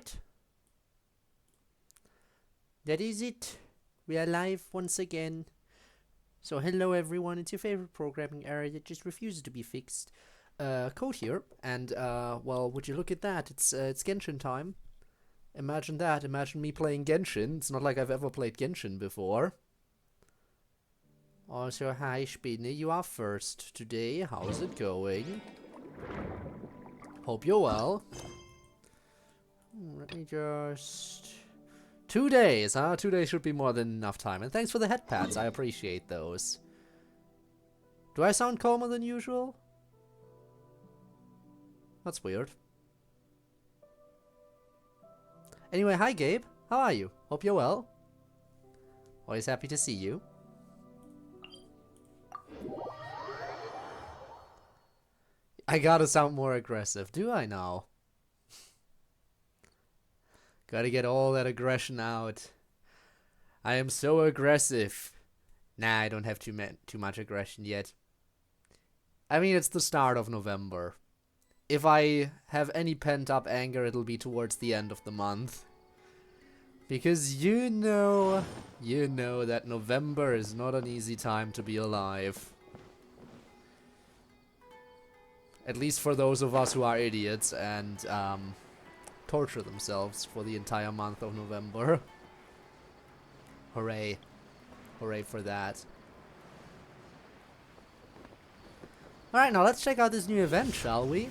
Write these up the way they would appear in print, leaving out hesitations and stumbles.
Alright. That is it. We are live once again. So hello everyone, it's your favorite programming error that just refuses to be fixed. Code here, and well, would you look at that? It's Genshin time. Imagine that, imagine me playing Genshin. It's not like I've ever played Genshin before. Also, hi Spinne, you are first today. How's it going? Hope you're well. Let me just... 2 days, huh? 2 days should be more than enough time. And thanks for the head pads, I appreciate those. Do I sound calmer than usual? That's weird. Anyway, hi Gabe. How are you? Hope you're well. Always happy to see you. I gotta sound more aggressive, do I now? Gotta get all that aggression out. I am so aggressive. Nah, I don't have too much aggression yet. I mean, it's the start of November. If I have any pent-up anger, it'll be towards the end of the month. Because you know that November is not an easy time to be alive. At least for those of us who are idiots and torture themselves for the entire month of November. Hooray. Hooray for that. Alright, now let's check out this new event, shall we?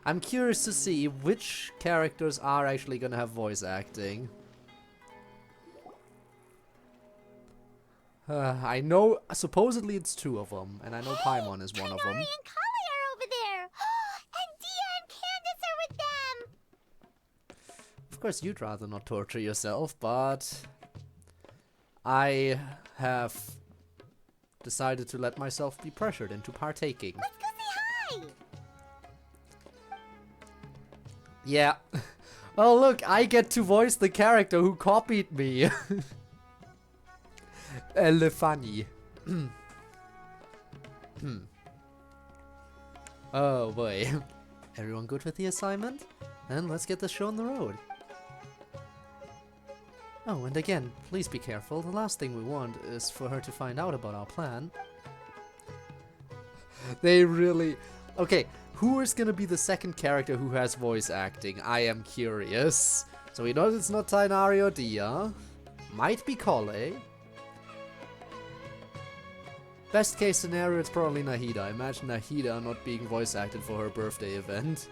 I'm curious to see which characters are actually gonna have voice acting. I know, supposedly it's 2 of them, and I know Paimon is one of them. And CodeErr over there! And Dia and Candace are with them! Of course, you'd rather not torture yourself, but I have decided to let myself be pressured into partaking. Let's go say hi! Yeah. Oh look, I get to voice the character who copied me. Funny. Oh boy. Everyone good with the assignment? And let's get this show on the road. Oh, and again, please be careful. The last thing we want is for her to find out about our plan. They really... Okay, who is gonna be the second character who has voice acting? I am curious. So we know it's not Tainari or Dia. Might be Collei. Best case scenario, it's probably Nahida. Imagine Nahida not being voice acted for her birthday event.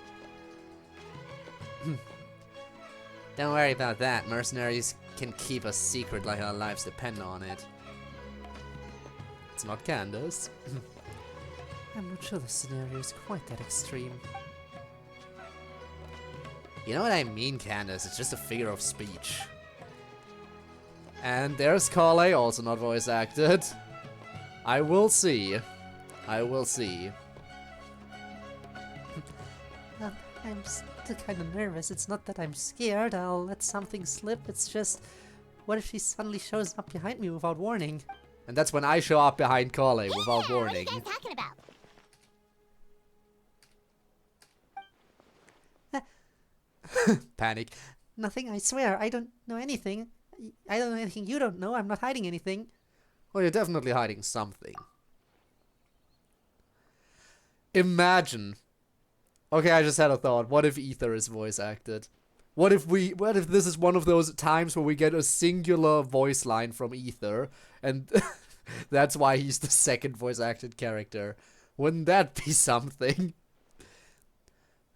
Don't worry about that. Mercenaries can keep a secret like our lives depend on it. It's not Candace. I'm not sure the scenario is quite that extreme. You know what I mean, Candace? It's just a figure of speech. And there's Collei, also not voice acted. I will see. I will see. I'm still kind of nervous. It's not that I'm scared. I'll let something slip. It's just, what if she suddenly shows up behind me without warning? And that's when I show up behind Collei without warning. What are you guys talking about? Panic. Nothing, I swear. I don't know anything. I don't know anything you don't know. I'm not hiding anything. Well, you're definitely hiding something. Imagine. Okay, I just had a thought. What if Ether is voice acted? What if this is one of those times where we get a singular voice line from Ether, and that's why he's the second voice acted character? Wouldn't that be something?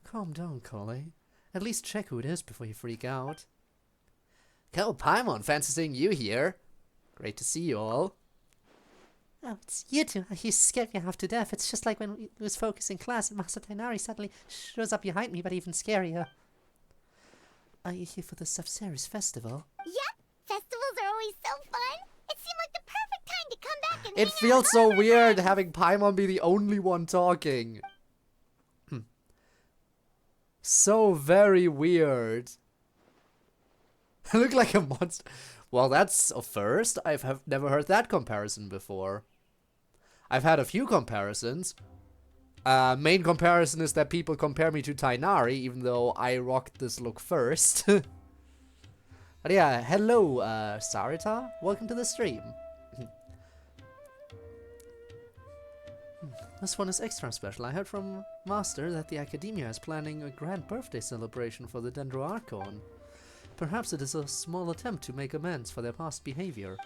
Calm down, Collei. At least check who it is before you freak out. Kel Paimon, fancy seeing you here. Great to see you all. Oh, it's you two. You scared me half to death. It's just like when we was focused in class and Master Tainari suddenly shows up behind me, but even scarier. Are you here for the Safseris festival? Yeah, festivals are always so fun. It seemed like the perfect time to come back and It feels so weird having Paimon be the only one talking. So very weird. I look like a monster. Well, that's a first. I've never heard that comparison before. I've had a few comparisons. Main comparison is that people compare me to Tainari, even though I rocked this look first. But yeah, hello, Sarita. Welcome to the stream. This one is extra special. I heard from Master that the Academia is planning a grand birthday celebration for the Dendroarchon. Perhaps it is a small attempt to make amends for their past behavior.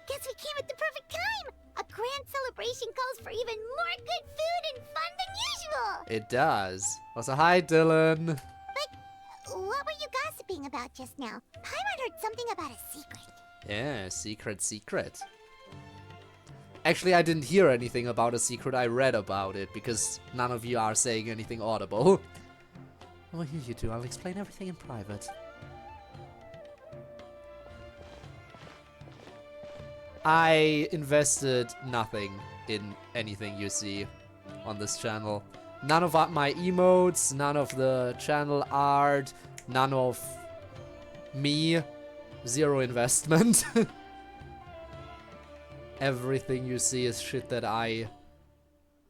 Guess we came at the perfect time! A grand celebration calls for even more good food and fun than usual! It does. Also, hi, Dylan. But what were you gossiping about just now? Paimon heard something about a secret. Yeah, secret. Actually, I didn't hear anything about a secret. I read about it because none of you are saying anything audible. Well, here you two. I'll explain everything in private. I invested nothing in anything you see on this channel. None of my emotes, none of the channel art, none of me. Zero investment. Everything you see is shit that I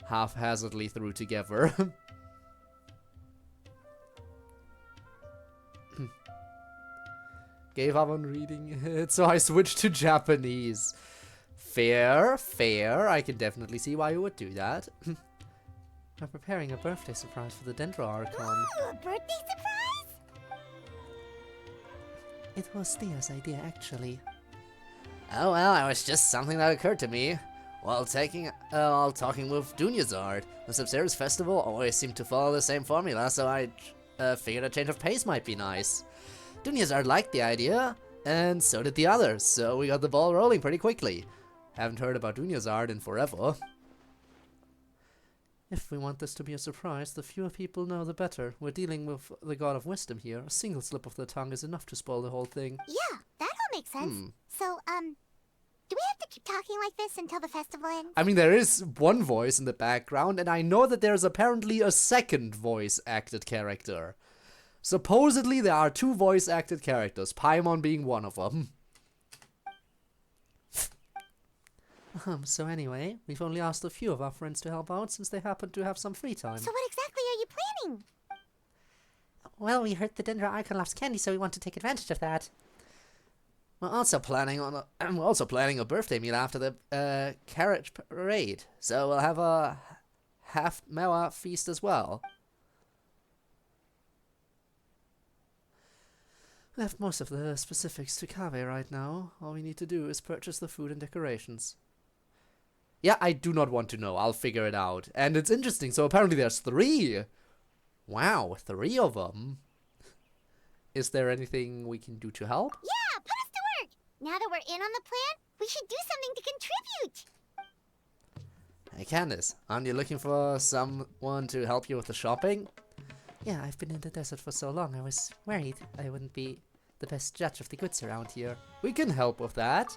haphazardly threw together. Gave up on reading it, so I switched to Japanese. Fair. I can definitely see why you would do that. We're preparing a birthday surprise for the Dendroarchon. Ooh, a birthday surprise? It was Thea's idea, actually. Oh well, it was just something that occurred to me while talking with Dunyazard. The Sabzeruz festival always seemed to follow the same formula, so I figured a change of pace might be nice. Dunyazard liked the idea, and so did the others, so we got the ball rolling pretty quickly. Haven't heard about Dunyazard in forever. If we want this to be a surprise, the fewer people know, the better. We're dealing with the god of wisdom here. A single slip of the tongue is enough to spoil the whole thing. Yeah, that all makes sense. So, do we have to keep talking like this until the festival ends? I mean, there is one voice in the background, and I know that there's apparently a second voice-acted character. Supposedly, there are 2 voice-acted characters, Paimon being one of them. So anyway, we've only asked a few of our friends to help out since they happen to have some free time. So what exactly are you planning? Well, we heard the Dendroarchon loves candy, so we want to take advantage of that. We're also planning a birthday meal after the carriage parade, so we'll have a half-mewa feast as well. Left most of the specifics to Kave right now. All we need to do is purchase the food and decorations. Yeah, I do not want to know. I'll figure it out. And it's interesting. So apparently there's 3. Wow, 3 of them. Is there anything we can do to help? Yeah, put us to work! Now that we're in on the plan, we should do something to contribute! Hey Candace, aren't you looking for someone to help you with the shopping? Yeah, I've been in the desert for so long, I was worried I wouldn't be the best judge of the goods around here. We can help with that.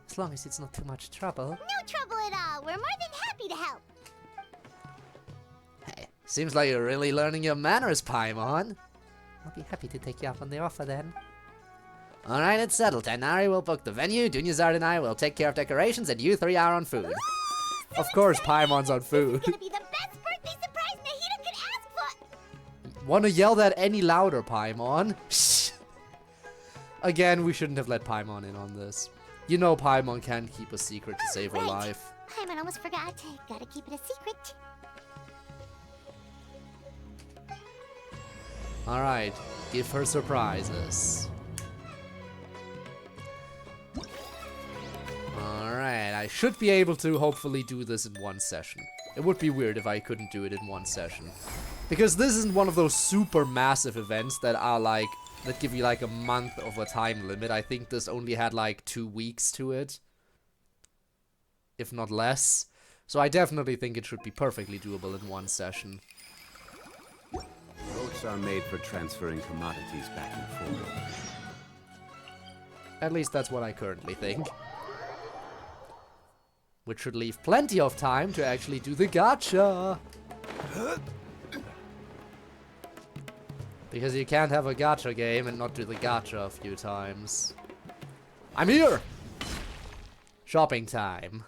As long as it's not too much trouble. No trouble at all. We're more than happy to help. Hey, seems like you're really learning your manners, Paimon. I'll be happy to take you up on the offer then. Alright, it's settled. Tainari will book the venue, Dunyazard and I will take care of decorations, and you 3 are on food. Ooh, Of course, Paimon's on food. It's gonna be the best birthday surprise Nahida could ask for! Wanna yell that any louder, Paimon? Shh. Again, we shouldn't have let Paimon in on this. You know Paimon can't keep a secret to save her life. Paimon almost forgot. Gotta keep it a secret. Alright, give her surprises. Alright, I should be able to hopefully do this in one session. It would be weird if I couldn't do it in one session. Because this isn't one of those super massive events that are like, that give you like a month of a time limit. I think this only had like 2 weeks to it. If not less. So I definitely think it should be perfectly doable in one session. Boats are made for transferring commodities back and forth. At least that's what I currently think. Which should leave plenty of time to actually do the gacha. Because you can't have a gacha game and not do the gacha a few times. I'm here! Shopping time.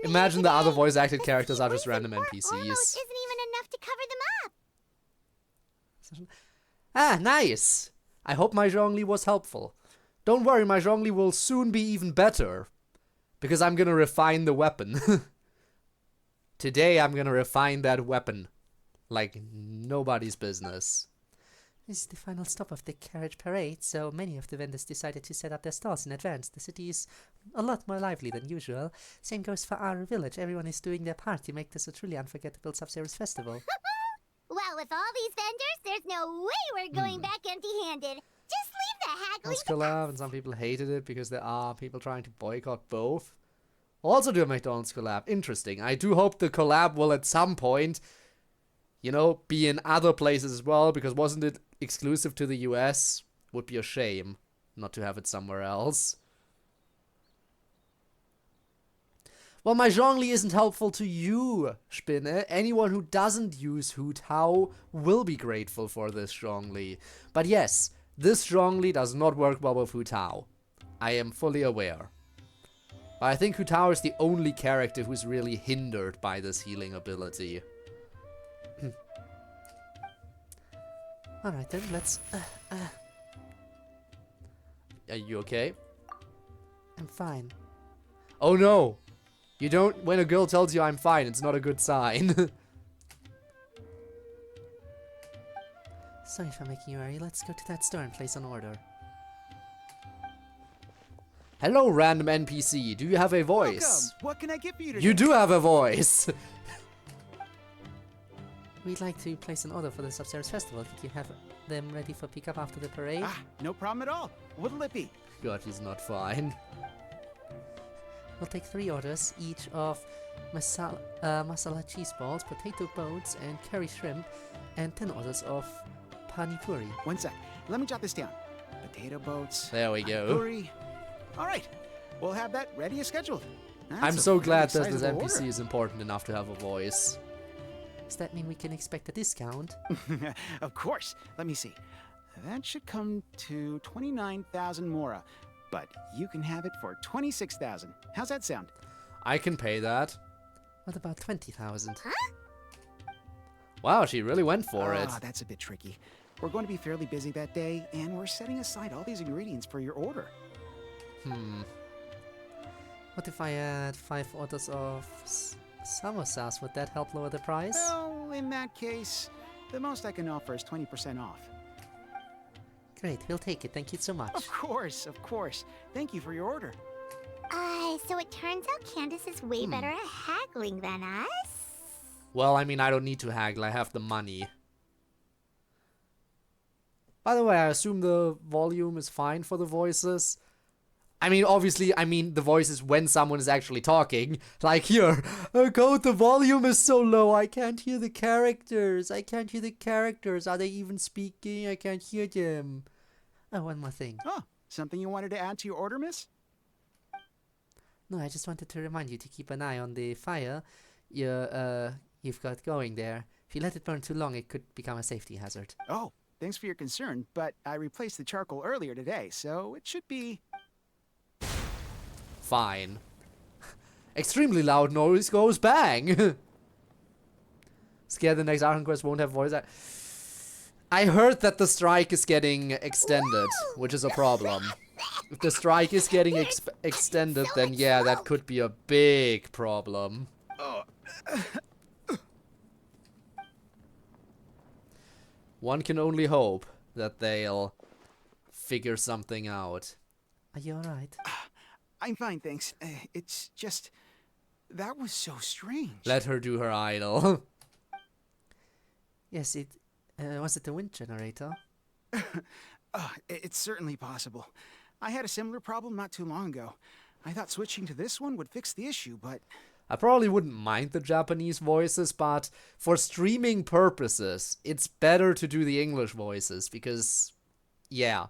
Imagine the other voice acted The characters are just sequence random import NPCs. almost isn't even enough to cover them up. Ah, nice! I hope my Zhongli was helpful. Don't worry, my Zhongli will soon be even better. Because I'm gonna refine the weapon. Today I'm gonna refine that weapon. Like nobody's business. This is the final stop of the carriage parade, so many of the vendors decided to set up their stalls in advance. The city is a lot more lively than usual. Same goes for our village. Everyone is doing their part to make this a truly unforgettable Sub-Zero's festival. Well, with all these vendors, there's no way we're going back empty-handed. Just leave the haggling Let's to collab, us. and some people hated it because there are people trying to boycott both. Also do a McDonald's collab. Interesting. I do hope the collab will at some point, you know, be in other places as well, because wasn't it exclusive to the US? Would be a shame not to have it somewhere else. Well, my Zhongli isn't helpful to you, Spinne. Anyone who doesn't use Hu Tao will be grateful for this Zhongli. But yes, this Zhongli does not work well with Hu Tao. I am fully aware. But I think Hu Tao is the only character who's really hindered by this healing ability. Alright then, let's... Are you okay? I'm fine. Oh no! You don't... When a girl tells you I'm fine, it's not a good sign. Sorry for making you worry. Let's go to that store and place an order. Hello, random NPC. Do you have a voice? Welcome. What can I get for you today? You do have a voice! We'd like to place an order for the Sub-Zero's festival. Could you have them ready for pickup after the parade? Ah, no problem at all. What'll it be? God, he's not fine. We'll take 3 orders, each of masala cheese balls, potato boats, and curry shrimp, and 10 orders of pani puri. 1 sec. Let me jot this down. Potato boats. There we go. Curry. All right. We'll have that ready as scheduled. That's I'm a so pretty glad that this sizable NPC order. is important enough to have a voice. Does that mean we can expect a discount? Of course. Let me see. That should come to 29,000 mora, but you can have it for 26,000. How's that sound? I can pay that. What about 20,000? Wow, she really went for it. That's a bit tricky. We're going to be fairly busy that day, and we're setting aside all these ingredients for your order. What if I add 5 orders of samosas? Would that help lower the price? Well, in that case, the most I can offer is 20% off. Great, we'll take it. Thank you so much. Of course, of course. Thank you for your order. So it turns out Candace is way better at haggling than us? Well, I mean, I don't need to haggle. I have the money. By the way, I assume the volume is fine for the voices. I mean, obviously, the voices when someone is actually talking. Like here, Code, the volume is so low, I can't hear the characters. I can't hear the characters. Are they even speaking? I can't hear them. Oh, one more thing. Oh, something you wanted to add to your order, miss? No, I just wanted to remind you to keep an eye on the fire you've got going there. If you let it burn too long, it could become a safety hazard. Oh, thanks for your concern, but I replaced the charcoal earlier today, so it should be... Fine. Extremely loud noise goes bang. Scared the next Archon quest won't have voice. I heard that the strike is getting extended, which is a problem. If the strike is getting extended, then yeah, that could be a big problem. One can only hope that they'll figure something out. Are you alright? I'm fine, thanks. It's just... That was so strange. Let her do her idol. Yes, was it the wind generator? It's certainly possible. I had a similar problem not too long ago. I thought switching to this one would fix the issue, but... I probably wouldn't mind the Japanese voices, but for streaming purposes, it's better to do the English voices because, yeah.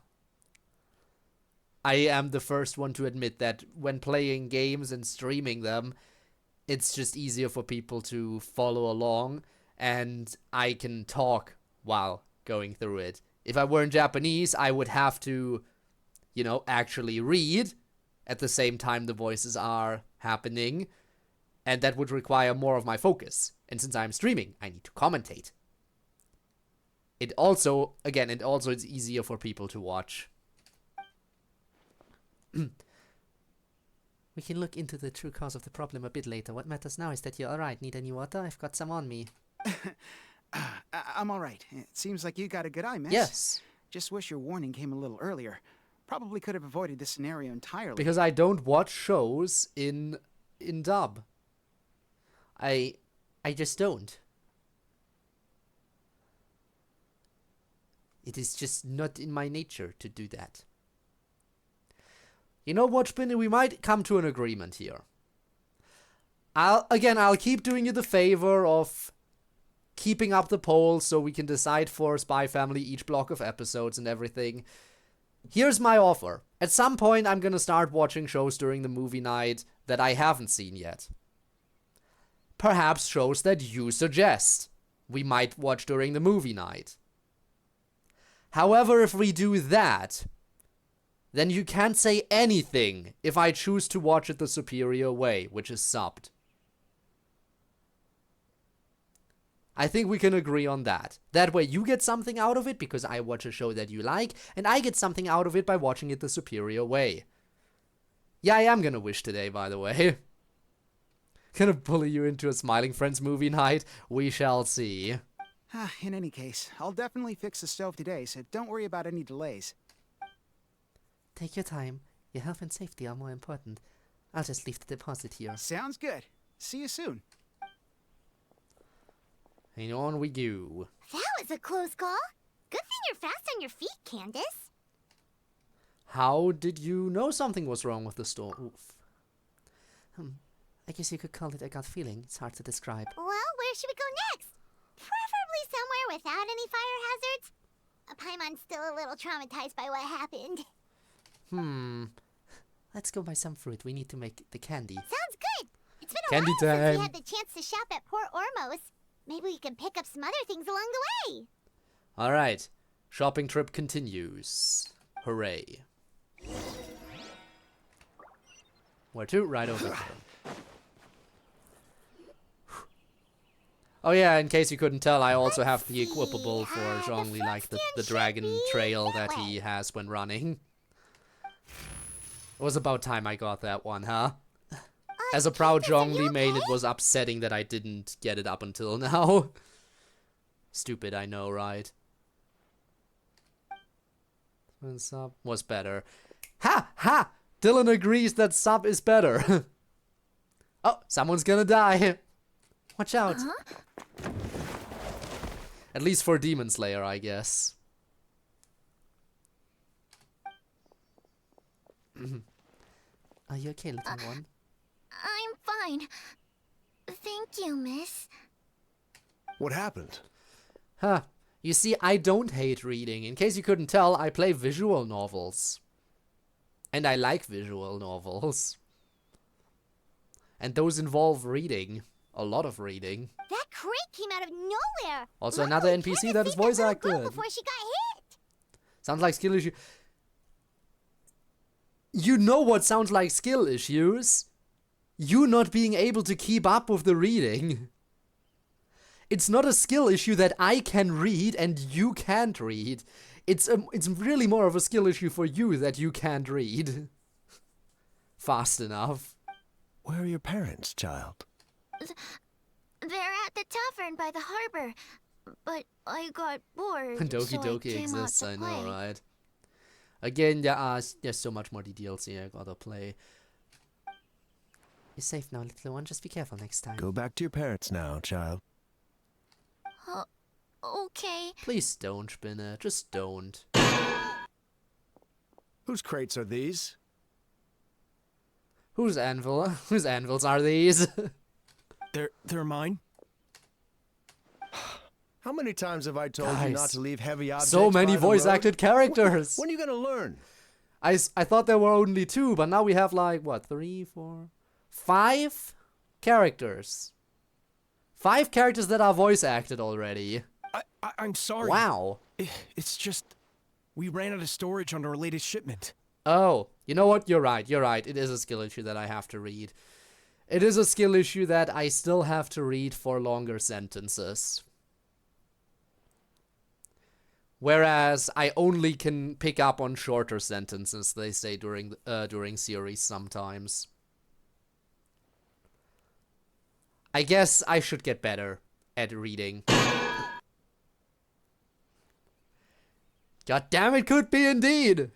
I am the first one to admit that when playing games and streaming them, it's just easier for people to follow along, and I can talk while going through it. If I were in Japanese, I would have to, you know, actually read at the same time the voices are happening. And that would require more of my focus. And since I'm streaming, I need to commentate. It also it's easier for people to watch. We can look into the true cause of the problem a bit later. What matters now is that you're alright. Need any water? I've got some on me. I'm all right. It seems like you got a good eye, miss. Yes. Just wish your warning came a little earlier. Probably could have avoided this scenario entirely. Because I don't watch shows in dub. I just don't. It is just not in my nature to do that. You know what, Spinny? We might come to an agreement here. I'll keep doing you the favor of keeping up the polls so we can decide for Spy Family each block of episodes and everything. Here's my offer. At some point, I'm gonna start watching shows during the movie night that I haven't seen yet. Perhaps shows that you suggest we might watch during the movie night. However, if we do that, then you can't say anything if I choose to watch it the superior way, which is subbed. I think we can agree on that. That way you get something out of it because I watch a show that you like, and I get something out of it by watching it the superior way. Yeah, I am gonna wish today, by the way. Gonna bully you into a Smiling Friends movie night? We shall see. In any case, I'll definitely fix the stove today, so don't worry about any delays. Take your time. Your health and safety are more important. I'll just leave the deposit here. Sounds good. See you soon. And on we go. That was a close call. Good thing you're fast on your feet, Candace. How did you know something was wrong with the stove? I guess you could call it a gut feeling. It's hard to describe. Well, where should we go next? Preferably somewhere without any fire hazards. Paimon's still a little traumatized by what happened. Let's go buy some fruit. We need to make the candy. Sounds good. It's been a Candy while since we time. had the chance to shop at Port Ormos. Maybe we can pick up some other things along the way. Alright. Shopping trip continues. Hooray. Where to? Right over there. Oh yeah, in case you couldn't tell, I also have the equipable for Zhongli, like the dragon trail that he has when running. It was about time I got that one, huh? As a proud Zhongli main, it was upsetting that I didn't get it up until now. Stupid, I know, right? Sub was better. Ha! Ha! Dylan agrees that sub is better. Oh, someone's gonna die. Watch out. At least for Demon Slayer, I guess. Are you okay, little one? I'm fine. Thank you, miss. What happened? Huh. You see, I don't hate reading. In case you couldn't tell, I play visual novels. And I like visual novels. And those involve reading. A lot of reading. That crate came out of nowhere. Also Luckily, another NPC Candace that is saved voice little girl acted. Before she got hit. Sounds like skill issue. You know what sounds like skill issues? You not being able to keep up with the reading. It's not a skill issue that I can read and you can't read. It's really more of a skill issue for you that you can't read fast enough. Where are your parents, child? They're at the tavern by the harbor. But I got bored, Doki so I Doki came out exists, to I know, play. right? Again, there's so much more DLC I gotta play. You're safe now, little one. Just be careful next time. Go back to your parents now, child. Okay. Please don't, Spinner. Just don't. Whose crates are these? Whose anvils are these? They're mine. How many times have I told you not Guys, to leave heavy objects so many by the voice road? acted characters. When are you gonna learn? I thought there were only 2, but now we have like, what, 3, 4, 5 characters. 5 characters that are voice acted already. I'm sorry. Wow. It's just we ran out of storage on our latest shipment. Oh, you know what? You're right. It is a skill issue that I have to read. It is a skill issue that I still have to read for longer sentences. Whereas I only can pick up on shorter sentences, they say during series sometimes. I guess I should get better at reading. God damn it, could be indeed.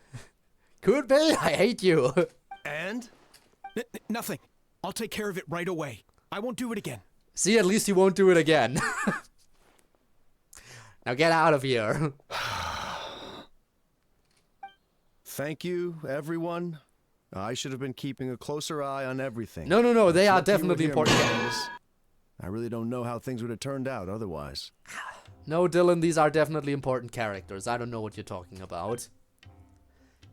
Could be, I hate you. And? Nothing. I'll take care of it right away. I won't do it again. See, at least you won't do it again. Now get out of here. Thank you, everyone. I should have been keeping a closer eye on everything. No, they are Lucky you were definitely here, important. Miss Candace. I really don't know how things would have turned out otherwise. No, Dylan, these are definitely important characters. I don't know what you're talking about.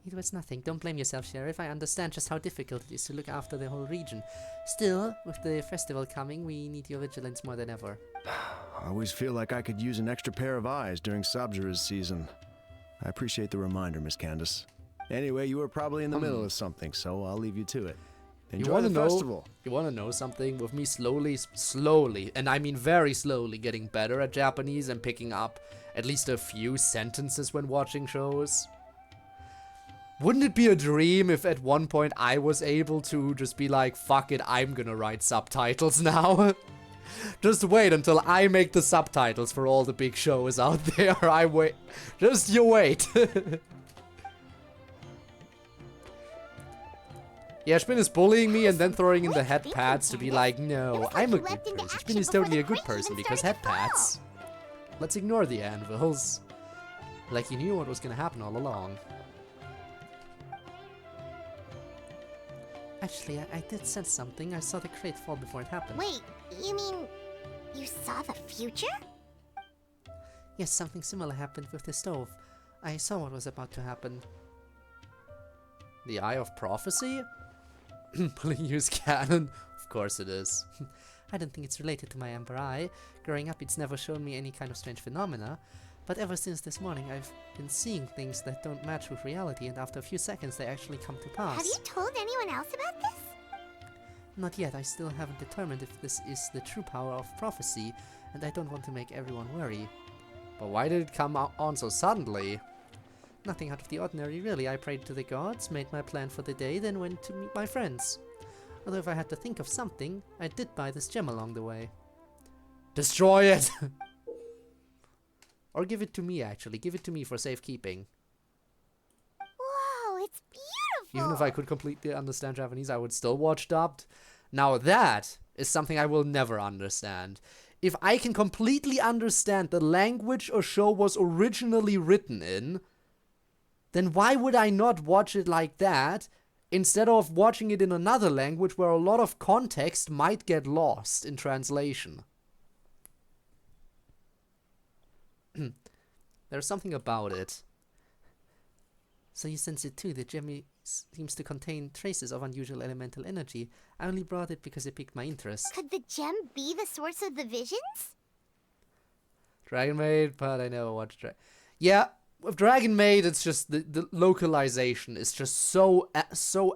It was nothing. Don't blame yourself, Sheriff. I understand just how difficult it is to look after the whole region. Still, with the festival coming, we need your vigilance more than ever. I always feel like I could use an extra pair of eyes during Sabjara's season. I appreciate the reminder, Miss Candace. Anyway, you were probably in the middle of something, so I'll leave you to it. Enjoy the festival. You want to know something? With me slowly, and I mean very slowly, getting better at Japanese and picking up at least a few sentences when watching shows. Wouldn't it be a dream if at one point I was able to just be like, fuck it, I'm gonna write subtitles now? Just wait until I make the subtitles for all the big shows out there. I wait. Just you wait. Yeah, Spin is bullying me and then throwing in the head pads to be like, no, I'm a good person. Spin is totally a good person because head pads. Let's ignore the anvils. Like you knew what was gonna happen all along. Actually, I did sense something. I saw the crate fall before it happened. Wait, you mean you saw the future? Yes, something similar happened with the stove. I saw what was about to happen. The Eye of Prophecy? Pulling use canon? Of course it is. I don't think it's related to my amber eye. Growing up, it's never shown me any kind of strange phenomena. But ever since this morning, I've been seeing things that don't match with reality, and after a few seconds, they actually come to pass. Have you told anyone else about this? Not yet. I still haven't determined if this is the true power of prophecy, and I don't want to make everyone worry. But why did it come on so suddenly? Nothing out of the ordinary, really. I prayed to the gods, made my plan for the day, then went to meet my friends. Although if I had to think of something, I did buy this gem along the way. Destroy it! Or give it to me, actually. Give it to me for safekeeping. Whoa, it's beautiful! Even if I could completely understand Japanese, I would still watch dubbed. Now that is something I will never understand. If I can completely understand the language a show was originally written in, then why would I not watch it like that, instead of watching it in another language where a lot of context might get lost in translation? There's something about it. So you sense it too. The gem seems to contain traces of unusual elemental energy. I only brought it because it piqued my interest. Could the gem be the source of the visions? Dragon Maid, but I never watched Dragon. Yeah, with Dragon Maid, it's just the localization is just so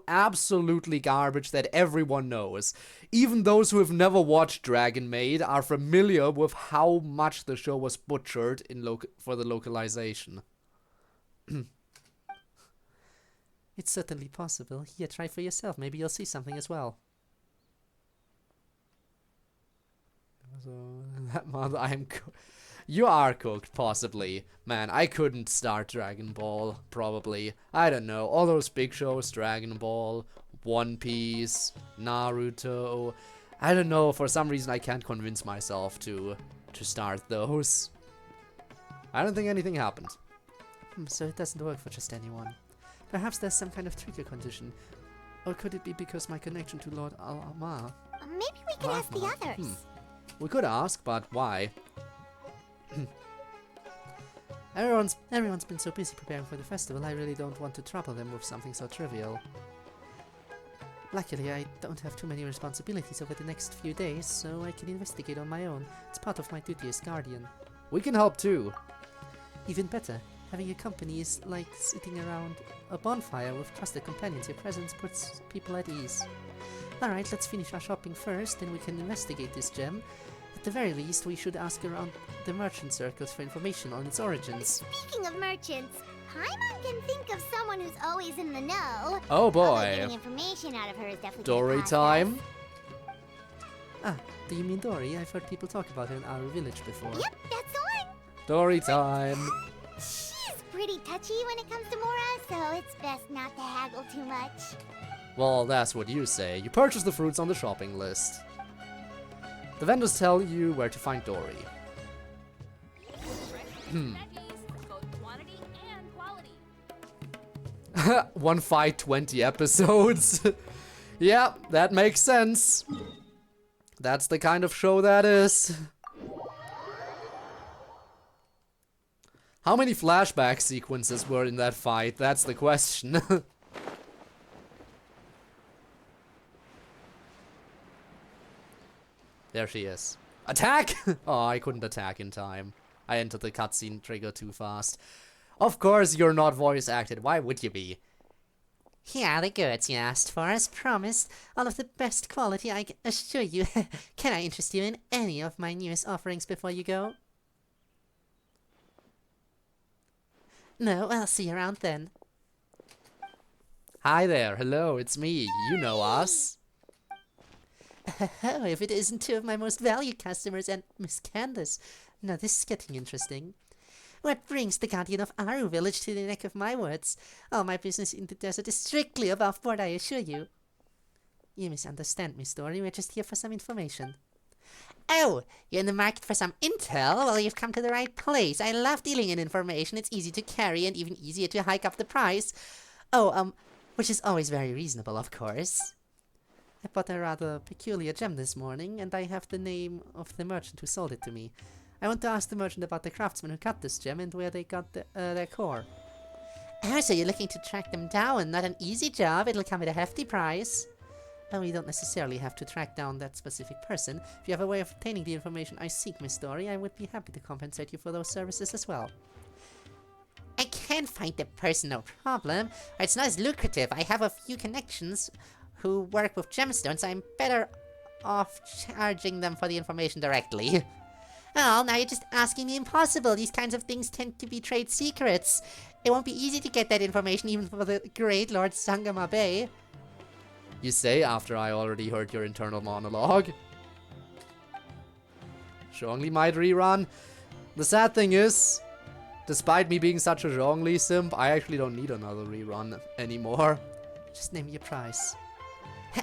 absolutely garbage that everyone knows. Even those who have never watched Dragon Maid are familiar with how much the show was butchered in for the localization. It's certainly possible. Here, try for yourself. Maybe you'll see something as well. So, that mother, you are cooked, possibly. Man, I couldn't start Dragon Ball, probably. I don't know, all those big shows, Dragon Ball, One Piece, Naruto. I don't know, for some reason I can't convince myself to start those. I don't think anything happened. So it doesn't work for just anyone. Perhaps there's some kind of trigger condition. Or could it be because my connection to Lord Al-Amar? Maybe we can ask the others. We could ask, but why? Everyone's been so busy preparing for the festival, I really don't want to trouble them with something so trivial. Luckily, I don't have too many responsibilities over the next few days, so I can investigate on my own. It's part of my duty as guardian. We can help too. Even better, having a company is like sitting around a bonfire with trusted companions. Your presence puts people at ease. Alright, let's finish our shopping first, then we can investigate this gem. At the very least, we should ask around the merchant circles for information on its origins. Speaking of merchants, Paimon can think of someone who's always in the know. Oh Although boy. getting information out of her is definitely Dory gonna cost time. us. Ah, do you mean Dory? I've heard people talk about her in our village before. Yep, that's the one. Dory time. She's pretty touchy when it comes to Mora, so it's best not to haggle too much. Well, that's what you say. You purchase the fruits on the shopping list. The vendors tell you where to find Dory. Both quantity and quality. One fight, 20 episodes. Yeah, that makes sense. That's the kind of show that is. How many flashback sequences were in that fight? That's the question. There she is. Attack! Oh, I couldn't attack in time. I entered the cutscene trigger too fast. Of course you're not voice acted. Why would you be? Here are the goods you asked for, as promised. All of the best quality, I can assure you. Can I interest you in any of my newest offerings before you go? No, I'll see you around then. Hi there. Hello, it's me. You know us. Oh, if it isn't two of my most valued customers and Miss Candace. Now this is getting interesting. What brings the guardian of Aru village to the neck of my woods? All my business in the desert is strictly above board, I assure you. You misunderstand me, Story. We're just here for some information. Oh, you're in the market for some intel? Well, you've come to the right place. I love dealing in information. It's easy to carry and even easier to hike up the price. Oh, which is always very reasonable, of course. I bought a rather peculiar gem this morning, and I have the name of the merchant who sold it to me. I want to ask the merchant about the craftsman who cut this gem and where they got their core. Oh, so you're looking to track them down? Not an easy job. It'll come at a hefty price. Oh, you don't necessarily have to track down that specific person. If you have a way of obtaining the information I seek, Miss Dory, I would be happy to compensate you for those services as well. I can find the person, no problem. It's not as lucrative. I have a few connections who work with gemstones. I'm better off charging them for the information directly. Well, now you're just asking the impossible. These kinds of things tend to be trade secrets. It won't be easy to get that information even for the great Lord Sangama Bay. You say after I already heard your internal monologue. Zhongli might rerun. The sad thing is, despite me being such a Zhongli simp, I actually don't need another rerun anymore. Just name your price.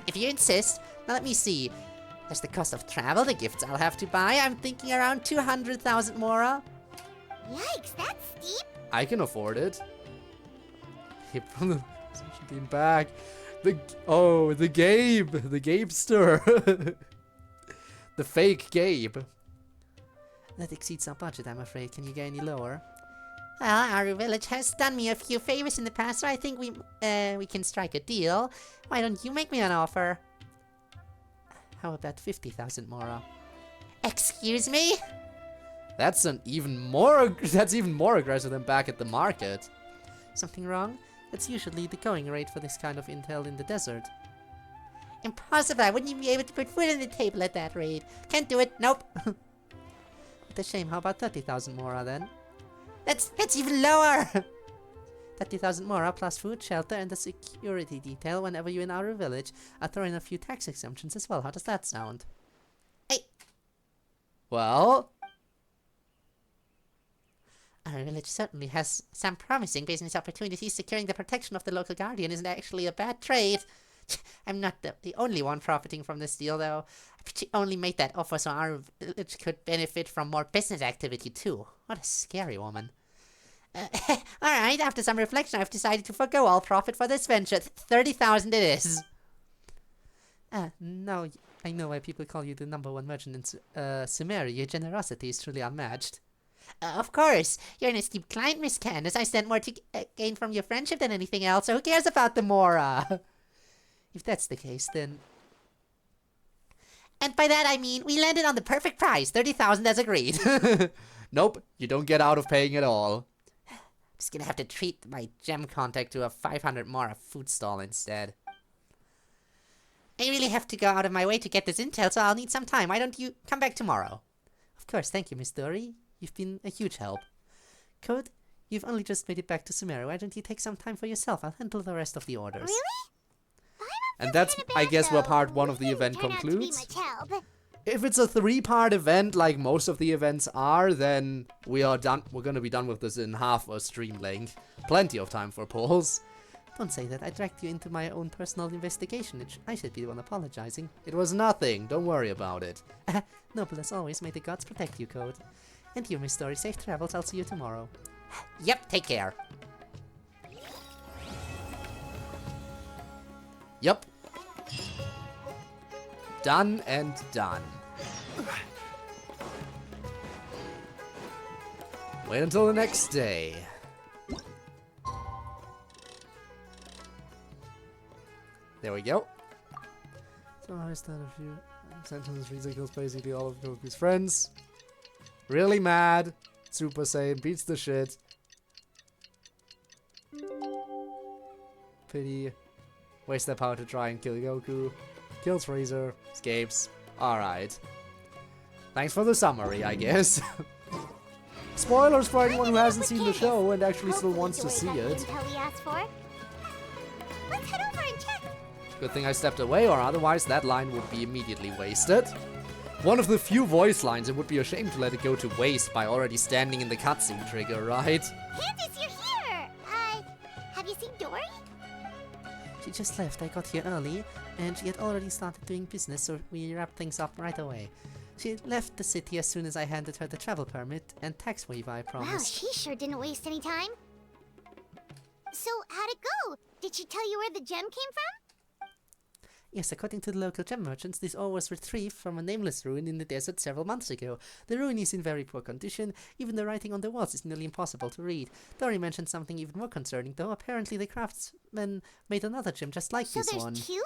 If you insist. Now let me see. There's the cost of travel, the gifts I'll have to buy. I'm thinking around 200,000 Mora. Yikes, that's steep. I can afford it. Hip from the team back. The Gabe, the Gabester. The fake Gabe. That exceeds our budget, I'm afraid. Can you go any lower? Well, our village has done me a few favors in the past, so I think we can strike a deal. Why don't you make me an offer? How about 50,000 Mora? Excuse me? That's even more aggressive than back at the market. Something wrong? That's usually the going rate for this kind of intel in the desert. Impossible. I wouldn't even be able to put food on the table at that rate. Can't do it. Nope. What a shame. How about 30,000 Mora then? That's even lower. 30,000 Mora plus food, shelter, and a security detail whenever you're in our village. I'll throw in a few tax exemptions as well. How does that sound? Well, our village certainly has some promising business opportunities. Securing the protection of the local guardian isn't actually a bad trade. I'm not the only one profiting from this deal, though. She only made that offer so our village could benefit from more business activity, too. What a scary woman. Alright, after some reflection, I've decided to forgo all profit for this venture. 30,000 it is. Now I know why people call you the #1 merchant in Sumeria. Your generosity is truly unmatched. Of course. You're an esteemed client, Miss Candace. I stand more to gain from your friendship than anything else, so who cares about the Mora? If that's the case, then... And by that I mean, we landed on the perfect price. 30,000 as agreed. nope, you don't get out of paying at all. I'm just gonna have to treat my gem contact to a 500 Mora food stall instead. I really have to go out of my way to get this intel, so I'll need some time. Why don't you come back tomorrow? Of course, thank you, Miss Dory. You've been a huge help. Code, you've only just made it back to Sumeru. Why don't you take some time for yourself? I'll handle the rest of the orders. Really? And that's, I guess, where part 1 of the event concludes. If it's a 3-part event, like most of the events are, then we are done. We're gonna be done with this in half a stream length. Plenty of time for polls. Don't say that. I dragged you into my own personal investigation. I should be the one apologizing. It was nothing. Don't worry about it. Noble as always, may the gods protect you, Code. And you, Miss Story, safe travels. I'll see you tomorrow. Yep, take care. Yep. Done and done. Wait until the next day. There we go. So I started a few sentences. Riza kills basically all of Goku's friends. Really mad. Super Saiyan beats the shit. Pity. Waste their power to try and kill Goku. Kills Freezer. Escapes. Alright. Thanks for the summary, I guess. Spoilers for anyone who hasn't seen the show and actually still wants to see it. Let's head over and check. Good thing I stepped away, or otherwise that line would be immediately wasted. One of the few voice lines, it would be a shame to let it go to waste by already standing in the cutscene trigger, right? Candace, you're here! Have you seen Dory? She just left. I got here early, and she had already started doing business, so we wrapped things up right away. She left the city as soon as I handed her the travel permit and tax waiver I promised. Wow, she sure didn't waste any time. So, how'd it go? Did she tell you where the gem came from? Yes, according to the local gem merchants, this ore was retrieved from a nameless ruin in the desert several months ago. The ruin is in very poor condition. Even the writing on the walls is nearly impossible to read. Dory mentioned something even more concerning, though. Apparently the craftsman made another gem just like this one. So there's two?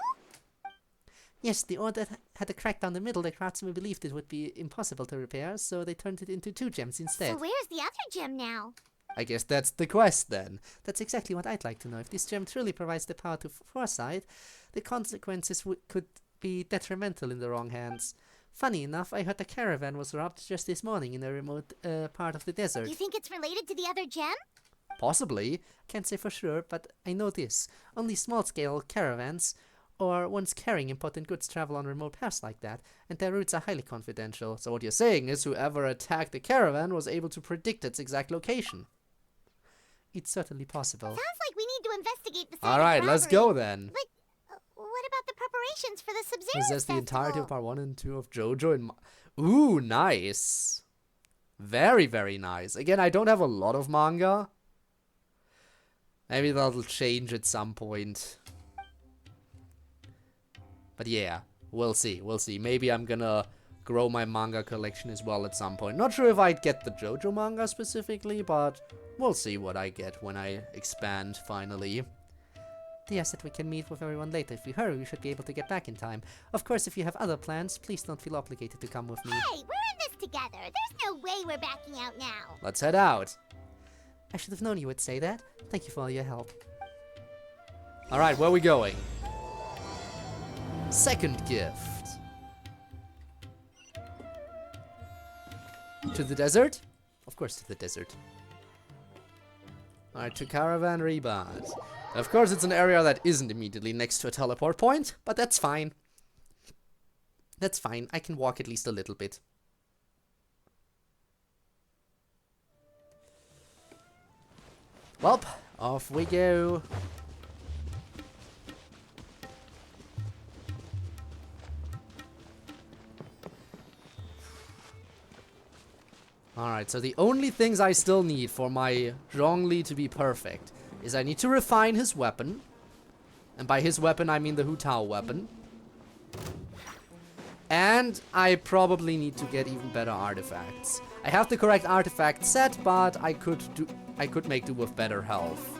Yes, the ore that had a crack down the middle, the craftsman believed it would be impossible to repair, so they turned it into 2 gems instead. So where's the other gem now? I guess that's the quest then. That's exactly what I'd like to know. If this gem truly provides the power to foresight, the consequences could be detrimental in the wrong hands. Funny enough, I heard a caravan was robbed just this morning in a remote part of the desert. You think it's related to the other gem? Possibly. Can't say for sure, but I know this. Only small-scale caravans or ones carrying important goods travel on remote paths like that, and their routes are highly confidential. So what you're saying is whoever attacked the caravan was able to predict its exact location. It's certainly possible. Sounds like we need to investigate the site Alright, of let's robbery. go then. But what about the preparations for the Sub-Zero Possess the entirety of festival? part 1 and 2 of JoJo and... Ooh, nice. Very, very nice. Again, I don't have a lot of manga. Maybe that'll change at some point. But yeah, we'll see, we'll see. Maybe I'm gonna grow my manga collection as well at some point. Not sure if I'd get the JoJo manga specifically, but we'll see what I get when I expand finally. Dia said we can meet with everyone later. If we hurry, we should be able to get back in time. Of course, if you have other plans, please don't feel obligated to come with me. Hey, we're in this together. There's no way we're backing out now. Let's head out. I should have known you would say that. Thank you for all your help. Alright, where are we going? Second gift. To the desert? Of course to the desert. Alright, to Caravan Rebad. Of course it's an area that isn't immediately next to a teleport point, but that's fine. That's fine, I can walk at least a little bit. Welp, off we go. Alright, so the only things I still need for my Zhongli to be perfect is I need to refine his weapon. And by his weapon, I mean the Hu Tao weapon. And I probably need to get even better artifacts. I have the correct artifact set, but I could make do with better health.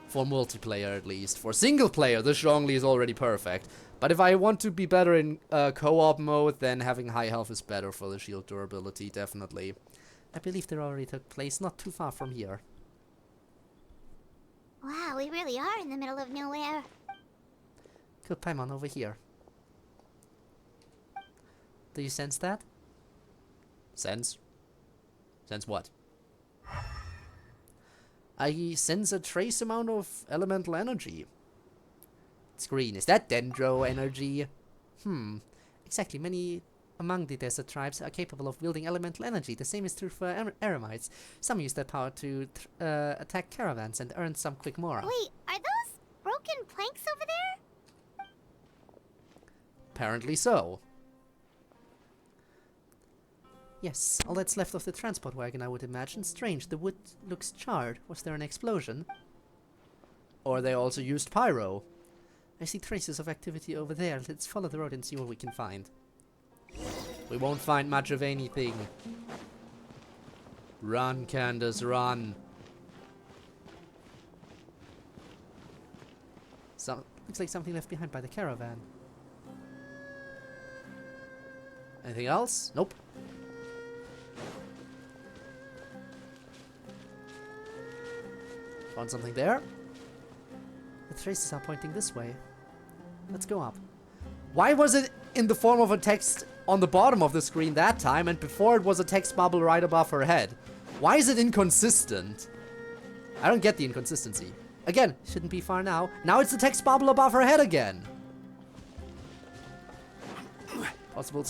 For multiplayer at least. For single player, this Zhongli is already perfect. But if I want to be better in co-op mode, then having high health is better for the shield durability, definitely. I believe they already took place not too far from here. Wow, we really are in the middle of nowhere. Good Paimon over here. Do you sense that? Sense? Sense what? I sense a trace amount of elemental energy. It's green. Is that dendro energy? Exactly. Many among the desert tribes are capable of wielding elemental energy. The same is true for Eremites. Some use that power to attack caravans and earn some quick mora. Wait, are those broken planks over there? Apparently so. Yes, all that's left of the transport wagon, I would imagine. Strange, the wood looks charred. Was there an explosion? Or they also used pyro. I see traces of activity over there. Let's follow the road and see what we can find. We won't find much of anything. Run, Candace, run. Looks like something left behind by the caravan. Anything else? Nope. Found something there? The traces are pointing this way. Let's go up. Why was it in the form of a text on the bottom of the screen that time, and before it was a text bubble right above her head? Why is it inconsistent? I don't get the inconsistency. Again, Shouldn't be far now. now it's the text bubble above her head again. Possible.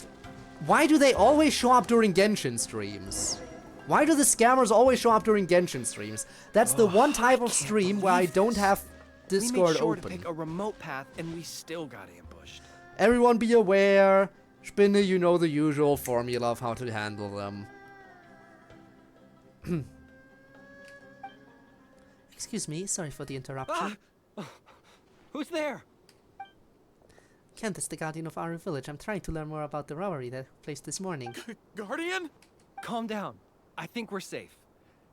Why do they always show up during Genshin streams? Why do the scammers always show up during Genshin streams? That's the one type of stream where I don't have We Discord made sure open. to pick a remote path, and we still got ambushed. Everyone be aware. Spinne, you know the usual formula of how to handle them. Excuse me, sorry for the interruption. Who's there? Candace, the guardian of our village. I'm trying to learn more about the robbery that took place this morning. Guardian? Calm down. I think we're safe.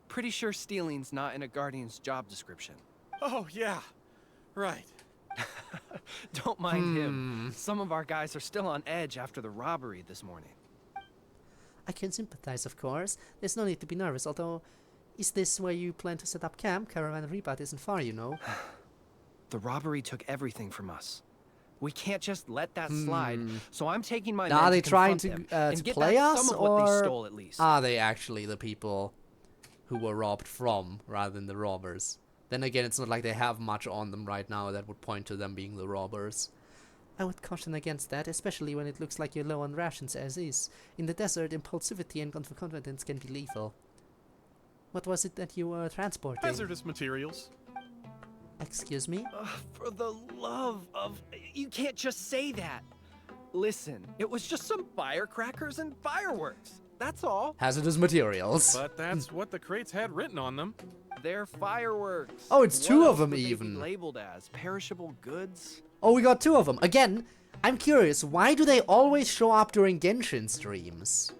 Pretty sure stealing's not in a guardian's job description. Oh, yeah. Right. Don't mind him. Some of our guys are still on edge after the robbery this morning. I can sympathize, of course. There's no need to be nervous, although... Is this where you plan to set up camp? Caravan Rebat isn't far, you know. The robbery took everything from us. We can't just let that slide, so I'm taking my Are men they to trying confront to them and get play back us, some of what they or stole at least. are they actually the people who were robbed from, rather than the robbers? Then again, it's not like they have much on them right now that would point to them being the robbers. I would caution against that, especially when it looks like you're low on rations as is. In the desert, impulsivity and overconfidence can be lethal. What was it that you were transporting? Hazardous materials. Excuse me? For the love of... You can't just say that. Listen, it was just some firecrackers and fireworks. That's all. Hazardous materials. But that's what the crates had written on them. They're fireworks. Oh, it's What two of else them would they be even. labeled as perishable goods. Oh, we got two of them. Again, I'm curious, why do they always show up during Genshin streams?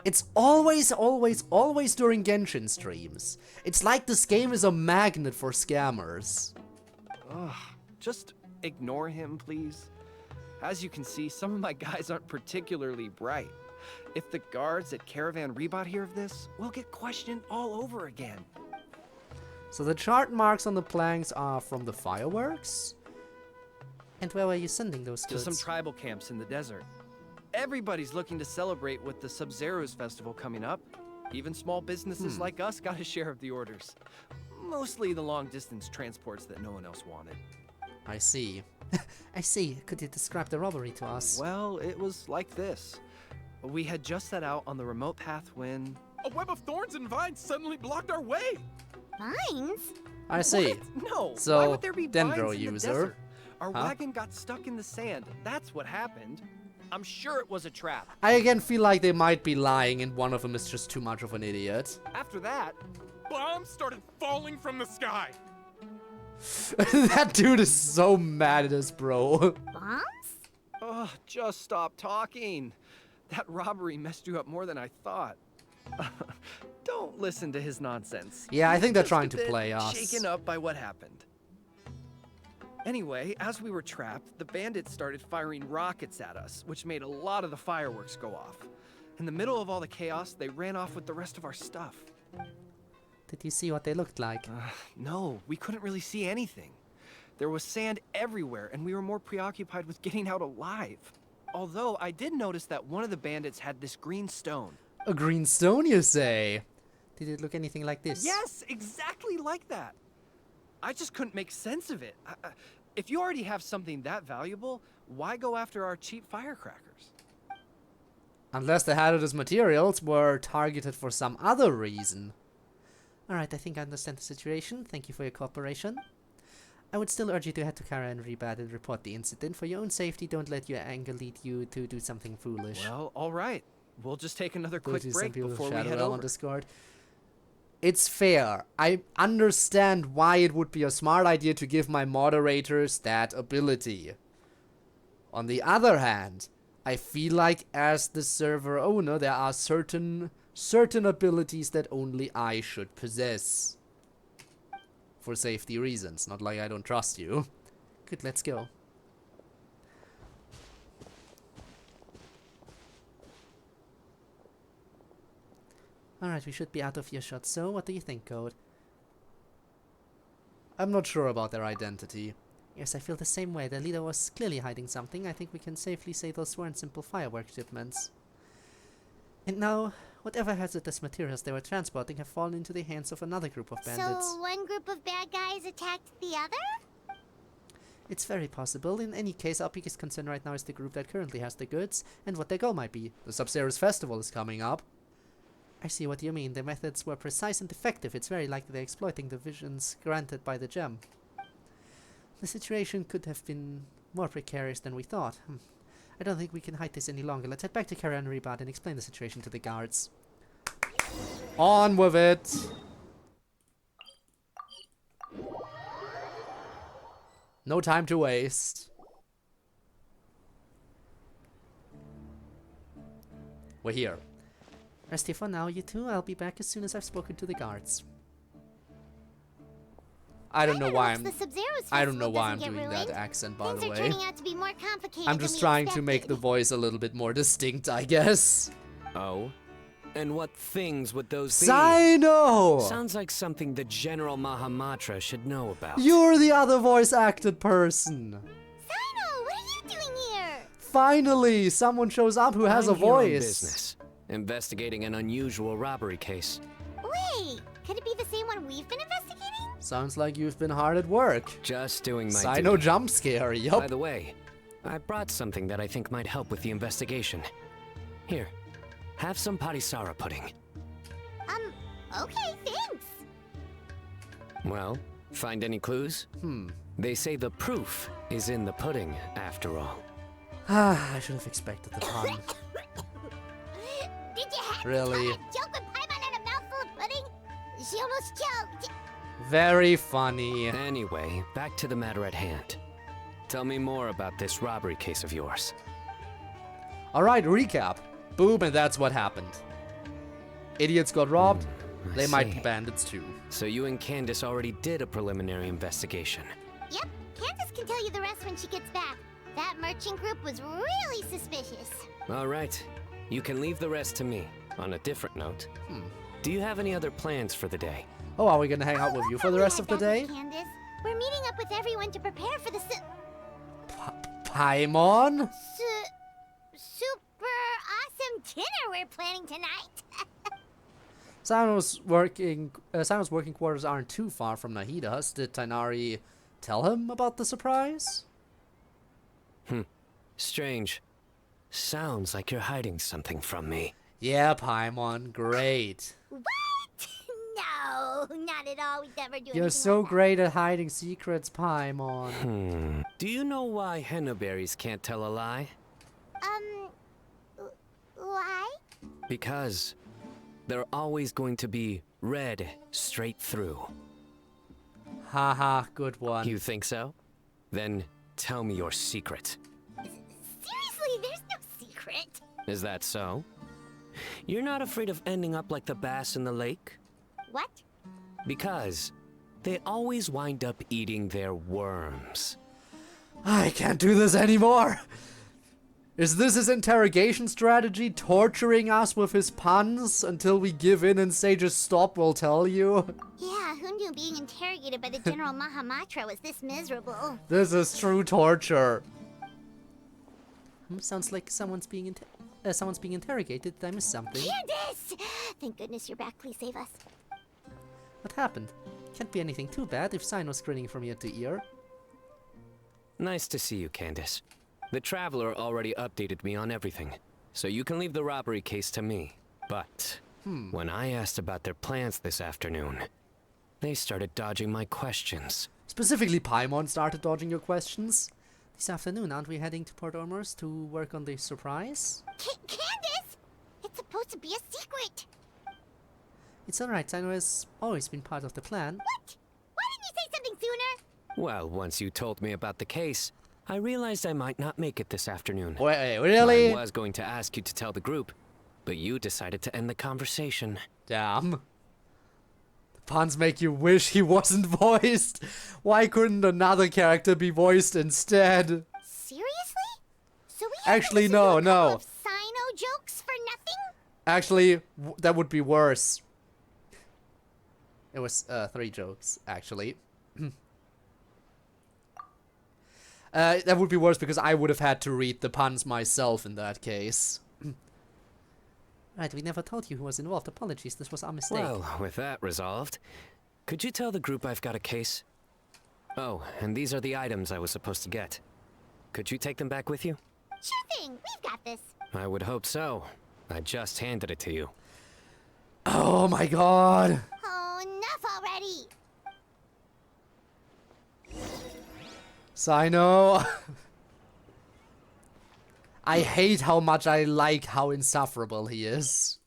It's always during Genshin streams. It's like this game is a magnet for scammers. Ugh, just ignore him, please. As you can see, some of my guys aren't particularly bright. If the guards at Caravan Rebot hear of this, we'll get questioned all over again. So the chart marks on the planks are from the fireworks? And where were you sending those To goods? some tribal camps in the desert. Everybody's looking to celebrate with the Sub-Zero's festival coming up. Even small businesses like us got a share of the orders. Mostly the long-distance transports that no one else wanted. I see. I see. Could you describe the robbery to us? Well, it was like this. We had just set out on the remote path when... A web of thorns and vines suddenly blocked our way. Vines? I see. What? No, So, why would there be Dendro vines in the user. desert? Our Huh? wagon got stuck in the sand. That's what happened. I'm sure it was a trap. I again feel like they might be lying and one of them is just too much of an idiot. After that, Bombs started falling from the sky. That dude is so mad at us, bro. Bombs? oh, just stop talking. That robbery messed you up more than I thought. Don't listen to his nonsense. Yeah, I think they're Just trying a to bit play us. shaken up by what happened. Anyway, as we were trapped, the bandits started firing rockets at us, which made a lot of the fireworks go off. In the middle of all the chaos, they ran off with the rest of our stuff. Did you see what they looked like? No, we couldn't really see anything. There was sand everywhere, and we were more preoccupied with getting out alive. Although, I did notice that one of the bandits had this green stone. A green stone, you say? Did it look anything like this? Yes, exactly like that. I just couldn't make sense of it. If you already have something that valuable, why go after our cheap firecrackers? Unless the hazardous materials were targeted for some other reason. Alright, I think I understand the situation. Thank you for your cooperation. I would still urge you to head to Kara and Rebad and report the incident. For your own safety, don't let your anger lead you to do something foolish. Well, alright. We'll just take another quick Some break people before we shadow head realm over. on Discord. It's fair. I understand why it would be a smart idea to give my moderators that ability. On the other hand, I feel like as the server owner, there are certain abilities that only I should possess. For safety reasons, not like I don't trust you. Good, let's go. Alright, we should be out of earshot, so what do you think, Code? I'm not sure about their identity. Yes, I feel the same way. The leader was clearly hiding something. I think we can safely say those weren't simple firework shipments. And now, whatever hazardous materials they were transporting have fallen into the hands of another group of bandits. So one group of bad guys attacked the other? It's very possible. In any case, our biggest concern right now is the group that currently has the goods, and what their goal might be. The Sub-Zerus Festival is coming up. I see what you mean. The methods were precise and effective. It's very likely they're exploiting the visions granted by the gem. The situation could have been more precarious than we thought. I don't think we can hide this any longer. Let's head back to Kara and Rebad and explain the situation to the guards. On with it! No time to waste. We're here. Rest here for now, you two. I'll be back as soon as I've spoken to the guards. I don't know why I'm I'm doing that accent, by the way. Turning out to be more complicated I'm just trying to make the voice a little bit more distinct, I guess. Oh? And what things would those be? Sino! Sounds like something the General Mahamatra should know about. You're the other voice acted person. Sino, what are you doing here? Finally, someone shows up who has a I'm here on voice. business, investigating an unusual robbery case. Wait, could it be the same one we've been investigating? Sounds like you've been hard at work. Just doing my Sino duty. jump scare, By yup. the way, I brought something that I think might help with the investigation. Here, have some patisara pudding. Okay, thanks. Well, find any clues? They say the proof is in the pudding, after all. I should have expected the pun. Did you have Really? to joke with Paimon and a mouthful of pudding? She almost choked. Very funny. Anyway, back to the matter at hand. Tell me more about this robbery case of yours. Alright, recap. Boom, and that's what happened. Idiots got robbed. I They might be see. bandits too. So you and Candace already did a preliminary investigation. Yep, Candace can tell you the rest when she gets back. That merchant group was really suspicious. All right. You can leave the rest to me. On a different note, do you have any other plans for the day? Oh, are we gonna hang out with you for the rest of the day? Candace, we're meeting up with everyone to prepare for the Paimon? super awesome dinner we're planning tonight. Sano's working quarters aren't too far from Nahida's. Did Tainari tell him about the surprise? Strange. Sounds like you're hiding something from me. Yeah, Paimon, great. What? No, not at all. We'd never do anything You're so like that. great at hiding secrets, Paimon. Do you know why henna berries can't tell a lie? Why? Because they're always going to be red straight through. Haha, good one. You think so? Then tell me your secret. Seriously, there's no secret. Is that so? You're not afraid of ending up like the bass in the lake? What? Because they always wind up eating their worms. I can't do this anymore. Is this his interrogation strategy? Torturing us with his puns until we give in and say just stop, we'll tell you? Yeah, who knew being interrogated by the General Mahamatra was this miserable? This is true torture. Sounds like someone's being interrogated. Did I miss something? Candace! Thank goodness you're back. Please save us. What happened? Can't be anything too bad if Sino's grinning from ear to ear. Nice to see you, Candace. The Traveler already updated me on everything, so you can leave the robbery case to me. But when I asked about their plans this afternoon, they started dodging my questions. Specifically, Paimon started dodging your questions. This afternoon, aren't we heading to Port Ormuz to work on the surprise? Candace! It's supposed to be a secret! It's alright, Sino has always been part of the plan. What? Why didn't you say something sooner? Well, once you told me about the case, I realized I might not make it this afternoon. Wait, really? I was going to ask you to tell the group, but you decided to end the conversation. Damn. The puns make you wish he wasn't voiced. Why couldn't another character be voiced instead? Seriously? So we have Actually, to listen to a no. couple of Sino jokes for nothing? Actually, that would be worse. It was 3 jokes, actually. That would be worse because I would have had to read the puns myself in that case. Right, we never told you who was involved. Apologies, this was our mistake. Well, with that resolved, could you tell the group I've got a case? Oh, and these are the items I was supposed to get. Could you take them back with you? Sure thing. We've got this. I would hope so. I just handed it to you. Oh my god. Oh, enough already. Sino. I hate how much I like how insufferable he is.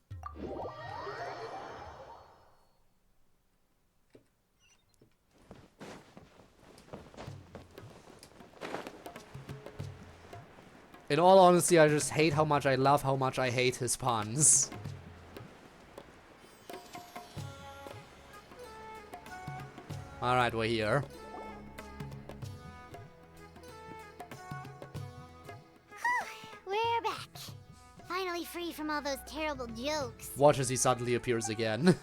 In all honesty, I just hate how much I love how much I hate his puns. Alright, we're here. We're back. Finally free from all those terrible jokes. Watch as he suddenly appears again.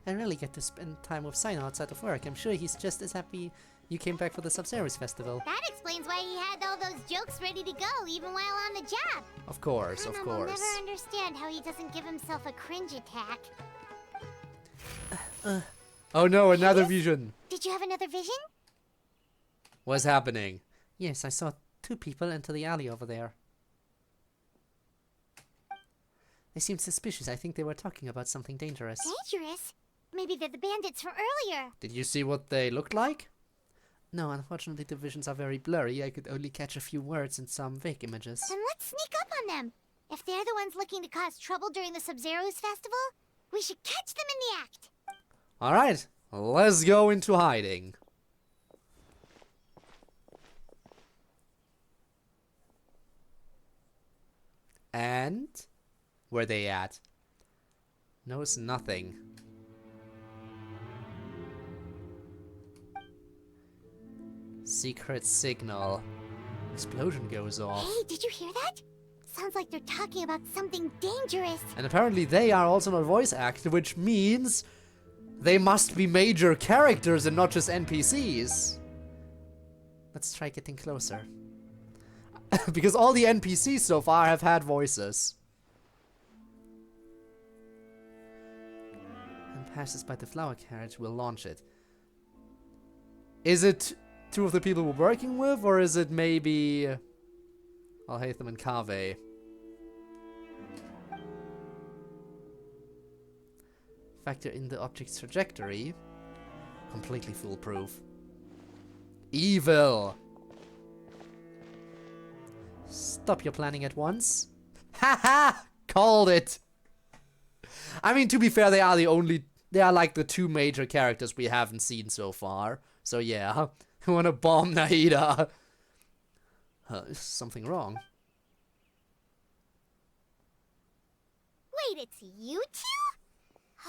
I really get to spend time with Sino outside of work. I'm sure he's just as happy you came back for the Sub-Zero's festival. That explains why he had all those jokes ready to go, even while on the job. Of course, of I'll course. never understand how he doesn't give himself a cringe attack. Oh no, another vision. Did you have another vision? What's happening? Yes, I saw 2 people enter the alley over there. They seemed suspicious. I think they were talking about something dangerous. Dangerous? Maybe they're the bandits from earlier. Did you see what they looked like? No, unfortunately the visions are very blurry. I could only catch a few words and some vague images. Then let's sneak up on them. If they're the ones looking to cause trouble during the Sub-Zero's festival, we should catch them in the act. Alright, let's go into hiding. And where they at? Knows nothing. Secret signal. Explosion goes off. Hey, did you hear that? Sounds like they're talking about something dangerous. And apparently they are also not voice acted, which means they must be major characters and not just NPCs. Let's try getting closer. Because all the NPCs so far have had voices. And passes by the flower carriage will launch it. Is it 2 of the people we're working with, or is it maybe Al-Haytham and Kaveh? Factor in the object's trajectory. Completely foolproof. Evil! Stop your planning at once. Haha! Called it! I mean, to be fair, they are like the 2 major characters we haven't seen so far. So yeah, I wanna bomb Nahida. Is something wrong? Wait, it's you 2?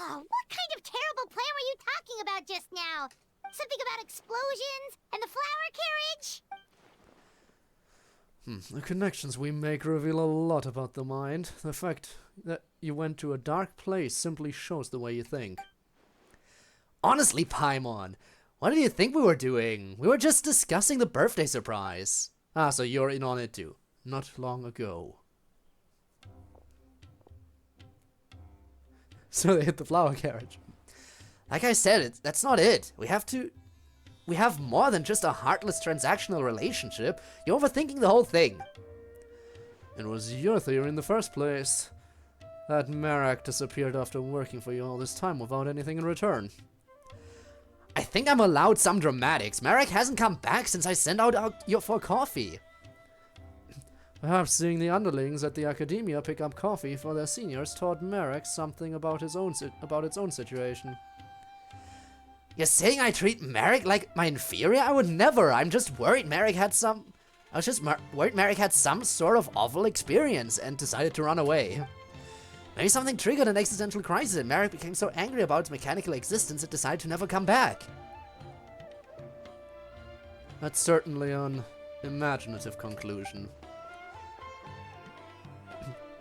Oh, what kind of terrible plan were you talking about just now? Something about explosions and the flower carriage? The connections we make reveal a lot about the mind. The fact that you went to a dark place simply shows the way you think. Honestly, Paimon, what did you think we were doing? We were just discussing the birthday surprise. Ah, so you're in on it too. Not long ago. So they hit the flower carriage. Like I said, that's not it. We have more than just a heartless transactional relationship. You're overthinking the whole thing. It was your theory in the first place. That Merak disappeared after working for you all this time without anything in return. I think I'm allowed some dramatics. Merak hasn't come back since I sent out for coffee. Perhaps seeing the underlings at the academia pick up coffee for their seniors taught Merak something about its own situation. You're saying I treat Merak like my inferior? I would never. I'm just worried Merak had some... I was just worried Merak had some sort of awful experience and decided to run away. Maybe something triggered an existential crisis and Merak became so angry about its mechanical existence it decided to never come back. That's certainly an imaginative conclusion.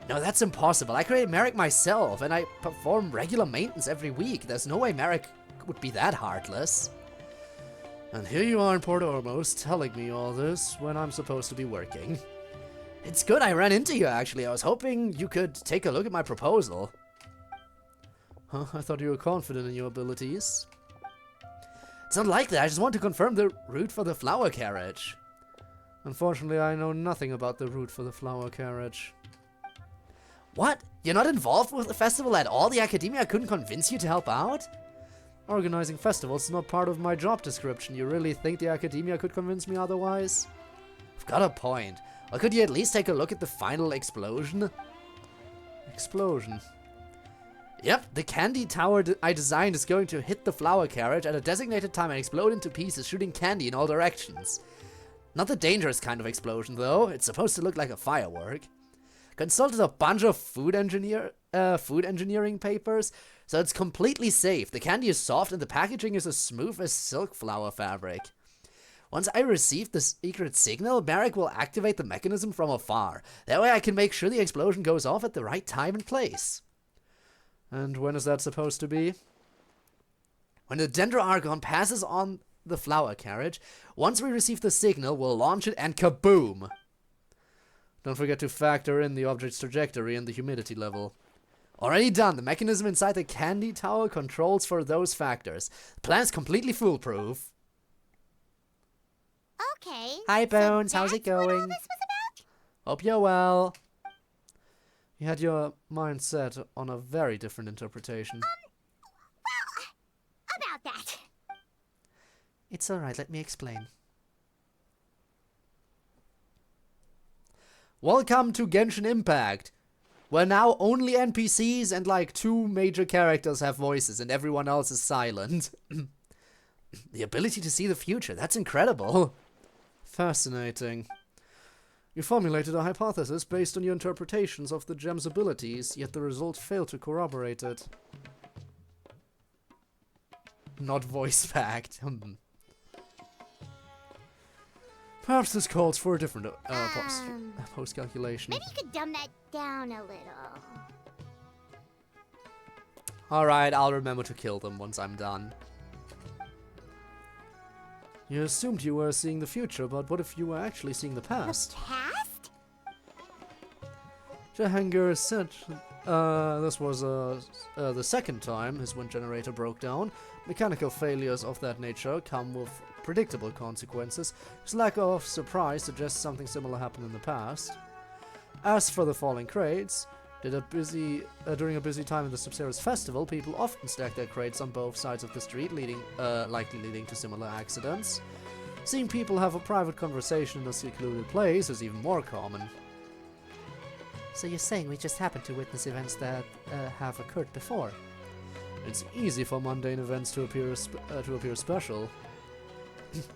No, that's impossible. I created Merak myself, and I perform regular maintenance every week. There's no way Merak would be that heartless. And here you are in Port Ormos telling me all this when I'm supposed to be working. It's good I ran into you, actually. I was hoping you could take a look at my proposal. Huh? I thought you were confident in your abilities. It's not like that. I just want to confirm the route for the flower carriage. Unfortunately, I know nothing about the route for the flower carriage. What? You're not involved with the festival at all? The academia couldn't convince you to help out? Organizing festivals is not part of my job description. You really think the academia could convince me otherwise? I've got a point. Or could you at least take a look at the final explosion? Explosion. Yep, the candy tower I designed is going to hit the flower carriage at a designated time and explode into pieces, shooting candy in all directions. Not the dangerous kind of explosion, though. It's supposed to look like a firework. Consulted a bunch of food engineering papers, so it's completely safe. The candy is soft and the packaging is as smooth as silk flower fabric. Once I receive the secret signal, Merak will activate the mechanism from afar. That way I can make sure the explosion goes off at the right time and place. And when is that supposed to be? When the Dendro-Argon passes on the flower carriage, once we receive the signal, we'll launch it and kaboom! Don't forget to factor in the object's trajectory and the humidity level. Already done. The mechanism inside the candy tower controls for those factors. The plan's completely foolproof. Okay. Hi, Bones. How's it going? What all this was about? Hope you're well. You had your mind set on a very different interpretation. Well, about that. It's alright, let me explain. Welcome to Genshin Impact, where now only NPCs and like 2 major characters have voices and everyone else is silent. The ability to see the future, that's incredible. Fascinating. You formulated a hypothesis based on your interpretations of the gem's abilities, yet the results failed to corroborate it. Not voice fact. Perhaps this calls for a different post-calculation. Maybe you could dumb that down a little. Alright, I'll remember to kill them once I'm done. You assumed you were seeing the future, but what if you were actually seeing the past? The past? Jahangir said this was the second time his wind generator broke down. Mechanical failures of that nature come with predictable consequences. His lack of surprise suggests something similar happened in the past. As for the falling crates, during a busy time in the Sabzeruz festival, people often stack their crates on both sides of the street, likely leading to similar accidents. Seeing people have a private conversation in a secluded place is even more common. So you're saying we just happened to witness events that have occurred before? It's easy for mundane events to appear special.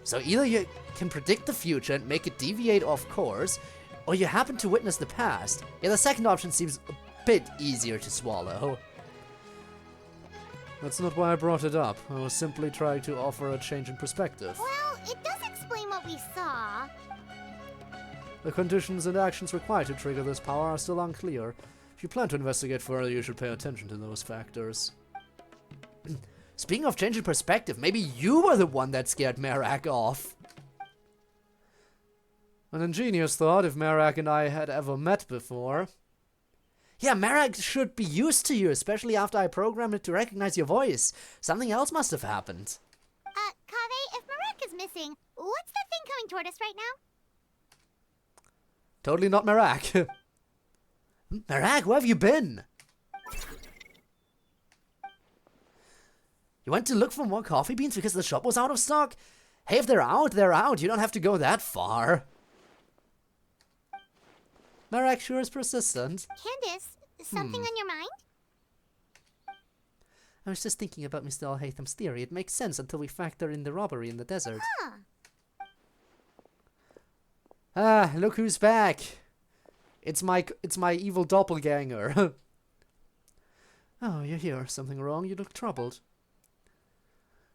So either you can predict the future and make it deviate off course, or you happen to witness the past. Yeah, the second option seems a bit easier to swallow. That's not why I brought it up. I was simply trying to offer a change in perspective. Well, it does explain what we saw. The conditions and actions required to trigger this power are still unclear. If you plan to investigate further, you should pay attention to those factors. Speaking of changing perspective, maybe you were the one that scared Merak off. An ingenious thought if Merak and I had ever met before. Yeah, Merak should be used to you, especially after I programmed it to recognize your voice. Something else must have happened. Kaveh, if Merak is missing, what's that thing coming toward us right now? Totally not Merak. Merak, where have you been? You went to look for more coffee beans because the shop was out of stock? Hey, if they're out, they're out. You don't have to go that far. Merak sure is persistent. Candace, something on your mind? I was just thinking about Mr. Al-Haytham's theory. It makes sense until we factor in the robbery in the desert. Huh. Ah, look who's back. It's my evil doppelganger. Oh, you're here. Something wrong? You look troubled.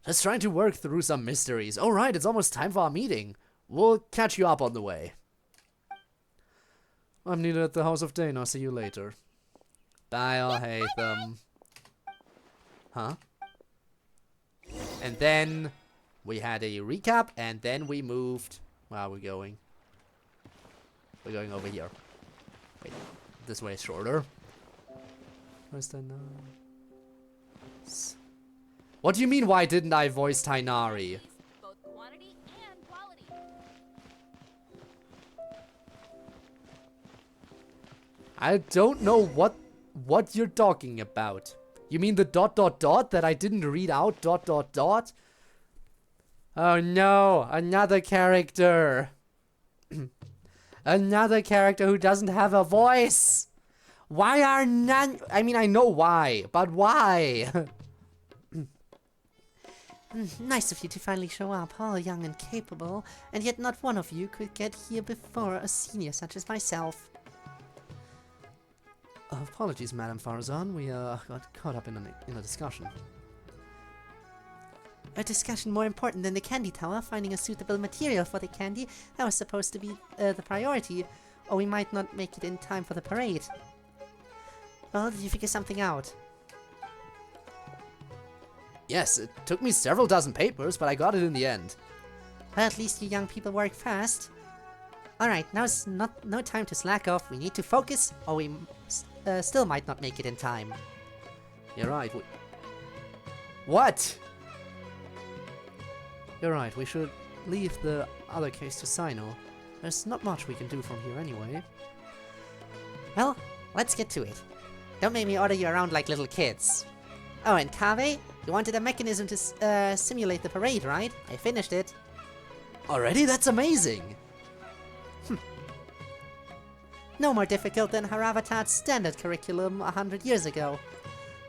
Just trying to work through some mysteries. All right, it's almost time for our meeting. We'll catch you up on the way. I'm needed at the House of Dana. See you later. Bye, Al-Haytham. Huh? And then we had a recap, and then we moved. Where are we going? We're going over here. Wait, this way is shorter. Where's the nose? What do you mean, why didn't I voice Tainari? Both quantity and quality. I don't know what you're talking about. You mean the ... that I didn't read out ... Oh no, another character. Another character who doesn't have a voice. Why are none... I mean, I know why, but why? Nice of you to finally show up, all young and capable, and yet not one of you could get here before a senior such as myself. Apologies, Madame Farazan. We got caught up in a discussion. A discussion more important than the candy tower, finding a suitable material for the candy. That was supposed to be the priority, or we might not make it in time for the parade. Well, did you figure something out? Yes, it took me several dozen papers, but I got it in the end. Well, at least you young people work fast. Alright, now's no time to slack off. We need to focus, or we still might not make it in time. You're right. What? You're right, we should leave the other case to Sino. There's not much we can do from here anyway. Well, let's get to it. Don't make me order you around like little kids. Oh, and Kaveh, you wanted a mechanism to simulate the parade, right? I finished it. Already? That's amazing! No more difficult than Haravatat's standard curriculum 100 years ago.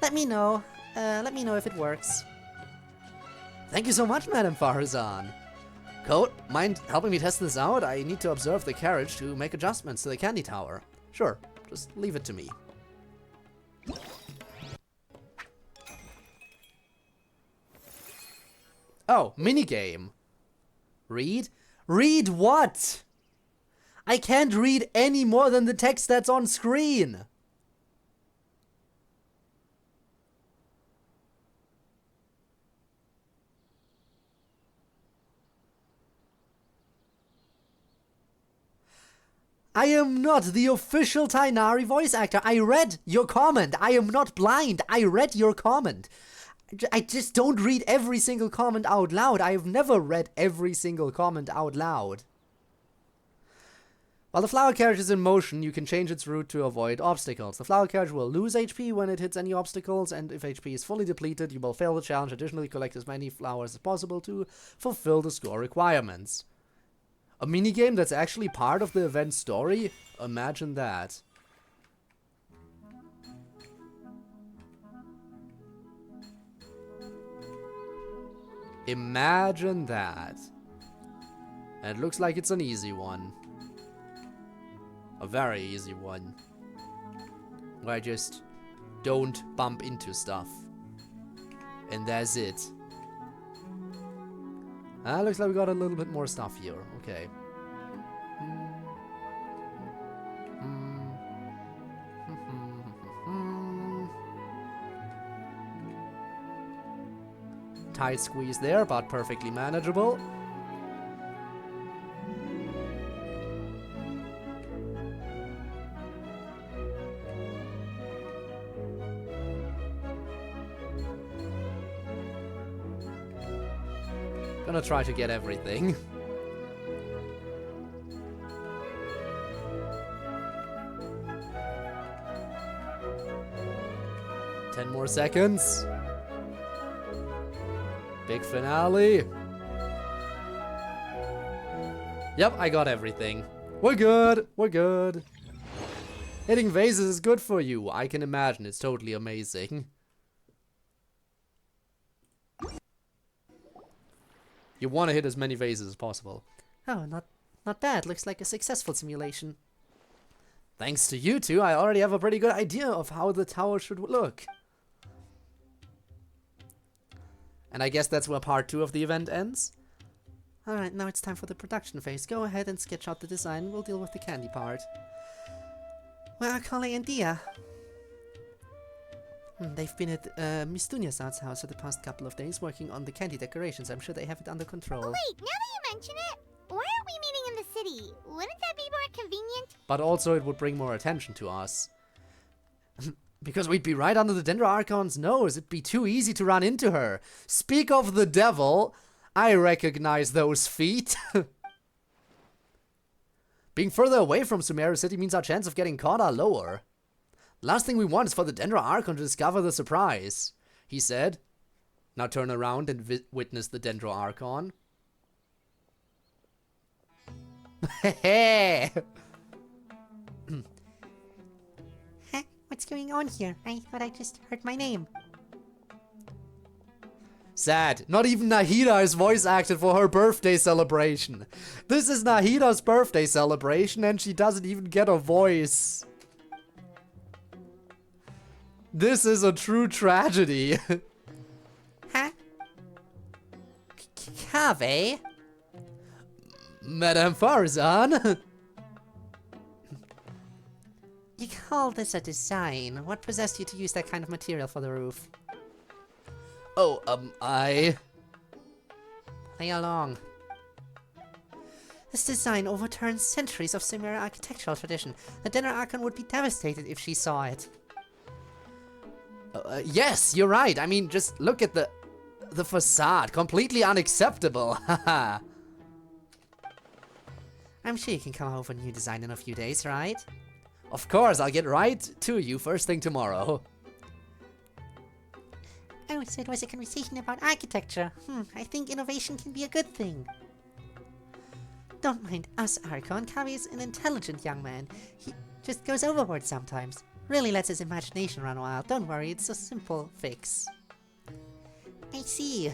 Let me know if it works. Thank you so much, Madame Farazan. Code, mind helping me test this out? I need to observe the carriage to make adjustments to the candy tower. Sure, just leave it to me. Oh, minigame. Read? Read what? I can't read any more than the text that's on screen. I am not the official Tainari voice actor. I read your comment. I am not blind. I read your comment. I just don't read every single comment out loud. I have never read every single comment out loud. While the flower carriage is in motion, you can change its route to avoid obstacles. The flower carriage will lose HP when it hits any obstacles, and if HP is fully depleted, you will fail the challenge. Additionally, collect as many flowers as possible to fulfill the score requirements. A minigame that's actually part of the event story? Imagine that. Imagine that. And it looks like it's an easy one. A very easy one. Where I just don't bump into stuff. And that's it. Looks like we got a little bit more stuff here. Okay. tight squeeze there, but perfectly manageable. Gonna try to get everything. Ten more seconds. Big finale. Yep, I got everything. We're good. We're good. Hitting vases is good for you. I can imagine. It's totally amazing. You want to hit as many vases as possible. Oh, not bad. Looks like a successful simulation. Thanks to you two, I already have a pretty good idea of how the tower should look. And I guess that's where part 2 of the event ends. Alright, now it's time for the production phase. Go ahead and sketch out the design. We'll deal with the candy part. Where are Kale and Dia? They've been at Miss Dunyasad's house for the past couple of days working on the candy decorations. I'm sure they have it under control. Oh wait, now that you mention it, why aren't we meeting in the city? Wouldn't that be more convenient? But also it would bring more attention to us. Because we'd be right under the Dendroarchon's nose. It'd be too easy to run into her. Speak of the devil, I recognize those feet. Being further away from Sumeru City means our chance of getting caught are lower. Last thing we want is for the Dendroarchon to discover the surprise, he said. Now turn around and witness the Dendroarchon. Hey! Huh? What's going on here? I thought I just heard my name. Sad. Not even Nahida is voice acted for her birthday celebration. This is Nahida's birthday celebration and she doesn't even get a voice. This is a true tragedy. Huh? Kave? Madame Farzan? You call this a design? What possessed you to use that kind of material for the roof? Oh, Play along. This design overturns centuries of Sumeru architectural tradition. The Dendroarchon would be devastated if she saw it. Yes, you're right. I mean, just look at the facade. Completely unacceptable. Haha. I'm sure you can come up with a new design in a few days, right? Of course, I'll get right to you first thing tomorrow. Oh, so it was a conversation about architecture. I think innovation can be a good thing. Don't mind us, Archon. Kavi is an intelligent young man. He just goes overboard sometimes. Really lets his imagination run wild. Don't worry, it's a simple fix. I see.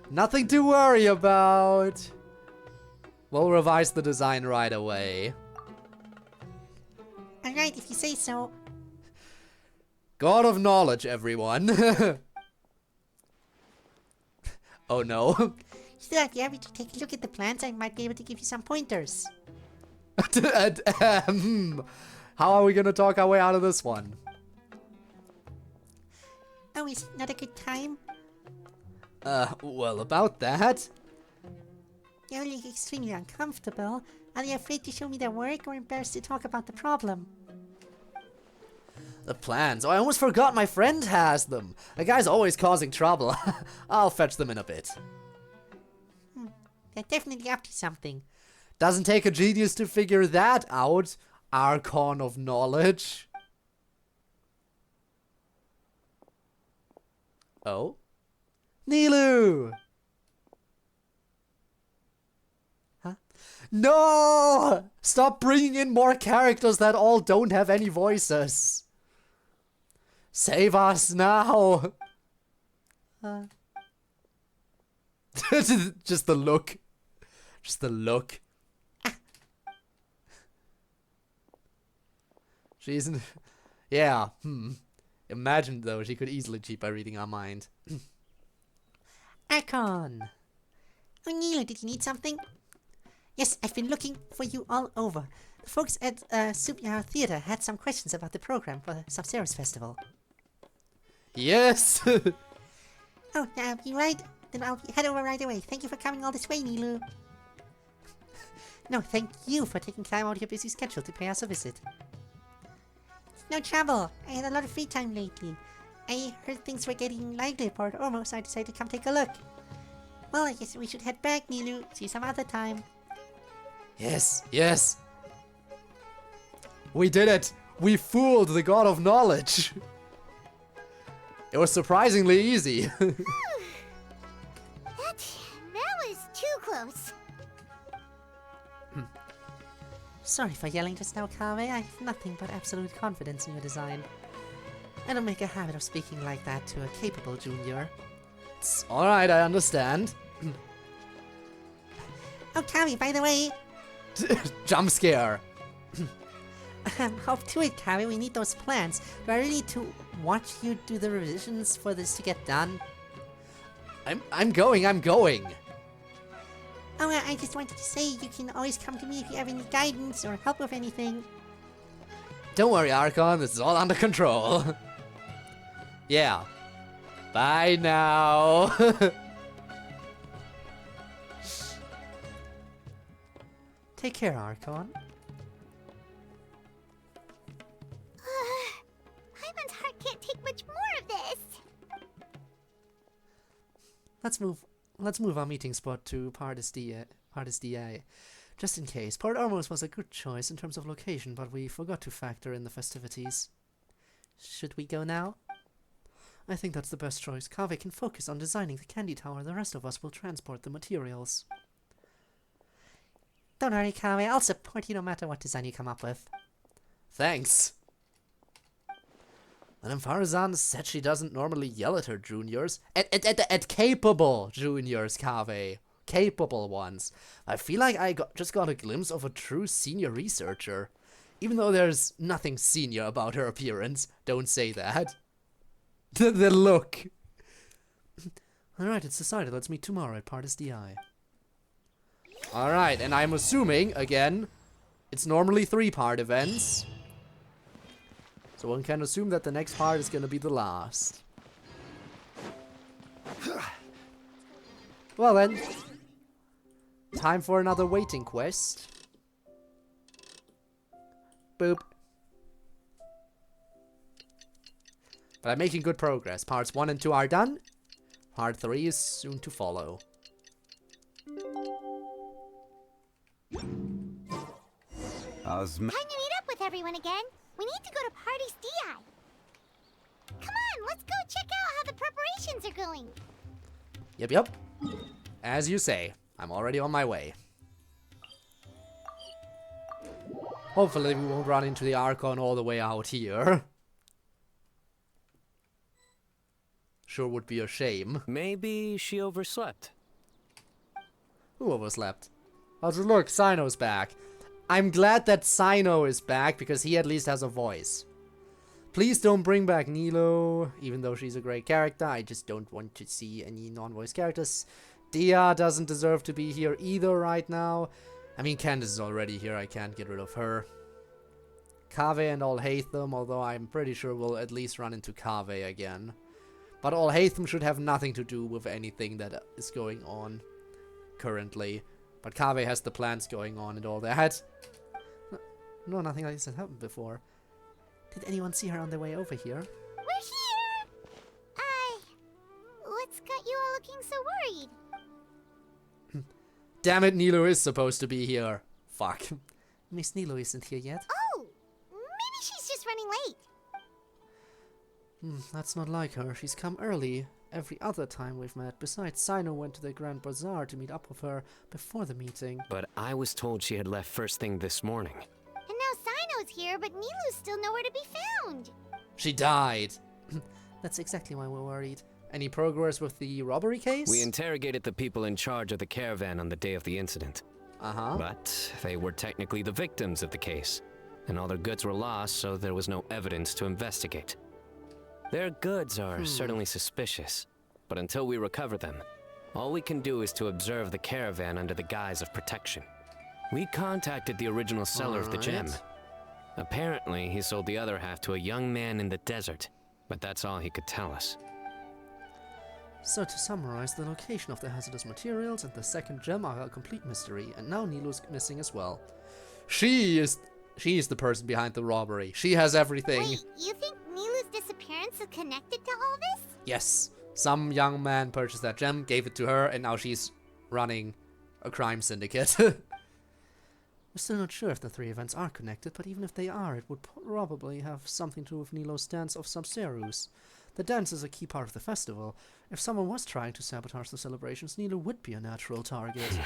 Nothing to worry about. We'll revise the design right away. Alright, if you say so. God of knowledge, everyone. Oh no. Still, if you ever take a look at the plans, I might be able to give you some pointers. How are we gonna talk our way out of this one? Oh, is it not a good time? Well, about that. You're looking extremely uncomfortable. Are they afraid to show me their work or embarrassed to talk about the problem? The plans. Oh, I almost forgot my friend has them. The guy's always causing trouble. I'll fetch them in a bit. They're definitely up to something. Doesn't take a genius to figure that out. Archon of knowledge. Oh? Nilu! Huh? No! Stop bringing in more characters that all don't have any voices. Save us now! Just the look. Just the look. She's... Yeah, Imagine, though, she could easily cheat by reading our mind. Archon! Oh, Nilu, did you need something? Yes, I've been looking for you all over. The folks at Sumeru Theater had some questions about the program for the Sub-Zero's Festival. Yes! Oh, you right? Then I'll head over right away. Thank you for coming all this way, Nilu. No, thank you for taking time out of your busy schedule to pay us a visit. No trouble. I had a lot of free time lately. I heard things were getting lively at Port Ormo, so I decided to come take a look. Well, I guess we should head back, Nilu. See you some other time. Yes, yes. We did it. We fooled the god of knowledge. It was surprisingly easy. That was too close. Sorry for yelling just now, Kave. I have nothing but absolute confidence in your design. I don't make a habit of speaking like that to a capable junior. It's alright, I understand. Oh, Kave, by the way... Jump scare. Hop to it, Kave. We need those plans. Do I really need to watch you do the revisions for this to get done? I'm going. Oh, I just wanted to say you can always come to me if you have any guidance or help with anything. Don't worry, Archon, this is all under control. Yeah. Bye now. Take care, Archon. Hyman's heart can't take much more of this. Let's move our meeting spot to Pardis DA. Just in case. Port Ormos was a good choice in terms of location, but we forgot to factor in the festivities. Should we go now? I think that's the best choice. Kave can focus on designing the candy tower. The rest of us will transport the materials. Don't worry, Kave. I'll support you no matter what design you come up with. Thanks. Madame Farazan said she doesn't normally yell at her juniors. At capable juniors, Kave. Capable ones. I feel like I just got a glimpse of a true senior researcher. Even though there's nothing senior about her appearance. Don't say that. The look. Alright, it's decided. Let's meet tomorrow at Pardis DI. Alright, and I'm assuming, again, it's normally 3-part events. So one can assume that the next part is gonna be the last. Well then, time for another waiting quest. Boop. But I'm making good progress. Parts 1 and 2 are done. Part 3 is soon to follow. Time to meet up with everyone again. We need to go to Party's DI. Come on, let's go check out how the preparations are going. Yep. As you say, I'm already on my way. Hopefully we won't run into the Archon all the way out here. Sure would be a shame. Maybe she overslept. Who overslept? Oh, look, Sino's back. I'm glad that Sino is back because he at least has a voice. Please don't bring back Nilo, even though she's a great character. I just don't want to see any non-voice characters. Dia doesn't deserve to be here either right now. I mean, Candace is already here. I can't get rid of her. Kave and Alhaitham, although I'm pretty sure we'll at least run into Kave again. But Alhaitham should have nothing to do with anything that is going on currently. But Kave has the plans going on and all that. No, nothing like this has happened before. Did anyone see her on their way over here? We're here! What's got you all looking so worried? Damn it, Nilo is supposed to be here. Fuck. Miss Nilo isn't here yet. Oh, maybe she's just running late. That's not like her. She's come early every other time we've met. Besides, Sino went to the Grand Bazaar to meet up with her before the meeting. But I was told she had left first thing this morning. And now Sino's here, but Nilu's still nowhere to be found. She died. That's exactly why we're worried. Any progress with the robbery case? We interrogated the people in charge of the caravan on the day of the incident. Uh-huh. But they were technically the victims of the case. And all their goods were lost, so there was no evidence to investigate. Their goods are certainly suspicious, but until we recover them, all we can do is to observe the caravan under the guise of protection. We contacted the original seller of the gem. Apparently, he sold the other half to a young man in the desert, but that's all he could tell us. So to summarize, the location of the hazardous materials and the second gem are a complete mystery, and now Nilu's missing as well. She is the person behind the robbery. She has everything. Wait, you think Nilu's disappearance is connected to all this? Yes. Some young man purchased that gem, gave it to her, and now she's running a crime syndicate. We're still not sure if the three events are connected, but even if they are, it would probably have something to do with Nilo's dance of Sabzeruz. The dance is a key part of the festival. If someone was trying to sabotage the celebrations, Nilo would be a natural target.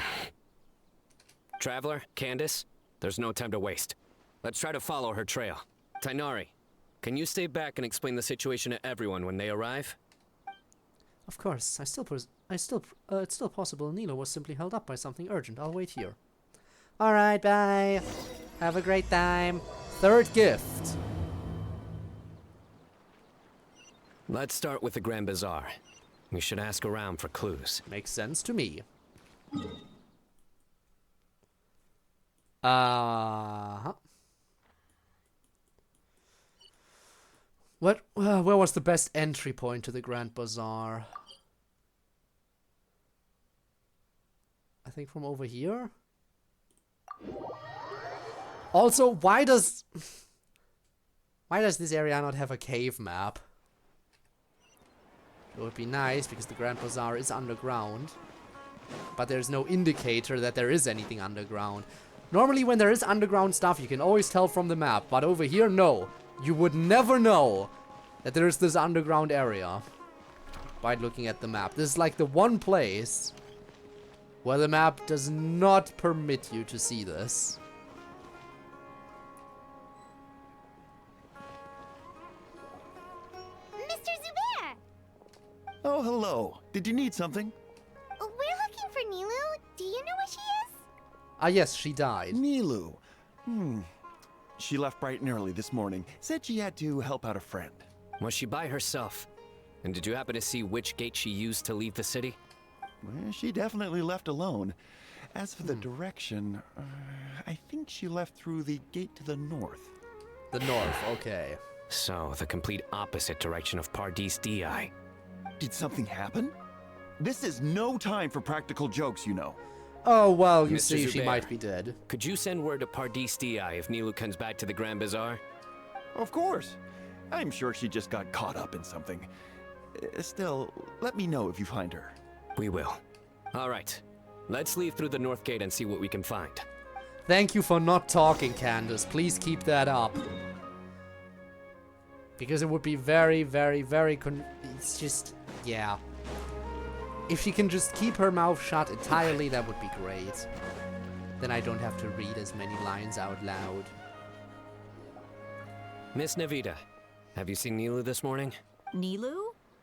Traveler, Candace, there's no time to waste. Let's try to follow her trail. Tainari, can you stay back and explain the situation to everyone when they arrive? Of course, it's still possible Nilo was simply held up by something urgent. I'll wait here. Alright, bye. Have a great time. Third gift. Let's start with the Grand Bazaar. We should ask around for clues. Makes sense to me. Where was the best entry point to the Grand Bazaar? I think from over here. Also, why does this area not have a cave map? It would be nice because the Grand Bazaar is underground, but there's no indicator that there is anything underground. Normally when there is underground stuff, you can always tell from the map, but over here, no. You would never know that there is this underground area by looking at the map. This is like the one place where the map does not permit you to see this. Mr. Zubair! Oh, hello. Did you need something? We're looking for Nilu. Do you know where she is? Ah, yes, she died. Nilu. She left bright and early this morning. Said she had to help out a friend. Was she by herself? And did you happen to see which gate she used to leave the city? Well, she definitely left alone. As for the direction, I think she left through the gate to the north. The north, okay. So, the complete opposite direction of Pardis Di. Did something happen? This is no time for practical jokes, you know. Oh, well, you Mr. see, she Zubair, might be dead. Could you send word to Pardis Di if Nilu comes back to the Grand Bazaar? Of course. I'm sure she just got caught up in something. Still, let me know if you find her. We will. All right. Let's leave through the north gate and see what we can find. Thank you for not talking, Candace. Please keep that up. Because it would be very, very, very it's just, yeah. If she can just keep her mouth shut entirely, that would be great. Then I don't have to read as many lines out loud. Miss Nahida, have you seen Nilu this morning? Nilu?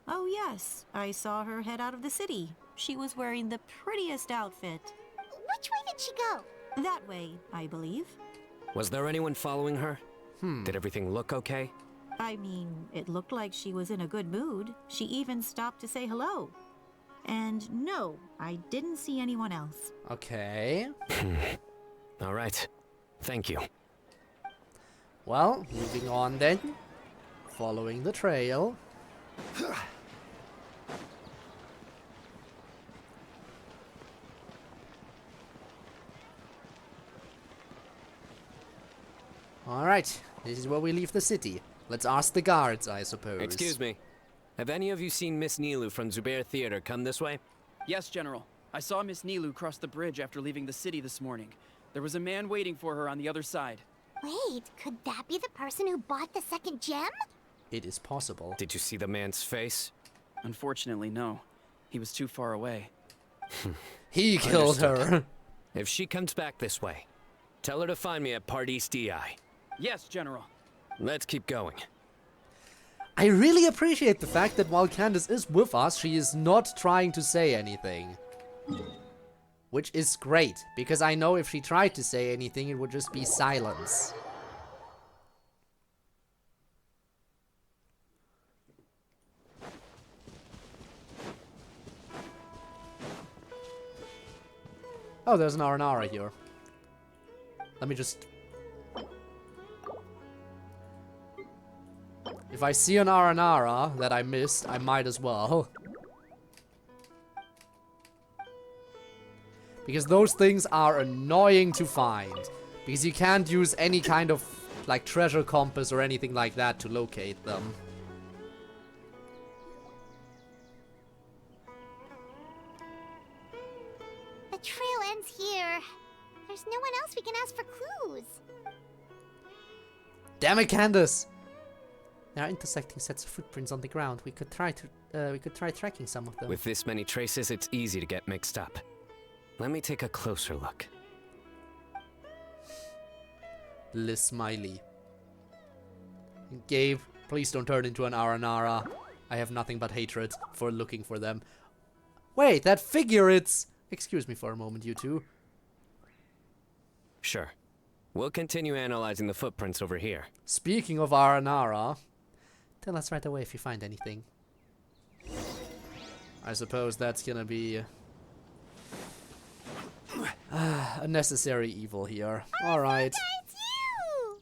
Oh yes, I saw her head out of the city. She was wearing the prettiest outfit. Which way did she go? That way, I believe. Was there anyone following her? Did everything look okay? I mean, it looked like she was in a good mood. She even stopped to say hello. And no, I didn't see anyone else. Okay. All right. Thank you. Well, moving on then. Following the trail. Alright, this is where we leave the city. Let's ask the guards, I suppose. Excuse me. Have any of you seen Miss Nilu from Zubair Theater come this way? Yes, General. I saw Miss Nilu cross the bridge after leaving the city this morning. There was a man waiting for her on the other side. Wait, could that be the person who bought the second gem? It is possible. Did you see the man's face? Unfortunately, no. He was too far away. He killed her. If she comes back this way, tell her to find me at Pardis Di. Yes, General. Let's keep going. I really appreciate the fact that while Candace is with us, she is not trying to say anything. Which is great, because I know if she tried to say anything, it would just be silence. Oh, there's an Aranara here. Let me just... If I see an Aranara that I missed, I might as well. Because those things are annoying to find. Because you can't use any kind of, like, treasure compass or anything like that to locate them. The trail ends here. There's no one else we can ask for clues. Damn it, Candace! There are intersecting sets of footprints on the ground. We could try tracking some of them. With this many traces, it's easy to get mixed up. Let me take a closer look. Liz Smiley. Gabe, please don't turn into an Aranara. I have nothing but hatred for looking for them. Wait, that figure, it's... Excuse me for a moment, you two. Sure. We'll continue analyzing the footprints over here. Speaking of Aranara... Tell us right away if you find anything. I suppose that's gonna be... a necessary evil here. Alright. It's you!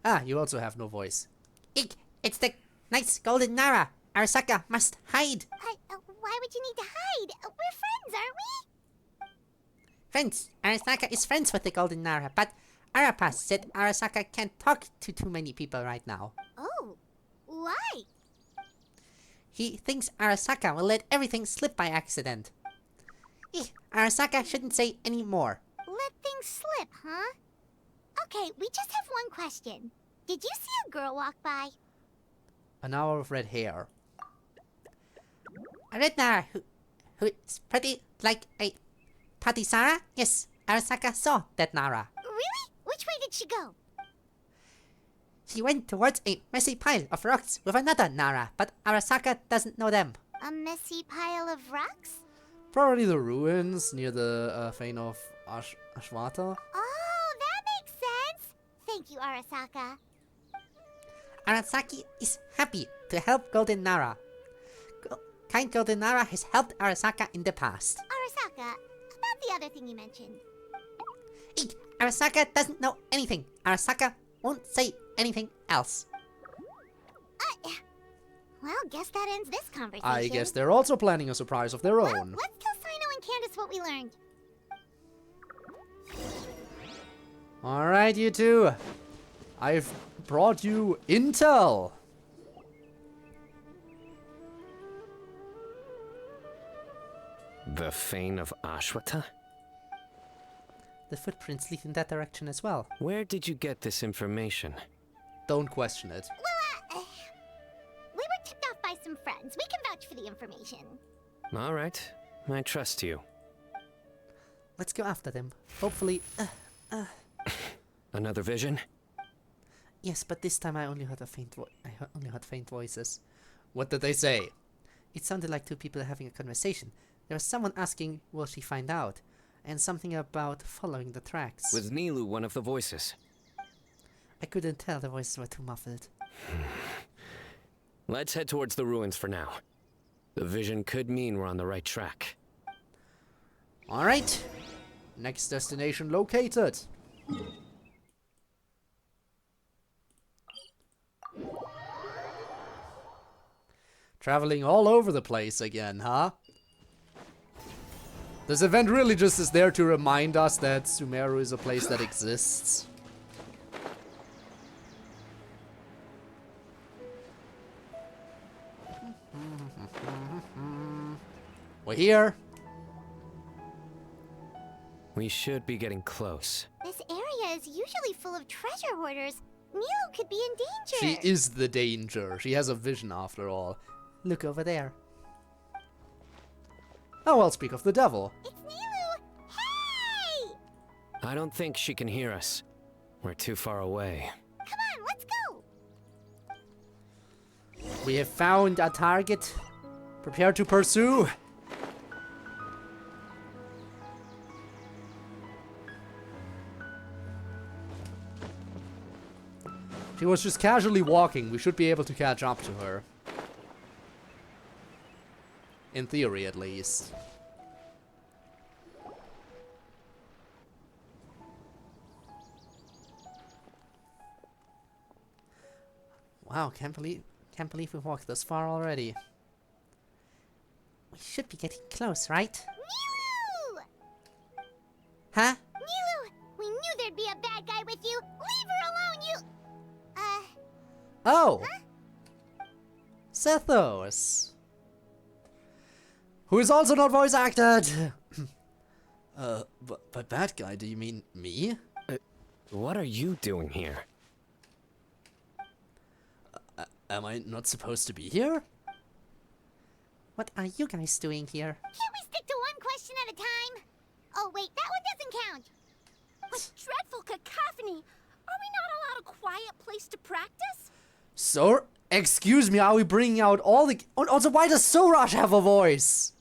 Ah, you also have no voice. Eek! It's the nice golden Nara! Arasaka must hide! Why would you need to hide? We're friends, aren't we? Friends! Arasaka is friends with the golden Nara, but Arapas said Arasaka can't talk to too many people right now. Oh, why? He thinks Arasaka will let everything slip by accident. Arasaka shouldn't say any more. Let things slip, huh? Okay, we just have one question. Did you see a girl walk by? An hour of red hair. A red Nara who is pretty like a Patisara? Yes, Arasaka saw that Nara. Really? Which way did she go? She went towards a messy pile of rocks with another Nara, but Arasaka doesn't know them. A messy pile of rocks? Probably the ruins near the fane of Ashwata. Oh, that makes sense. Thank you, Arasaka. Arasaki is happy to help Golden Nara. Kind Golden Nara has helped Arasaka in the past. Arasaka, about the other thing you mentioned. Arasaka doesn't know anything. Arasaka won't say anything else. Well, guess that ends this conversation. I guess they're also planning a surprise of their Well, own. let's tell Sino and Candace what we learned. Alright, you two. I've brought you intel. The Fane of Ashwata? The footprints lead in that direction as well. Where did you get this information? Don't question it. Well, we were tipped off by some friends. We can vouch for the information. All right. I trust you. Let's go after them. Hopefully, Another vision? Yes, but this time I only heard faint voices. What did they say? It sounded like two people having a conversation. There was someone asking, will she find out? And something about following the tracks. Was Nilu one of the voices? I couldn't tell, the voices were too muffled. Let's head towards the ruins for now. The vision could mean we're on the right track. Alright. Next destination located. Traveling all over the place again, huh? This event really just is there to remind us that Sumeru is a place that exists. We're here. We should be getting close. This area is usually full of treasure hoarders. Nilo could be in danger. She is the danger. She has a vision after all. Look over there. Oh, well, speak of the devil. It's Nilu! Hey! I don't think she can hear us. We're too far away. Come on, let's go! We have found a target. Prepare to pursue. She was just casually walking. We should be able to catch up to her. In theory, at least. Wow, can't believe we walked this far already. should be getting close, right? Nilu! Huh? Nilu! We knew there'd be a bad guy with you! Leave her alone, you... Oh! Huh? Sethos! Who is also not voice acted! But bad guy, do you mean me? What are you doing here? Am I not supposed to be here? What are you guys doing here? Can't we stick to one question at a time? Oh wait, that one doesn't count! What dreadful cacophony! Are we not allowed a quiet place to practice? So, excuse me, are we bringing out all the... Also, why does Sorash have a voice?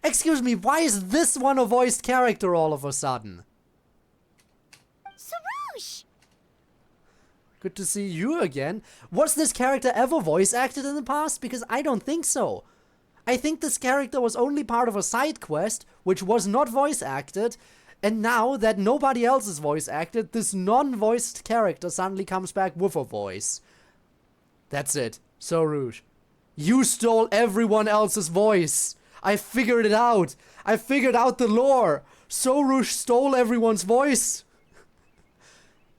Excuse me, why is this one a voiced character all of a sudden? Sarouche! Good to see you again. Was this character ever voice acted in the past? Because I don't think so. I think this character was only part of a side quest, which was not voice acted, and now that nobody else is voice acted, this non-voiced character suddenly comes back with a voice. That's it. Sorouche. You stole everyone else's voice. I figured it out. I figured out the lore. Sorouche stole everyone's voice.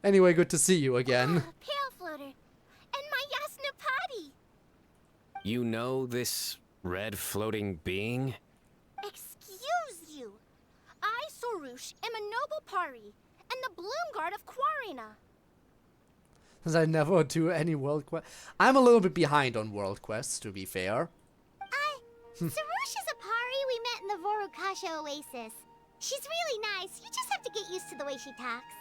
Anyway, good to see you again. Pale Floater. And my Yasnapati. You know this red floating being? Excuse you. I, Sorouche, am a noble Pari, and the Bloom Guard of Quarina. Because I never do any world quest. I'm a little bit behind on world quests, to be fair. Sarouche is a Pari we met in the Vorukasha Oasis. She's really nice. You just have to get used to the way she talks.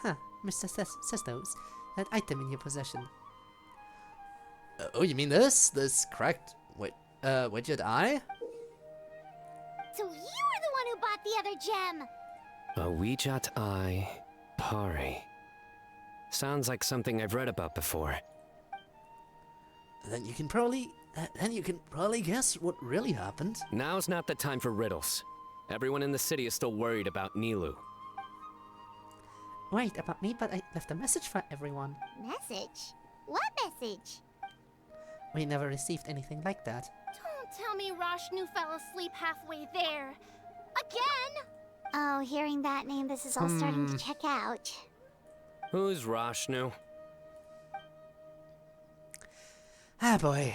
Huh, Mr. Sestos, that item in your possession. Oh, you mean this? This cracked... Wait, widget eye? So you were the one who bought the other gem. A Weejat Eye Pari. Sounds like something I've read about before. Then you can probably guess what really happened. Now's not the time for riddles. Everyone in the city is still worried about Nilou. Wait, about me, but I left a message for everyone. Message? What message? We never received anything like that. Don't tell me Rashnu fell asleep halfway there. Again? Oh, hearing that name, this is all starting to check out. Who's Rashnu? Ah, boy.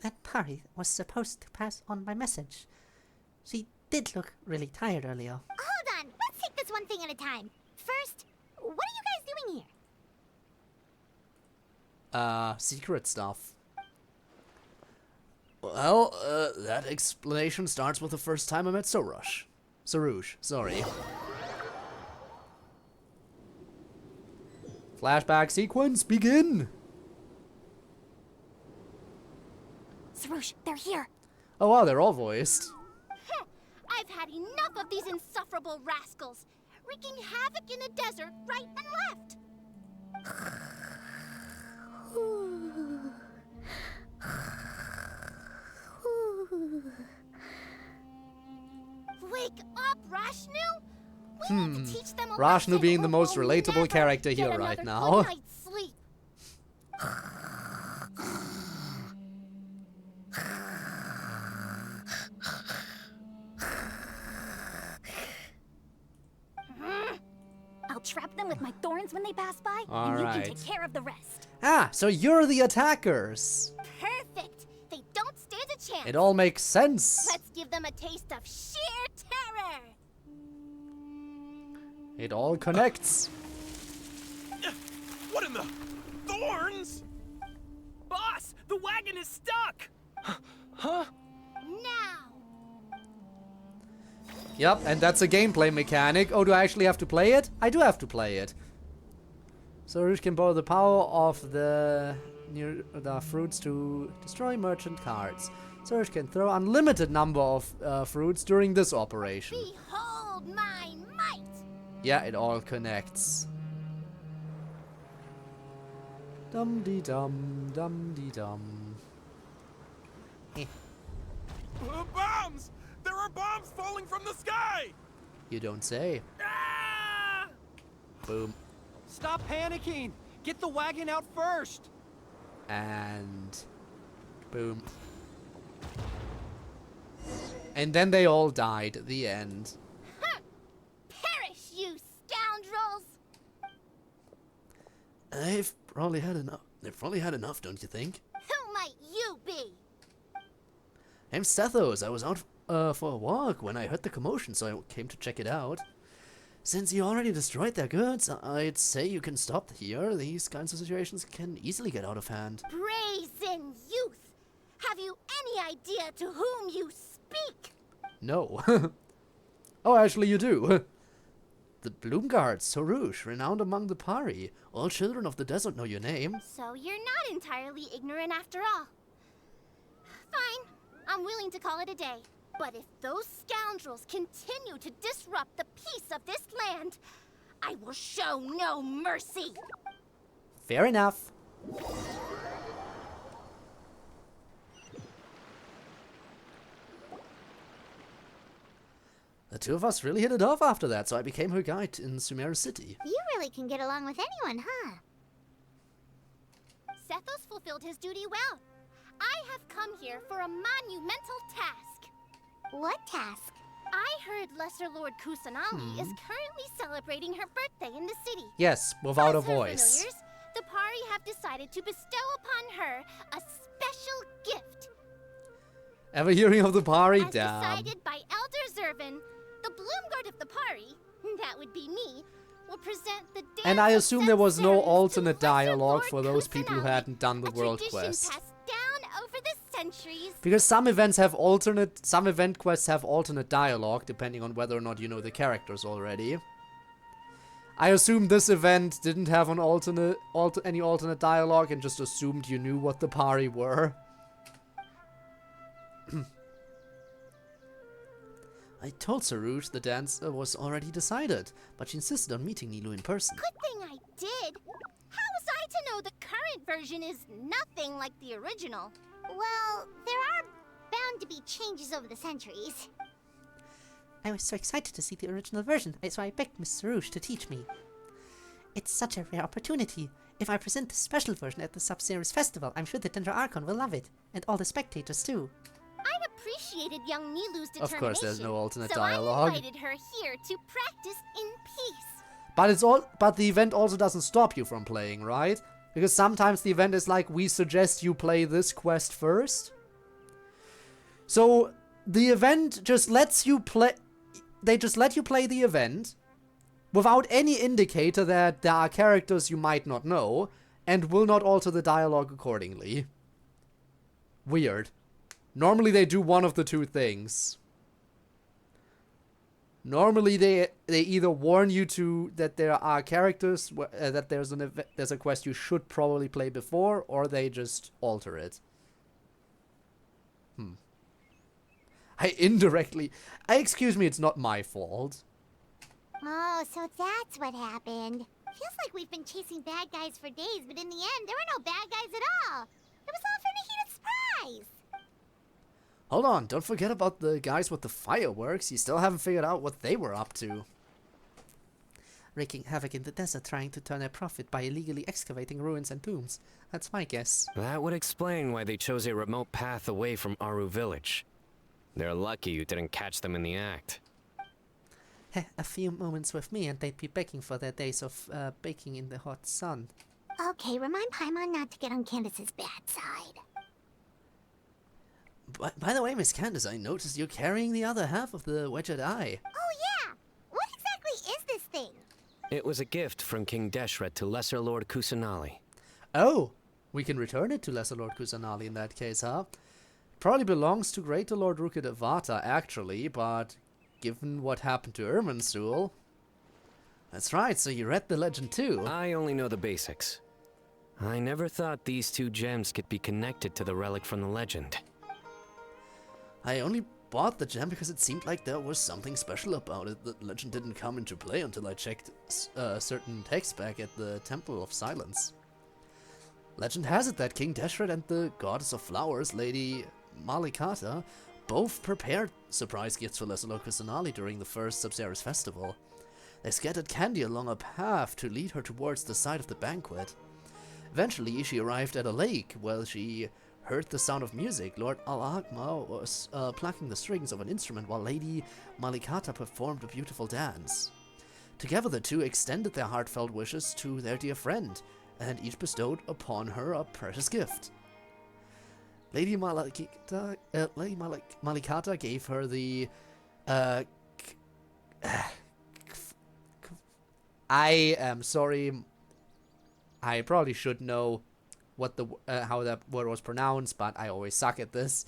That Pari was supposed to pass on my message. She did look really tired earlier. Hold on, let's take this one thing at a time. First, what are you guys doing here? Secret stuff. Well, that explanation starts with the first time I met Sorouche. Sorry. Flashback sequence, begin! Sarouche, they're here. Oh wow, they're all voiced. I've had enough of these insufferable rascals, wreaking havoc in the desert right and left. Wake up, Rashnu! We need to teach them a Rashnu lesson being the or most we'll relatable never character get here another right good now. night's sleep. I'll trap them with my thorns when they pass by, and you can take care of the rest. Ah, so you're the attackers. Perfect! They don't stand a chance. It all makes sense. Let's give them a taste of sheer terror. It all connects. What in the... Thorns? Boss, the wagon is stuck! Huh? Now! Yep, and that's a gameplay mechanic. Oh, do I actually have to play it? I do have to play it. Sorouche can borrow the power of the fruits to destroy merchant carts. Sorouche can throw unlimited number of fruits during this operation. Behold my might! Yeah, it all connects. Dum-dee-dum, dum-dee-dum. Bombs! There are bombs falling from the sky! You don't say. Ah! Boom. Stop panicking! Get the wagon out first! And boom. And then they all died at the end. Perish, you scoundrels! They've probably had enough. They've probably had enough, don't you think? Who might you be? I'm Stethos. I was out for a walk when I heard the commotion, so I came to check it out. Since you already destroyed their goods, I'd say you can stop here. These kinds of situations can easily get out of hand. Brazen youth! Have you any idea to whom you speak? No. Oh, actually you do. The Bloomguard, Soroush, renowned among the Pari. All children of the desert know your name. So you're not entirely ignorant after all. Fine, I'm willing to call it a day. But if those scoundrels continue to disrupt the peace of this land, I will show no mercy. Fair enough. The two of us really hit it off after that, so I became her guide in Sumeru City. You really can get along with anyone, huh? Sethos fulfilled his duty well. I have come here for a monumental task. What task? I heard Lesser Lord Kusanali is currently celebrating her birthday in the city. Yes, without a As her voice. familiars, the Pari have decided to bestow upon her a special gift. Ever hearing of the Pari? As Damn. decided by Elder Zervin, the Bloomguard of the Pari, that would be me, will present the dance And I of assume there was no Sepseris to alternate Lesser dialogue Lord for those people who Kusanali, hadn't done the a world tradition quest. passed down over the centuries. Because some event quests have alternate dialogue, depending on whether or not you know the characters already. I assume this event didn't have an any alternate dialogue and just assumed you knew what the Pari were. I told Soroush the dance was already decided, but she insisted on meeting Nilou in person. Good thing I did. How was I to know the current version is nothing like the original? Well, there are bound to be changes over the centuries. I was so excited to see the original version, so I begged Miss Soroush to teach me. It's such a rare opportunity. If I present the special version at the Sub-Series Festival, I'm sure the Dendro Archon will love it, and all the spectators too. I appreciated young Nilou's determination. Of course, there's no alternate so dialogue. I invited her here to practice in peace. But the event also doesn't stop you from playing, right? Because sometimes the event is like, we suggest you play this quest first. So the event just lets you play. They just let you play the event without any indicator that there are characters you might not know, and will not alter the dialogue accordingly. Weird. Normally they do one of the two things. Normally they either warn you that there are characters that there's a quest you should probably play before, or they just alter it. Excuse me, it's not my fault. Oh, so that's what happened. Feels like we've been chasing bad guys for days, but in the end, there were no bad guys at all. It was all for Nahida's surprise. Hold on, don't forget about the guys with the fireworks. You still haven't figured out what they were up to. Wreaking havoc in the desert, trying to turn a profit by illegally excavating ruins and tombs. That's my guess. That would explain why they chose a remote path away from Aru village. They're lucky you didn't catch them in the act. A few moments with me and they'd be begging for their days of baking in the hot sun. Okay, remind Paimon not to get on Candace's bad side. By the way, Miss Candace, I noticed you're carrying the other half of the Wedged Eye. Oh yeah! What exactly is this thing? It was a gift from King Deshret to Lesser Lord Kusanali. Oh, we can return it to Lesser Lord Kusanali in that case, huh? Probably belongs to Greater Lord Rukkhadevata, actually, but given what happened to Irminsul... That's right, so you read the legend too. I only know the basics. I never thought these two gems could be connected to the relic from the legend. I only bought the gem because it seemed like there was something special about it. The legend didn't come into play until I checked certain texts back at the Temple of Silence. Legend has it that King Deshret and the Goddess of Flowers, Lady Malikata, both prepared surprise gifts for Lesser Lord Kusanali during the first Sub-Series festival. They scattered candy along a path to lead her towards the site of the banquet. Eventually, she arrived at a lake where she heard the sound of music. Lord Al-Akma was plucking the strings of an instrument while Lady Malikata performed a beautiful dance. Together the two extended their heartfelt wishes to their dear friend, and each bestowed upon her a precious gift. Lady Malikata gave her the I am sorry. I probably should know what the how that word was pronounced, but I always suck at this.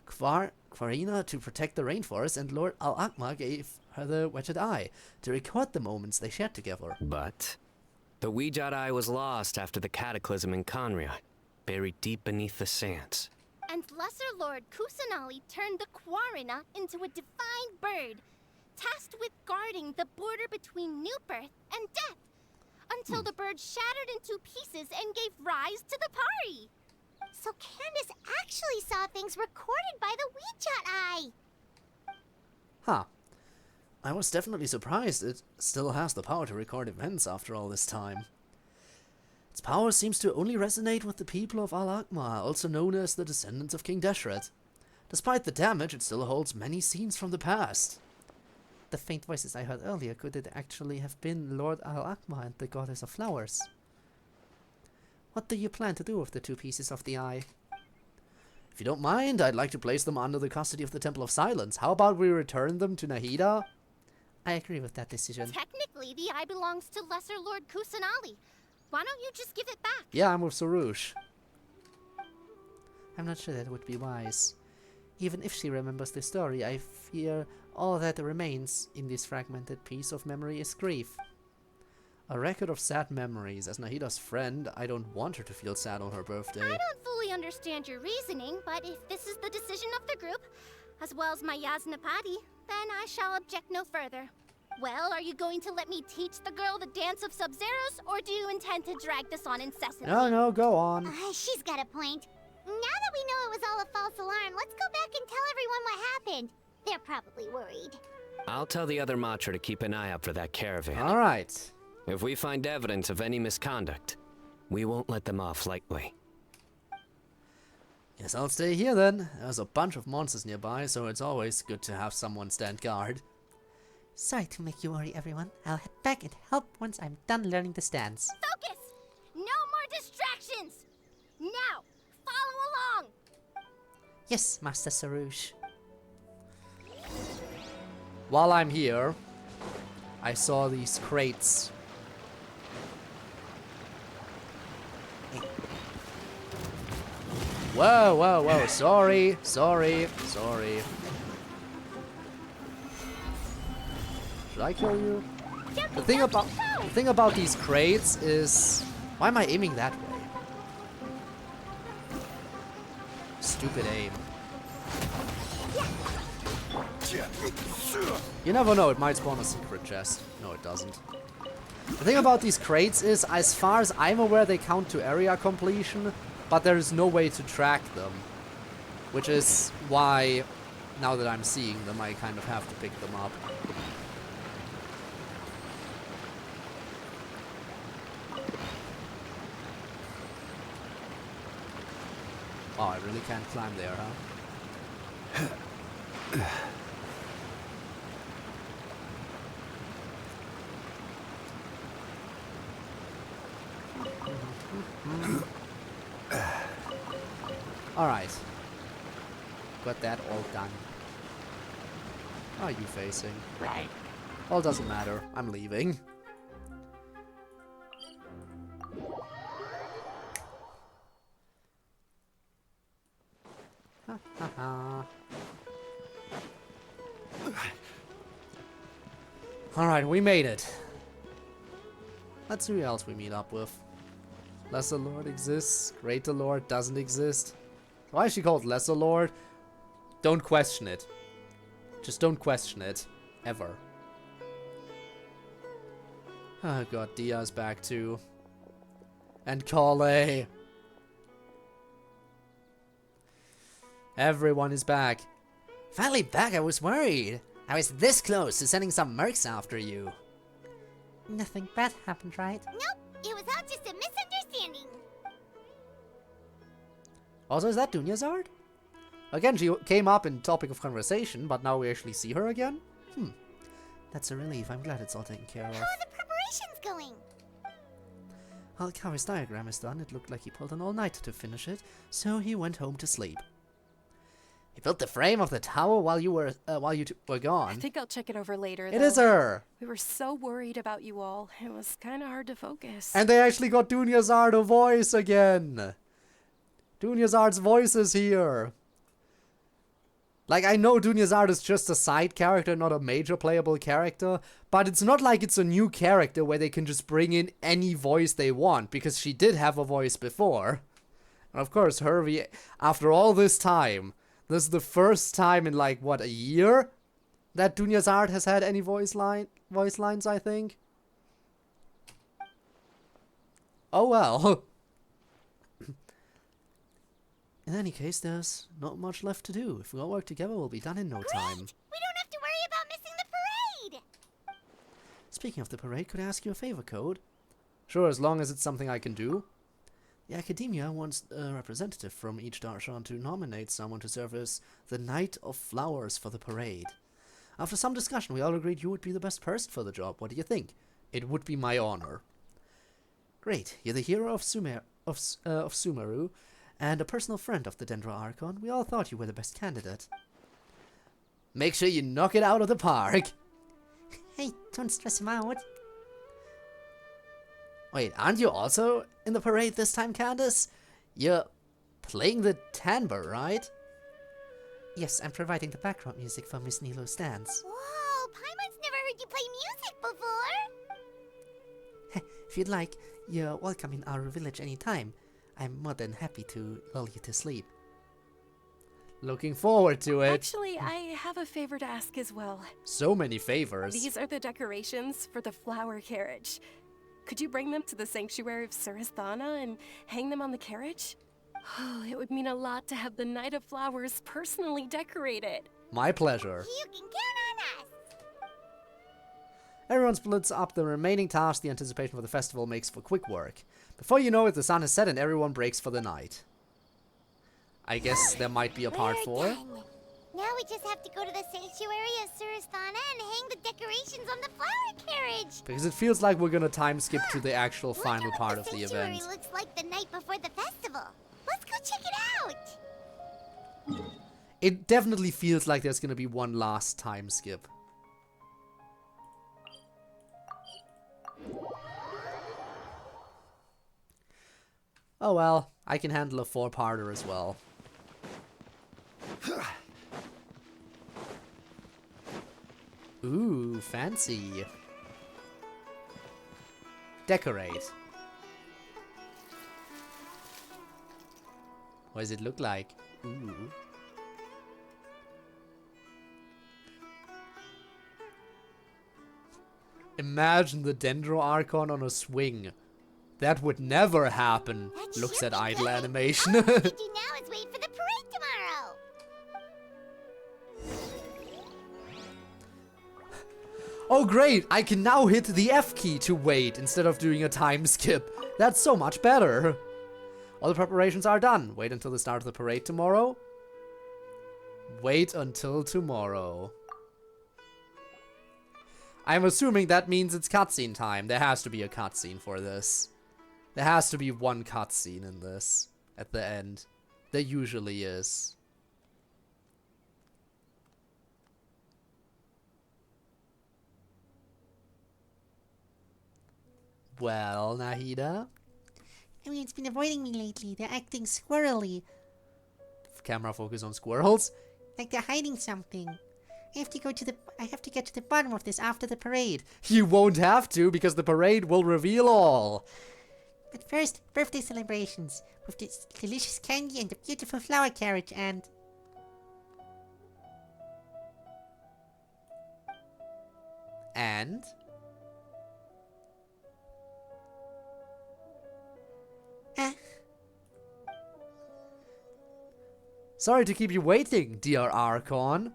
Kvarina to protect the rainforest, and Lord Al-Akma gave her the Wedged Eye to record the moments they shared together. But the Weejat Eye was lost after the cataclysm in Conria, buried deep beneath the sands. And Lesser Lord Kusanali turned the Kwarina into a divine bird, tasked with guarding the border between new birth and death, until the bird shattered into pieces and gave rise to the party. So Candace actually saw things recorded by the Weejat Eye. Huh. I was definitely surprised it still has the power to record events after all this time. Its power seems to only resonate with the people of Al-Akma, also known as the descendants of King Deshret. Despite the damage, it still holds many scenes from the past. The faint voices I heard earlier, could it actually have been Lord Al-Akma and the Goddess of Flowers? What do you plan to do with the 2 pieces of the eye? If you don't mind, I'd like to place them under the custody of the Temple of Silence. How about we return them to Nahida? I agree with that decision. Technically, the eye belongs to Lesser Lord Kusanali. Why don't you just give it back? Yeah, I'm with Sarouche. I'm not sure that would be wise. Even if she remembers the story, I fear all that remains in this fragmented piece of memory is grief. A record of sad memories. As Nahida's friend, I don't want her to feel sad on her birthday. I don't fully understand your reasoning, but if this is the decision of the group, as well as my Yaznapati, then I shall object no further. Well, are you going to let me teach the girl the dance of Sub-Zeros, or do you intend to drag this on incessantly? No, go on. She's got a point. Now that we know it was all a false alarm, let's go back and tell everyone what happened. They're probably worried. I'll tell the other Matra to keep an eye out for that caravan. Alright. If we find evidence of any misconduct, we won't let them off lightly. Yes, I'll stay here then. There's a bunch of monsters nearby, so it's always good to have someone stand guard. Sorry to make you worry, everyone. I'll head back and help once I'm done learning the stance. Focus! No more distractions! Now, follow along! Yes, Master Sarouche. While I'm here, I saw these crates. Whoa. Sorry. Should I kill you? The thing about these crates is... Why am I aiming that way? Stupid aim. You never know, it might spawn a secret chest. No, it doesn't. The thing about these crates is, as far as I'm aware, they count to area completion, but there is no way to track them. Which is why, now that I'm seeing them, I kind of have to pick them up. Oh, I really can't climb there, huh? Alright. Got that all done. How are you facing? Right. Well, doesn't matter. I'm leaving. Alright, we made it. Let's see who else we meet up with. Lesser Lord exists. Greater Lord doesn't exist. Why is she called Lesser Lord? Don't question it. Just don't question it. Ever. Oh god, Dia's back too. And Kale. Everyone is back. Finally back, I was worried. I was this close to sending some mercs after you. Nothing bad happened, right? Nope, it was all just a misunderstanding. Also, is that Dunyazard? Again, she came up in topic of conversation, but now we actually see her again? That's a relief. I'm glad it's all taken care of. How are the preparations going? Well, Kawa's diagram is done. It looked like he pulled an all-nighter to finish it, so he went home to sleep. He built the frame of the tower while you were gone. I think I'll check it over later, It is her! We were so worried about you all. It was kind of hard to focus. And they actually got Dunyazard a voice again! Dunyazard's voice is here! Like, I know Dunyazard is just a side character, not a major playable character, but it's not like it's a new character where they can just bring in any voice they want, because she did have a voice before. And of course, Hervey, after all this time, this is the first time in, like, what, a year? That Dunyazard has had any voice lines, I think? Oh well. In any case, there's not much left to do. If we all work together, we'll be done in no time. We don't have to worry about missing the parade! Speaking of the parade, could I ask you a favor, Code? Sure, as long as it's something I can do. The Academia wants a representative from each Darshan to nominate someone to serve as the Knight of Flowers for the parade. After some discussion, we all agreed you would be the best person for the job. What do you think? It would be my honor. Great. You're the hero of Sumeru, and a personal friend of the Dendro Archon. We all thought you were the best candidate. Make sure you knock it out of the park. Hey, don't stress him out. Wait, aren't you also in the parade this time, Candace? You're playing the tambour, right? Yes, I'm providing the background music for Miss Nilou's dance. Whoa, Paimon's never heard you play music before! If you'd like, you're welcome in our village anytime. I'm more than happy to lull you to sleep. Looking forward to it. Actually, I have a favor to ask as well. So many favors. These are the decorations for the flower carriage. Could you bring them to the sanctuary of Surasthana and hang them on the carriage? Oh, it would mean a lot to have the Knight of Flowers personally decorated. My pleasure. You can count on us! Everyone splits up the remaining tasks. The anticipation for the festival makes for quick work. Before you know it, the sun has set and everyone breaks for the night. I guess there might be a part 4. Now we just have to go to the sanctuary of Surasthana and hang the decorations on the flower carriage. Because it feels like we're gonna time skip to the actual final part of the event. The sanctuary looks like the night before the festival. Let's go check it out. It definitely feels like there's gonna be one last time skip. Oh well, I can handle a 4-parter as well. Ooh, fancy. Decorate. What does it look like? Ooh. Imagine the Dendro Archon on a swing. That would never happen. Looks at idle animation. All we have to do now is wait for the parade tomorrow. Oh great, I can now hit the F key to wait instead of doing a time skip. That's so much better. All the preparations are done. Wait until the start of the parade tomorrow. Wait until tomorrow. I'm assuming that means it's cutscene time. There has to be a cutscene for this. There has to be one cutscene in this at the end. There usually is. Well, Nahida? Everyone's been avoiding me lately. They're acting squirrely. Camera focus on squirrels? Like they're hiding something. I have to get to the bottom of this after the parade. You won't have to, because the parade will reveal all. But first, birthday celebrations. With this delicious candy and the beautiful flower carriage and... And? Sorry to keep you waiting, dear Archon.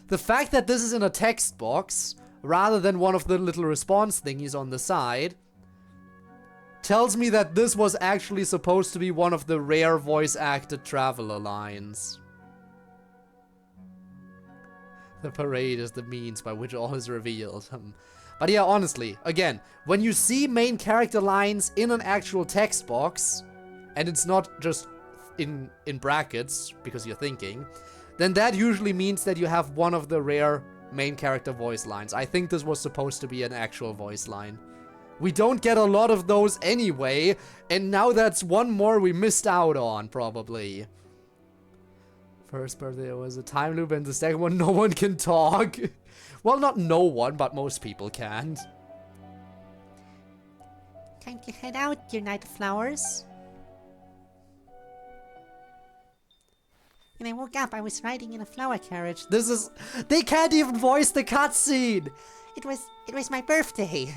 The fact that this is in a text box, rather than one of the little response thingies on the side, tells me that this was actually supposed to be one of the rare voice-acted traveler lines. The parade is the means by which all is revealed. But yeah, honestly, again, when you see main character lines in an actual text box, and it's not just in brackets, because you're thinking, then that usually means that you have one of the rare main character voice lines. I think this was supposed to be an actual voice line. We don't get a lot of those anyway, and now that's one more we missed out on, probably. First birthday was a time loop, and the second one, no one can talk. Well, not no one, but most people can't. Time to head out, dear Knight of Flowers. When I woke up, I was riding in a flower carriage. This is... They can't even voice the cutscene! It was my birthday.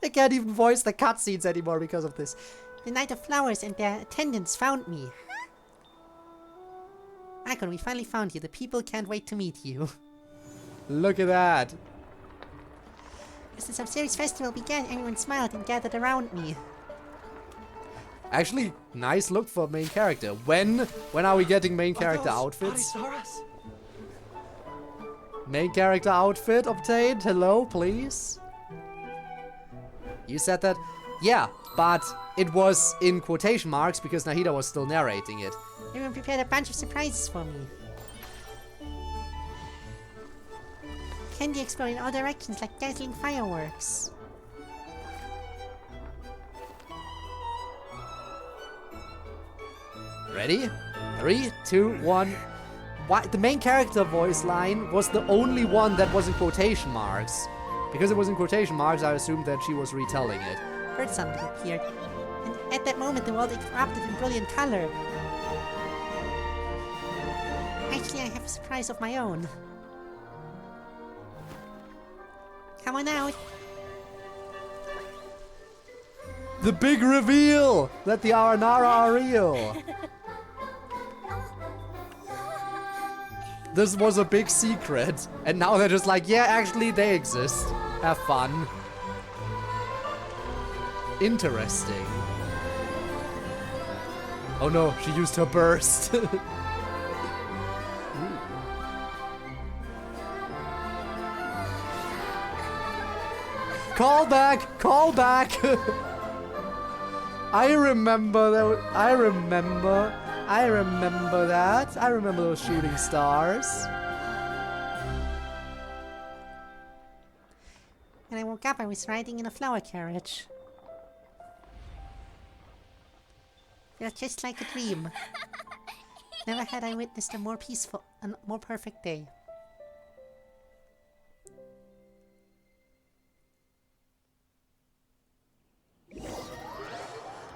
They can't even voice the cutscenes anymore because of this. The Knight of Flowers and their attendants found me. Akon, we finally found you. The people can't wait to meet you. Look at that. As the Sub-Series Festival began, everyone smiled and gathered around me. Actually, nice look for main character. When are we getting main character outfits? Main character outfit obtained. Hello, please. You said that? Yeah, but it was in quotation marks because Nahida was still narrating it. Everyone prepared a bunch of surprises for me. Candy explode in all directions like dazzling fireworks. Ready? 3, 2, 1. Why? The main character voice line was the only one that was in quotation marks. Because it was in quotation marks, I assumed that she was retelling it. Bird suddenly appeared, and at that moment the world erupted in brilliant color. Actually, I have a surprise of my own. Come on out. The big reveal that the Aranara are real. This was a big secret, and now they're just like, yeah, actually they exist. Have fun. Interesting. Oh no, she used her burst. Call back! Call back! I remember that. I remember that. I remember those shooting stars. When I woke up, I was riding in a flower carriage. Felt just like a dream. Never had I witnessed a more peaceful and more perfect day.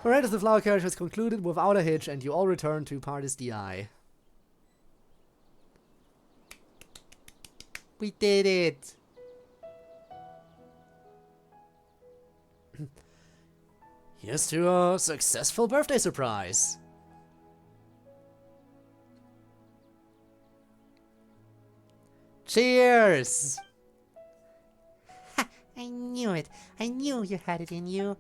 The ride of the flower carriage has concluded without a hitch, and you all return to Pardis DI. We did it! Here's to a successful birthday surprise. Cheers! Ha! I knew it! I knew you had it in you.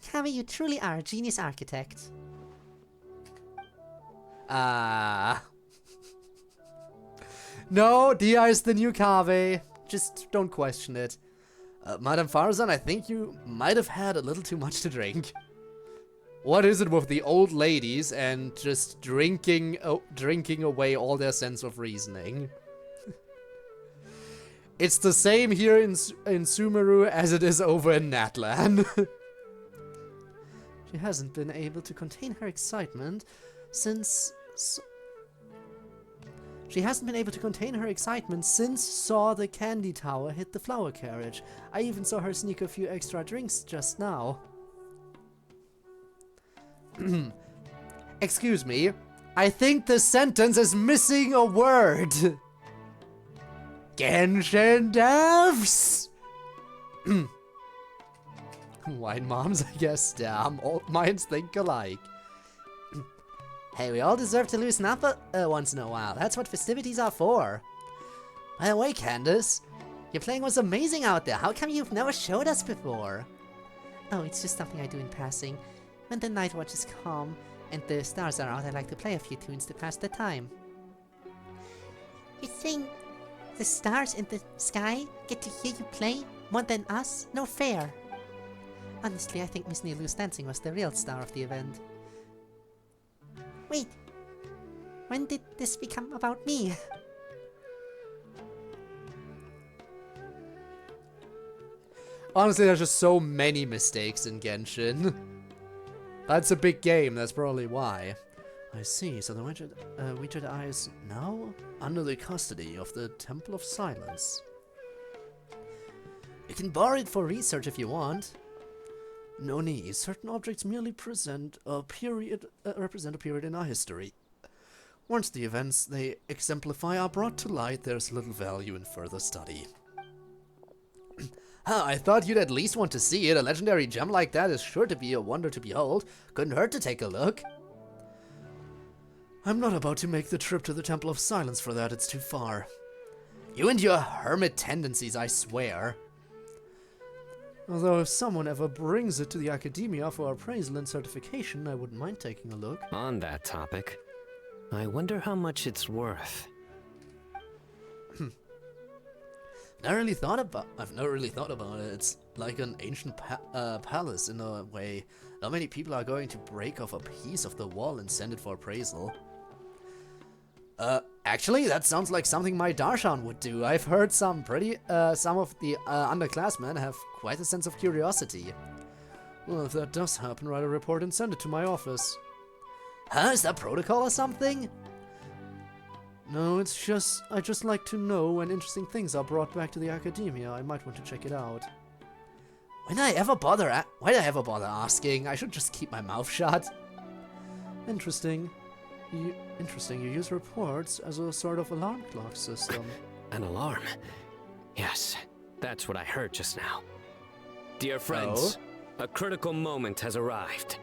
Kaveh, you truly are a genius architect. No, Dia is the new Kaveh. Just don't question it. Madame Farzan, I think you might have had a little too much to drink. What is it with the old ladies and just drinking away all their sense of reasoning? It's the same here in Sumeru as it is over in Natlan. She hasn't been able to contain her excitement since... She hasn't been able to contain her excitement since saw the candy tower hit the flower carriage. I even saw her sneak a few extra drinks just now. Excuse me. I think the sentence is missing a word. Genshin devs! Wine moms, I guess. Damn, old minds think alike. Hey, we all deserve to loosen up once in a while. That's what festivities are for. By the way, Candace, your playing was amazing out there. How come you've never showed us before? Oh, it's just something I do in passing. When the night watch is calm and the stars are out, I like to play a few tunes to pass the time. You're saying the stars in the sky get to hear you play more than us? No fair. Honestly, I think Miss Nilu's dancing was the real star of the event. Wait, when did this become about me? Honestly, there's just so many mistakes in Genshin. That's a big game, that's probably why. I see, so the Witcher Eye is now under the custody of the Temple of Silence. You can borrow it for research if you want. No need, certain objects merely represent a period in our history. Once the events they exemplify are brought to light, there's little value in further study. I thought you'd at least want to see it. A legendary gem like that is sure to be a wonder to behold. Couldn't hurt to take a look. I'm not about to make the trip to the Temple of Silence for that, it's too far. You and your hermit tendencies, I swear. Although if someone ever brings it to the Academia for appraisal and certification, I wouldn't mind taking a look. On that topic, I wonder how much it's worth. I've never really thought about it. It's like an ancient palace in a way. Not many people are going to break off a piece of the wall and send it for appraisal. Actually, that sounds like something my Darshan would do. I've heard some of the underclassmen have quite a sense of curiosity. Well, if that does happen, write a report and send it to my office. Huh? Is that protocol or something? No, it's just, I just like to know when interesting things are brought back to the Academia. I might want to check it out. Why'd I ever bother asking? I should just keep my mouth shut. Interesting. You use reports as a sort of alarm clock system. An alarm? Yes, that's what I heard just now. Dear friends, a critical moment has arrived.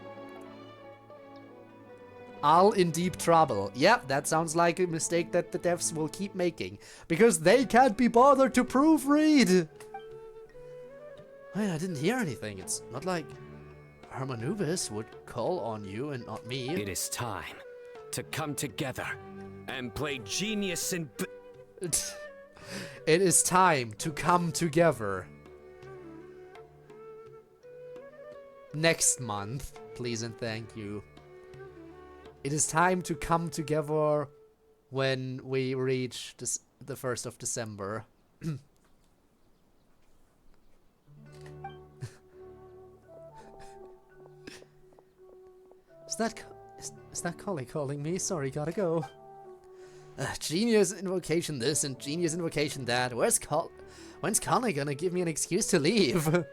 All in deep trouble. Yep, that sounds like a mistake that the devs will keep making. Because they can't be bothered to proofread! Wait, I didn't hear anything. It's not like Hermanubis would call on you and not me. It is time to come together and play genius and... It is time to come together. Next month, please and thank you. It is time to come together when we reach the 1st of December. Is that Collie calling me? Sorry, gotta go. Genius invocation this and genius invocation that. When's Collie gonna give me an excuse to leave?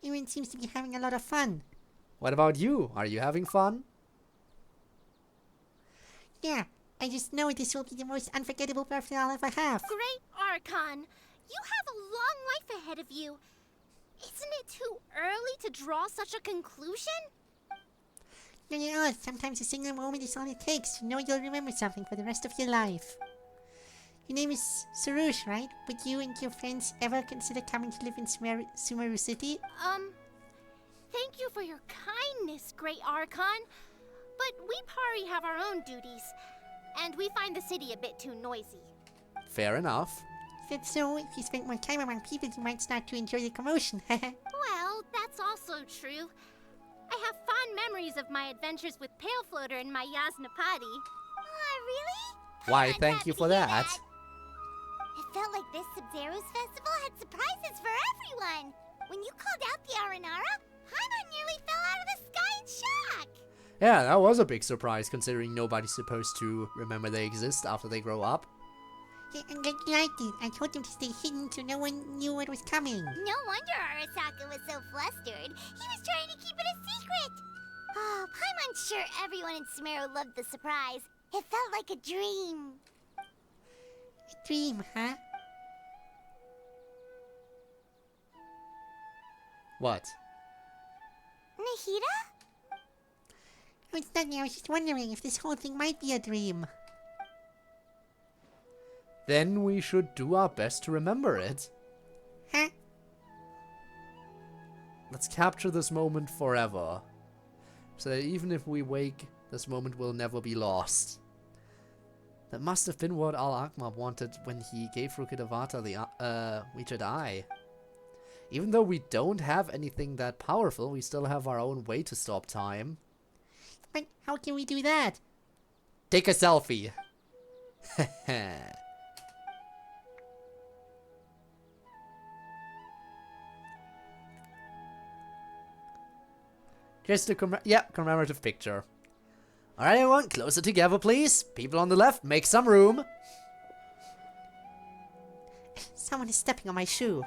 Everyone seems to be having a lot of fun. What about you? Are you having fun? Yeah, I just know this will be the most unforgettable birthday I'll ever have. Great Archon! You have a long life ahead of you. Isn't it too early to draw such a conclusion? No, sometimes a single moment is all it takes to know you'll remember something for the rest of your life. Your name is Sarush, right? Would you and your friends ever consider coming to live in Sumeru City? Thank you for your kindness, Great Archon. But we Pari have our own duties, and we find the city a bit too noisy. Fair enough. That's so, if you spent more time around people, you might start to enjoy the commotion. Well, that's also true. I have fond memories of my adventures with Pale Floater and my Yasnapati. Really? Why, thank you for that. It felt like this Sub-Zero's festival had surprises for everyone. When you called out the Aranara, Paimon nearly fell out of the sky in shock. Yeah, that was a big surprise considering nobody's supposed to remember they exist after they grow up. Yeah, and I liked it. I told them to stay hidden so no one knew what was coming. No wonder Arasaka was so flustered. He was trying to keep it a secret. Oh, Paimon's sure everyone in Sumeru loved the surprise. It felt like a dream. A dream, huh? What? Nahida? No, it's nothing. I was just wondering if this whole thing might be a dream. then we should do our best to remember it. Huh? Let's capture this moment forever. So that even if we wake, this moment will never be lost. That must have been what Al-Akmar wanted when he gave Rukkhadevata the Witched Eye. Even though we don't have anything that powerful, we still have our own way to stop time. But how can we do that? Take a selfie. Just a commemorative picture. Alright everyone, closer together please. People on the left, make some room. Someone is stepping on my shoe.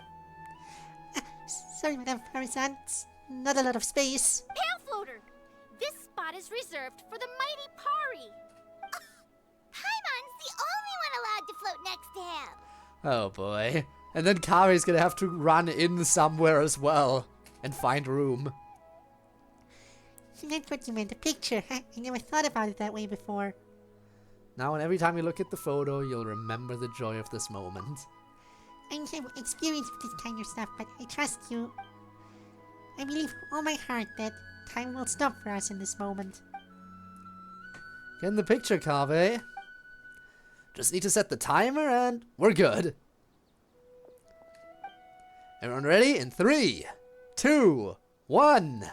Sorry, Madame Parmesan. It's not a lot of space. Pale Floater! This spot is reserved for the mighty Pari. Paimon's the only one allowed to float next to him. Oh boy. And then Kari's gonna have to run in somewhere as well. And find room. That's what you meant, a picture. I never thought about it that way before. Now and every time you look at the photo, you'll remember the joy of this moment. I have experience with this kind of stuff, but I trust you. I believe with all my heart that time will stop for us in this moment. Get in the picture, Kave. Just need to set the timer and we're good. Everyone ready? In 3, 2, 1.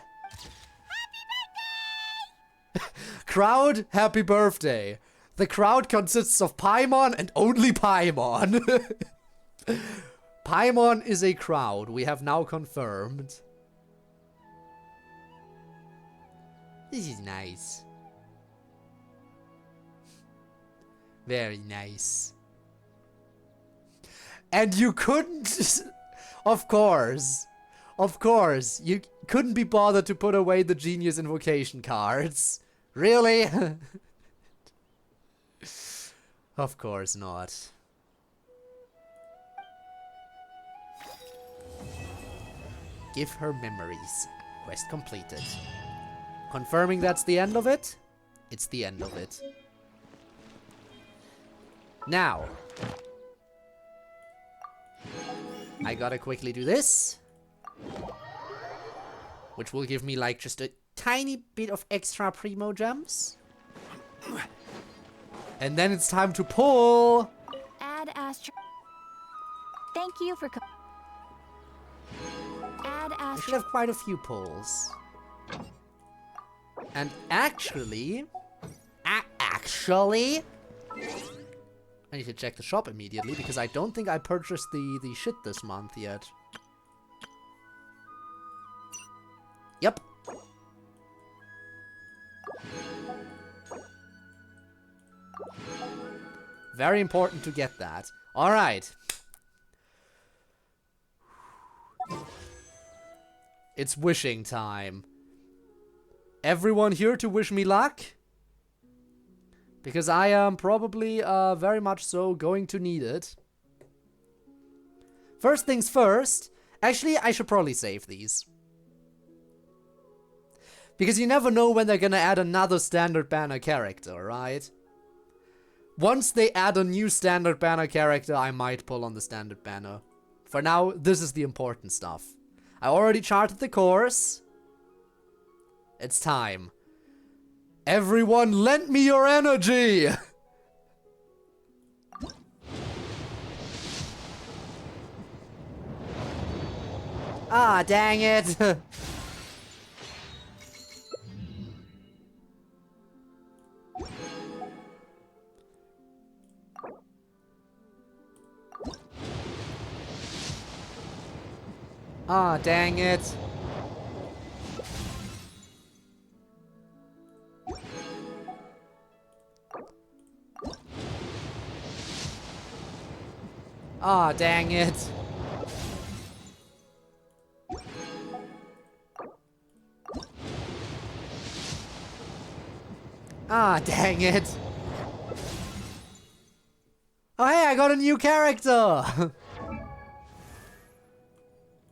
Crowd, happy birthday. The crowd consists of Paimon and only Paimon. Paimon is a crowd, we have now confirmed. This is nice. Very nice. And you couldn't... Of course, you couldn't be bothered to put away the Genius Invocation cards. Really? Of course not. Give her memories. Quest completed. Confirming that's the end of it? It's the end of it. Now. I gotta quickly do this. Which will give me like just a tiny bit of extra primo gems. And then it's time to pull. Add Astro. Thank you for. Add I should Astro. have quite a few pulls. And actually, I need to check the shop immediately because I don't think I purchased the shit this month yet. Yep. Very important to get that. All right. It's wishing time. Everyone here to wish me luck? Because I am probably very much so going to need it. First things first. Actually, I should probably save these. Because you never know when they're gonna add another standard banner character, right? Once they add a new standard banner character, I might pull on the standard banner. For now, this is the important stuff. I already charted the course. It's time. Everyone, lend me your energy! Ah, dang it! Ah, dang it. Ah, dang it. Ah, dang it. Oh, hey, I got a new character.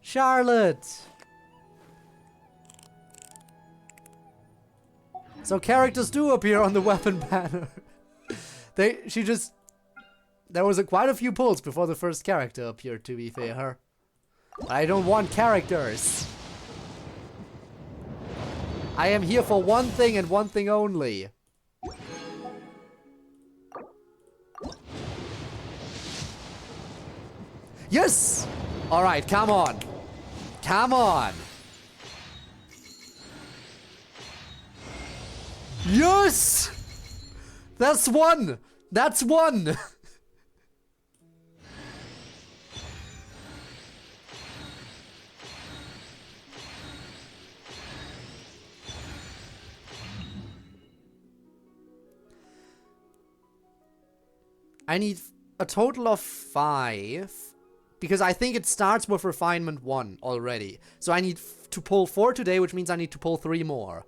Charlotte. So characters do appear on the weapon banner. She just There was quite a few pulls before the first character appeared, to be fair. But I don't want characters. I am here for one thing and one thing only. Yes! Alright, come on. Come on. Yes! That's one! That's one! I need a total of 5. Because I think it starts with refinement 1 already. So I need to pull 4 today, which means I need to pull 3 more.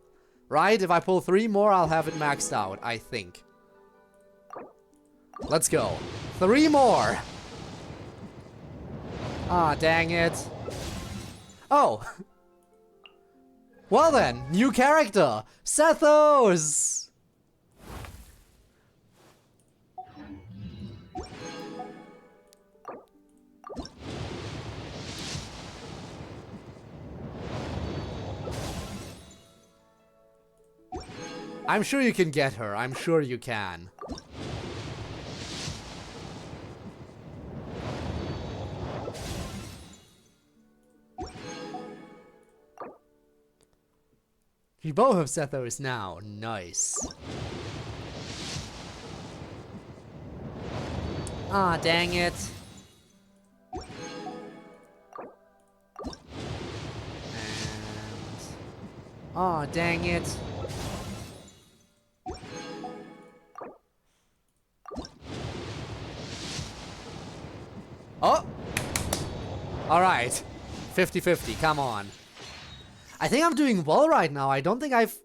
Right? If I pull 3 more, I'll have it maxed out, I think. Let's go. 3 more! Ah, dang it. Oh! Well then, new character! Sethos! I'm sure you can get her. I'm sure you can. You both have Sethos now. Nice. Ah, dang it. And... ah, dang it. Oh! Alright. 50-50, come on. I think I'm doing well right now. I don't think I've...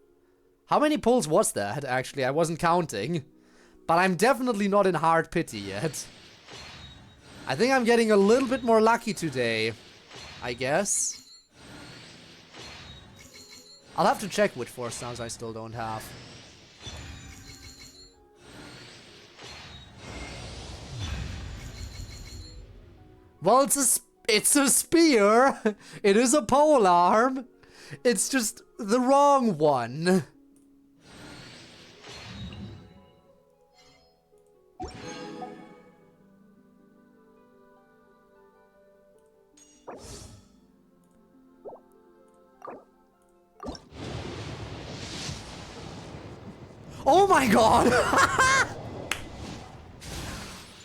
How many pulls was that, actually? I wasn't counting. But I'm definitely not in hard pity yet. I think I'm getting a little bit more lucky today. I guess. I'll have to check which 4 stars I still don't have. Well, it's a spear. It is a polearm. It's just the wrong one. Oh my god!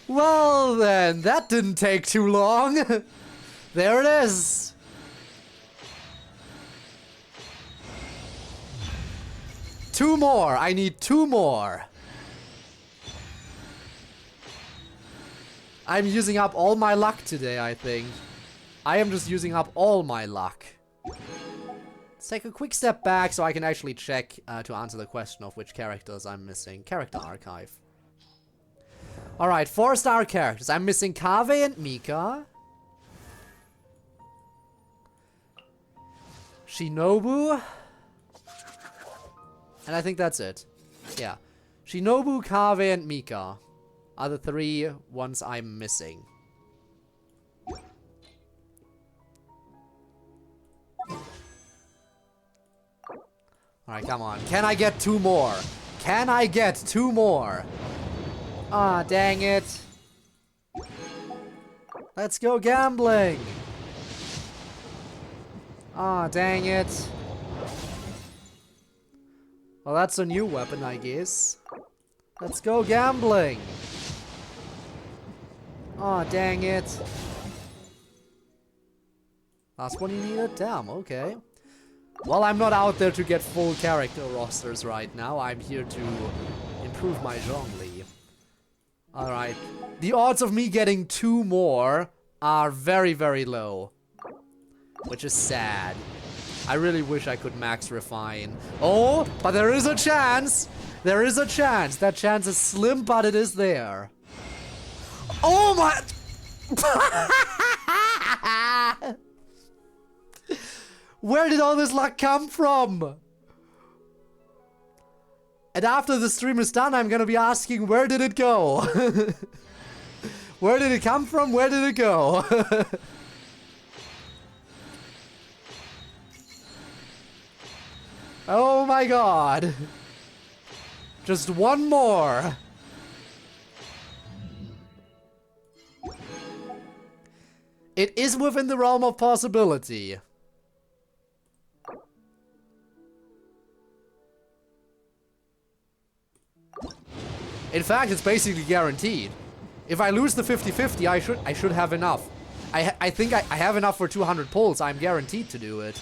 Well then, that didn't take too long. There it is. Two more. I need 2 more. I'm using up all my luck today, I think. I am just using up all my luck. Let's take a quick step back so I can actually check to answer the question of which characters I'm missing. Character archive. Alright, 4-star characters. I'm missing Kaveh and Mika. Shinobu. And I think that's it. Yeah. Shinobu, Kaveh, and Mika are the 3 ones I'm missing. Alright, come on. Can I get 2 more? Can I get 2 more? Ah, dang it. Let's go gambling. Ah, dang it. Well, that's a new weapon, I guess. Let's go gambling. Ah, dang it. Last one you needed? Damn, okay. Well, I'm not out there to get full character rosters right now. I'm here to improve my Zhongli. Alright. The odds of me getting 2 more are very, very low. Which is sad. I really wish I could max refine. Oh, but there is a chance! There is a chance! That chance is slim, but it is there. Oh my... Where did all this luck come from? And after the stream is done, I'm gonna be asking, where did it go? Where did it come from? Where did it go? Oh my god. Just one more. It is within the realm of possibility. In fact, it's basically guaranteed. If I lose the 50-50, I should have enough. I think I have enough for 200 pulls. I'm guaranteed to do it.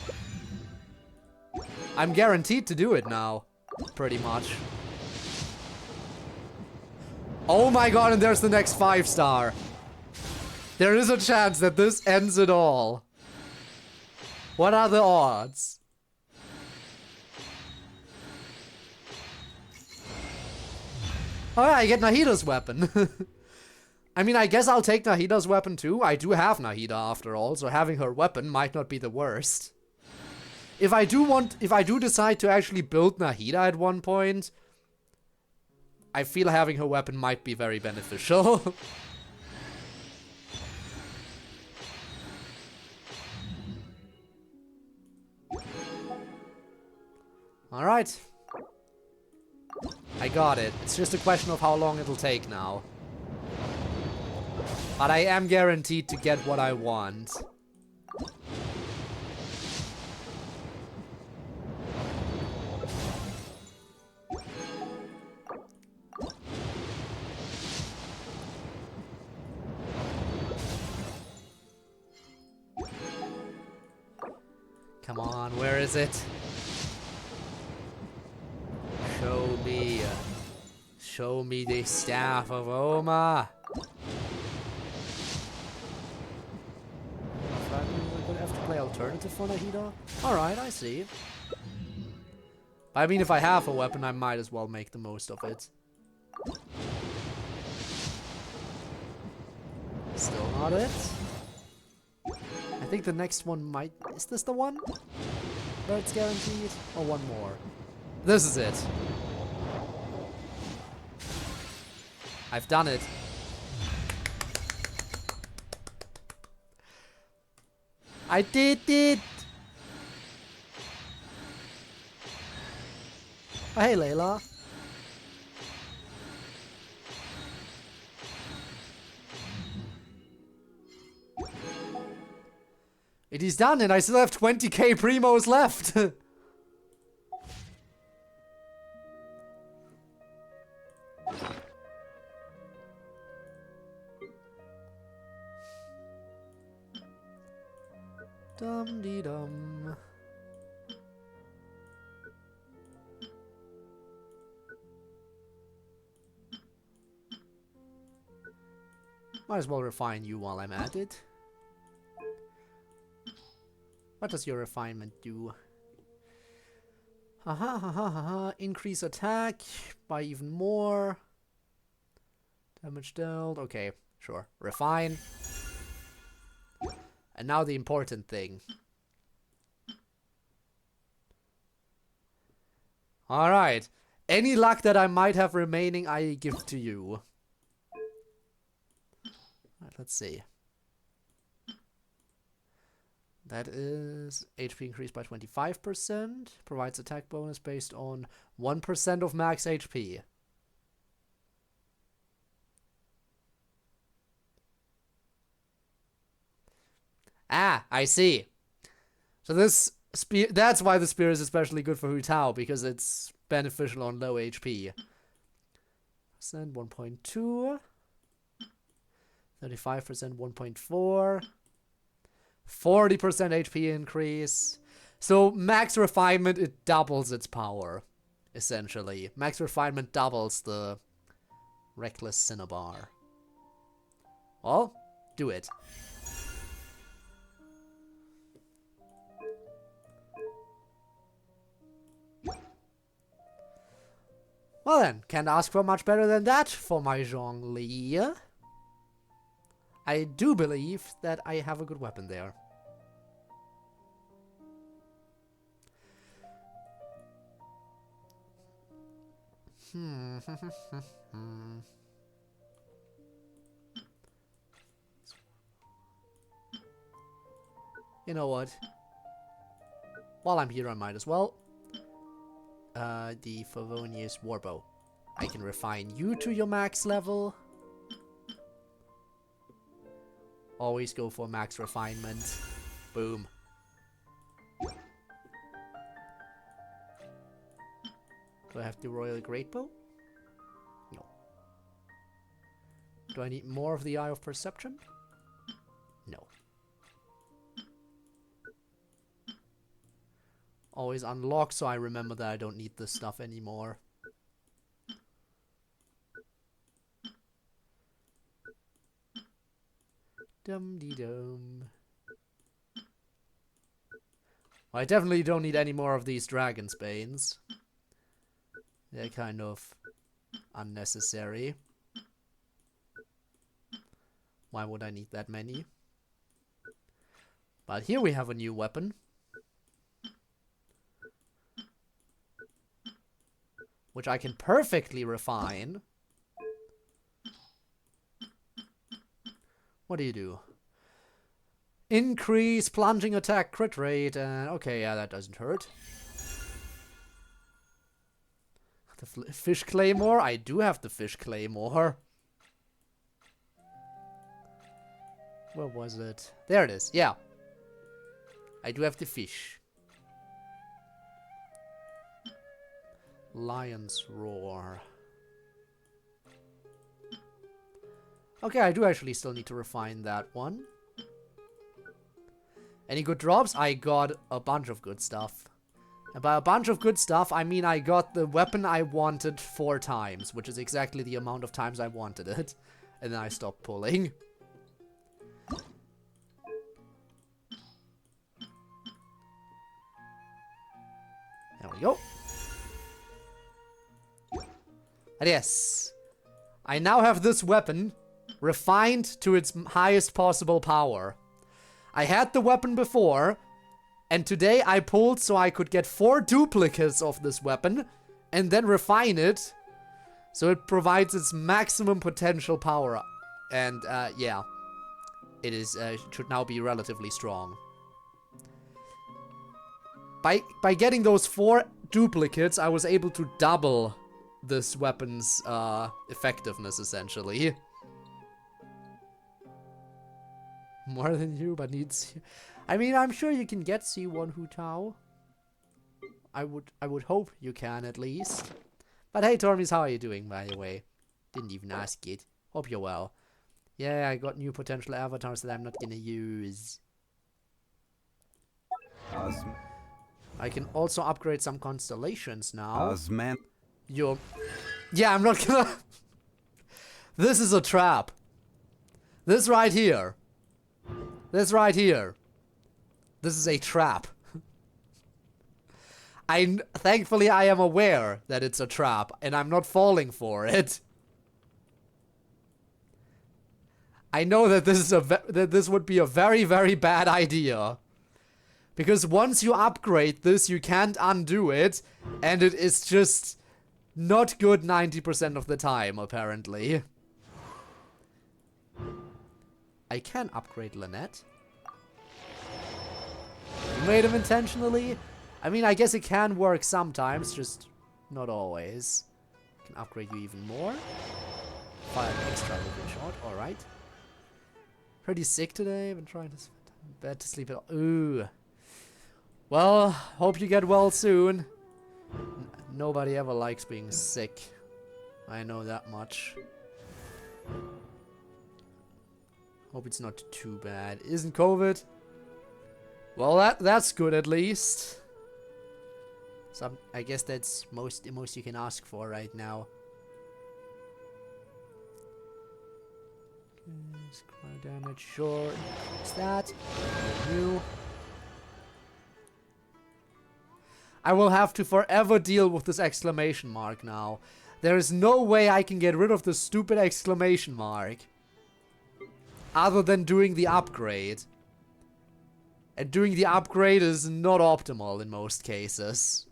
I'm guaranteed to do it now. Pretty much. Oh my god, and there's the next 5-star. There is a chance that this ends it all. What are the odds? Oh yeah, I get Nahida's weapon. I mean, I guess I'll take Nahida's weapon too. I do have Nahida after all, so having her weapon might not be the worst. If I do decide to actually build Nahida at one point, I feel having her weapon might be very beneficial. Alright. I got it. It's just a question of how long it'll take now. But I am guaranteed to get what I want. Come on, where is it? Show me. Show me the Staff of Homa. Would I have to play alternative for Nahida? Alright, I see. I mean, if I have a weapon, I might as well make the most of it. Still not it. I think the next one might... Is this the one? Where it's guaranteed? Or one more? This is it. I've done it. I did it! Oh, hey, Layla. It is done, and I still have 20k primos left. Dum-dee-dum. Might as well refine you while I'm at it. What does your refinement do? Haha, haha, haha. Increase attack by even more. Damage dealt. Okay, sure. Refine. And now the important thing. Alright. Any luck that I might have remaining, I give to you. Alright, let's see. That is HP increased by 25%. Provides attack bonus based on 1% of max HP. Ah, I see. So this spear, that's why the spear is especially good for Hu Tao, because it's beneficial on low HP. Percent 1.2. 35% 1.4. 40% HP increase. So max refinement, it doubles its power, essentially. Max refinement doubles the reckless cinnabar. Well, do it. Well then, can't ask for much better than that for my Zhongli. I do believe that I have a good weapon there. You know what? While I'm here, I might as well. The Favonius Warbow. I can refine you to your max level. Always go for max refinement. Boom. Do I have the Royal Greatbow? No. Do I need more of the Eye of Perception? No. Always unlock, so I remember that I don't need this stuff anymore. Dum-de-dum. I definitely don't need any more of these Dragon's Banes. They're kind of unnecessary. Why would I need that many? But here we have a new weapon. Which I can perfectly refine. What do you do? Increase plunging attack crit rate. Okay, yeah, that doesn't hurt. The fish claymore? I do have the fish claymore. Where was it? There it is, yeah. I do have the fish. Lion's Roar. Okay, I do actually still need to refine that one. Any good drops? I got a bunch of good stuff. And by a bunch of good stuff, I mean I got the weapon I wanted 4 times, which is exactly the amount of times I wanted it. And then I stopped pulling. There we go. And yes, I now have this weapon refined to its highest possible power. I had the weapon before, and today I pulled so I could get 4 duplicates of this weapon and then refine it so it provides its maximum potential power. And yeah, it is should now be relatively strong. By getting those 4 duplicates, I was able to double this weapon's effectiveness, essentially. More than you, but needs... I mean, I'm sure you can get C1 Hu Tao. I would hope you can, at least. But hey, Tormis, how are you doing, by the way? Didn't even ask it. Hope you're well. Yeah, I got new potential avatars that I'm not gonna use. I can also upgrade some constellations now. Yeah, I'm not gonna... This is a trap. This right here. This right here. This is a trap. Thankfully, I am aware that it's a trap, and I'm not falling for it. I know that this is that this would be a very, very bad idea. Because once you upgrade this, you can't undo it, and it is just not good 90% of the time, apparently. I can upgrade Lynette. You made him intentionally? I mean, I guess it can work sometimes, just not always. I can upgrade you even more. Fire an extra little shot, alright. Pretty sick today, I've been trying to bed to sleep at all. Ooh. Well, hope you get well soon. Nobody ever likes being sick. I know that much. Hope it's not too bad. Isn't COVID? Well, that's good at least. So I guess that's the most you can ask for right now. Cryo damage, sure. Increase that. New. I will have to forever deal with this exclamation mark now. There is no way I can get rid of this stupid exclamation mark. Other than doing the upgrade. And doing the upgrade is not optimal in most cases.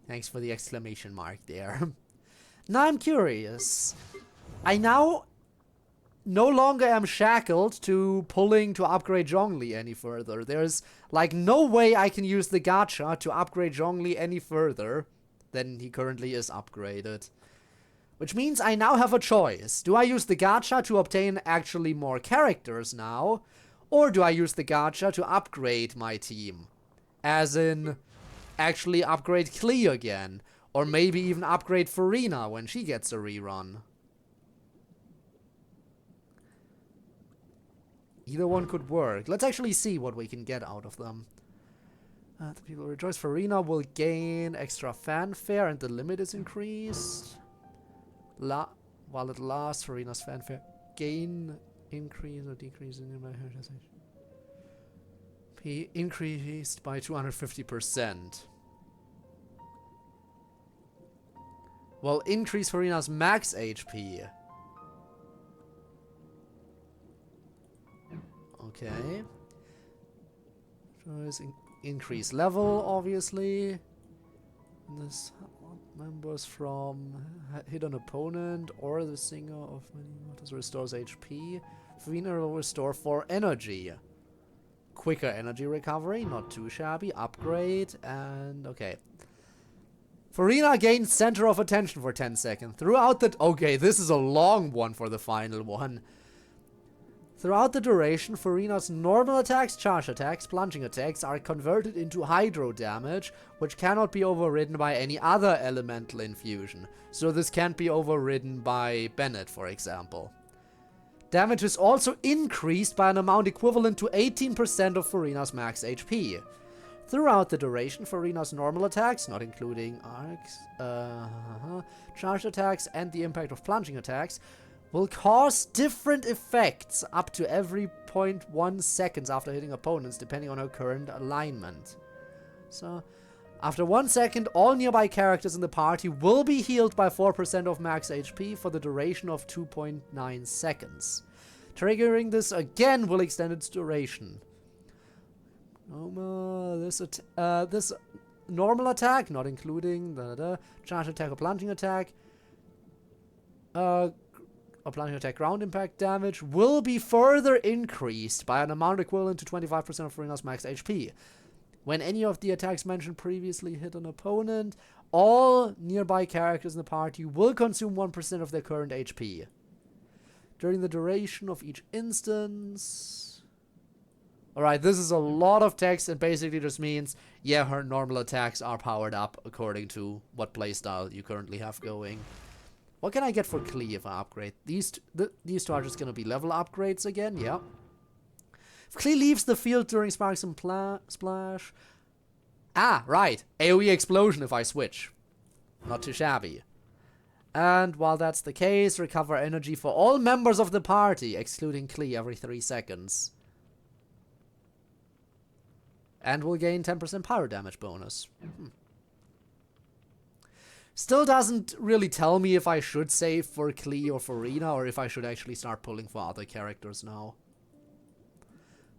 Thanks for the exclamation mark there. Now I'm curious. I now no longer am shackled to pulling to upgrade Zhongli any further. There's like no way I can use the gacha to upgrade Zhongli any further than he currently is upgraded. Which means I now have a choice. Do I use the gacha to obtain actually more characters now? Or do I use the gacha to upgrade my team? As in, actually upgrade Klee again. Or maybe even upgrade Farina when she gets a rerun. Either one could work. Let's actually see what we can get out of them. The people rejoice. Farina will gain extra fanfare and the limit is increased. While it lasts, Farina's fanfare gain, increase or decrease in P increased by 250%. Well, increase Farina's max HP. Okay. Increase level, obviously. This members from hit an opponent or the singer of many mortals restores HP. Farina will restore 4 energy. Quicker energy recovery, not too shabby. Upgrade, and okay. Farina gains center of attention for 10 seconds. Throughout the... Okay, this is a long one for the final one. Throughout the duration, Farina's normal attacks, charge attacks, plunging attacks are converted into hydro damage, which cannot be overridden by any other elemental infusion. So this can't be overridden by Bennett, for example. Damage is also increased by an amount equivalent to 18% of Farina's max HP. Throughout the duration, Farina's normal attacks, not including arcs, charge attacks, and the impact of plunging attacks, will cause different effects up to every 0.1 seconds after hitting opponents, depending on her current alignment. So, after 1 second, all nearby characters in the party will be healed by 4% of max HP for the duration of 2.9 seconds. Triggering this again will extend its duration. This normal attack, not including charge attack or plunging attack, applying attack ground impact damage will be further increased by an amount equivalent to 25% of Farina's max HP. When any of the attacks mentioned previously hit an opponent, all nearby characters in the party will consume 1% of their current HP. During the duration of each instance... Alright, this is a lot of text and basically just means, yeah, her normal attacks are powered up according to what playstyle you currently have going. What can I get for Klee if I upgrade? These two are just going to be level upgrades again, yeah. If Klee leaves the field during Sparks and Splash... Ah, right. AoE Explosion if I switch. Not too shabby. And while that's the case, recover energy for all members of the party, excluding Klee, every 3 seconds. And will gain 10% pyro damage bonus. Still doesn't really tell me if I should save for Klee or Farina, or if I should actually start pulling for other characters now.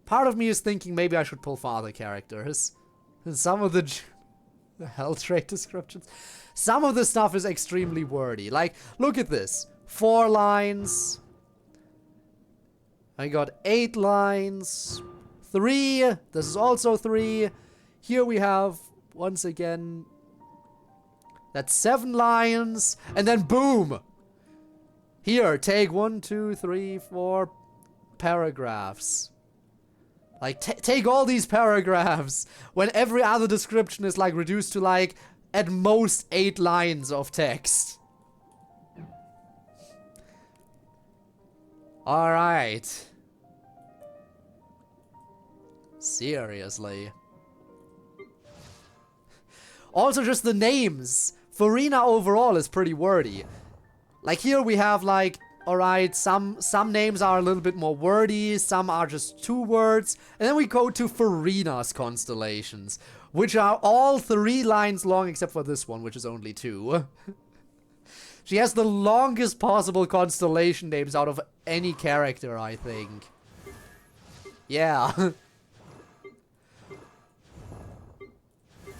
Part of me is thinking maybe I should pull for other characters. Some of the health trait descriptions. Some of the stuff is extremely wordy. Like, look at this. 4 lines. I got 8 lines. 3. This is also 3. Here we have, once again... That's 7 lines, and then boom! Here, take 1, 2, 3, 4 paragraphs. Like, take all these paragraphs, when every other description is, like, reduced to, like, at most 8 lines of text. Alright. Seriously. Also, just the names. Farina overall is pretty wordy. Like here we have like, alright, some names are a little bit more wordy, some are just 2 words, and then we go to Farina's constellations, which are all 3 lines long except for this one, which is only 2. She has the longest possible constellation names out of any character, I think. Yeah.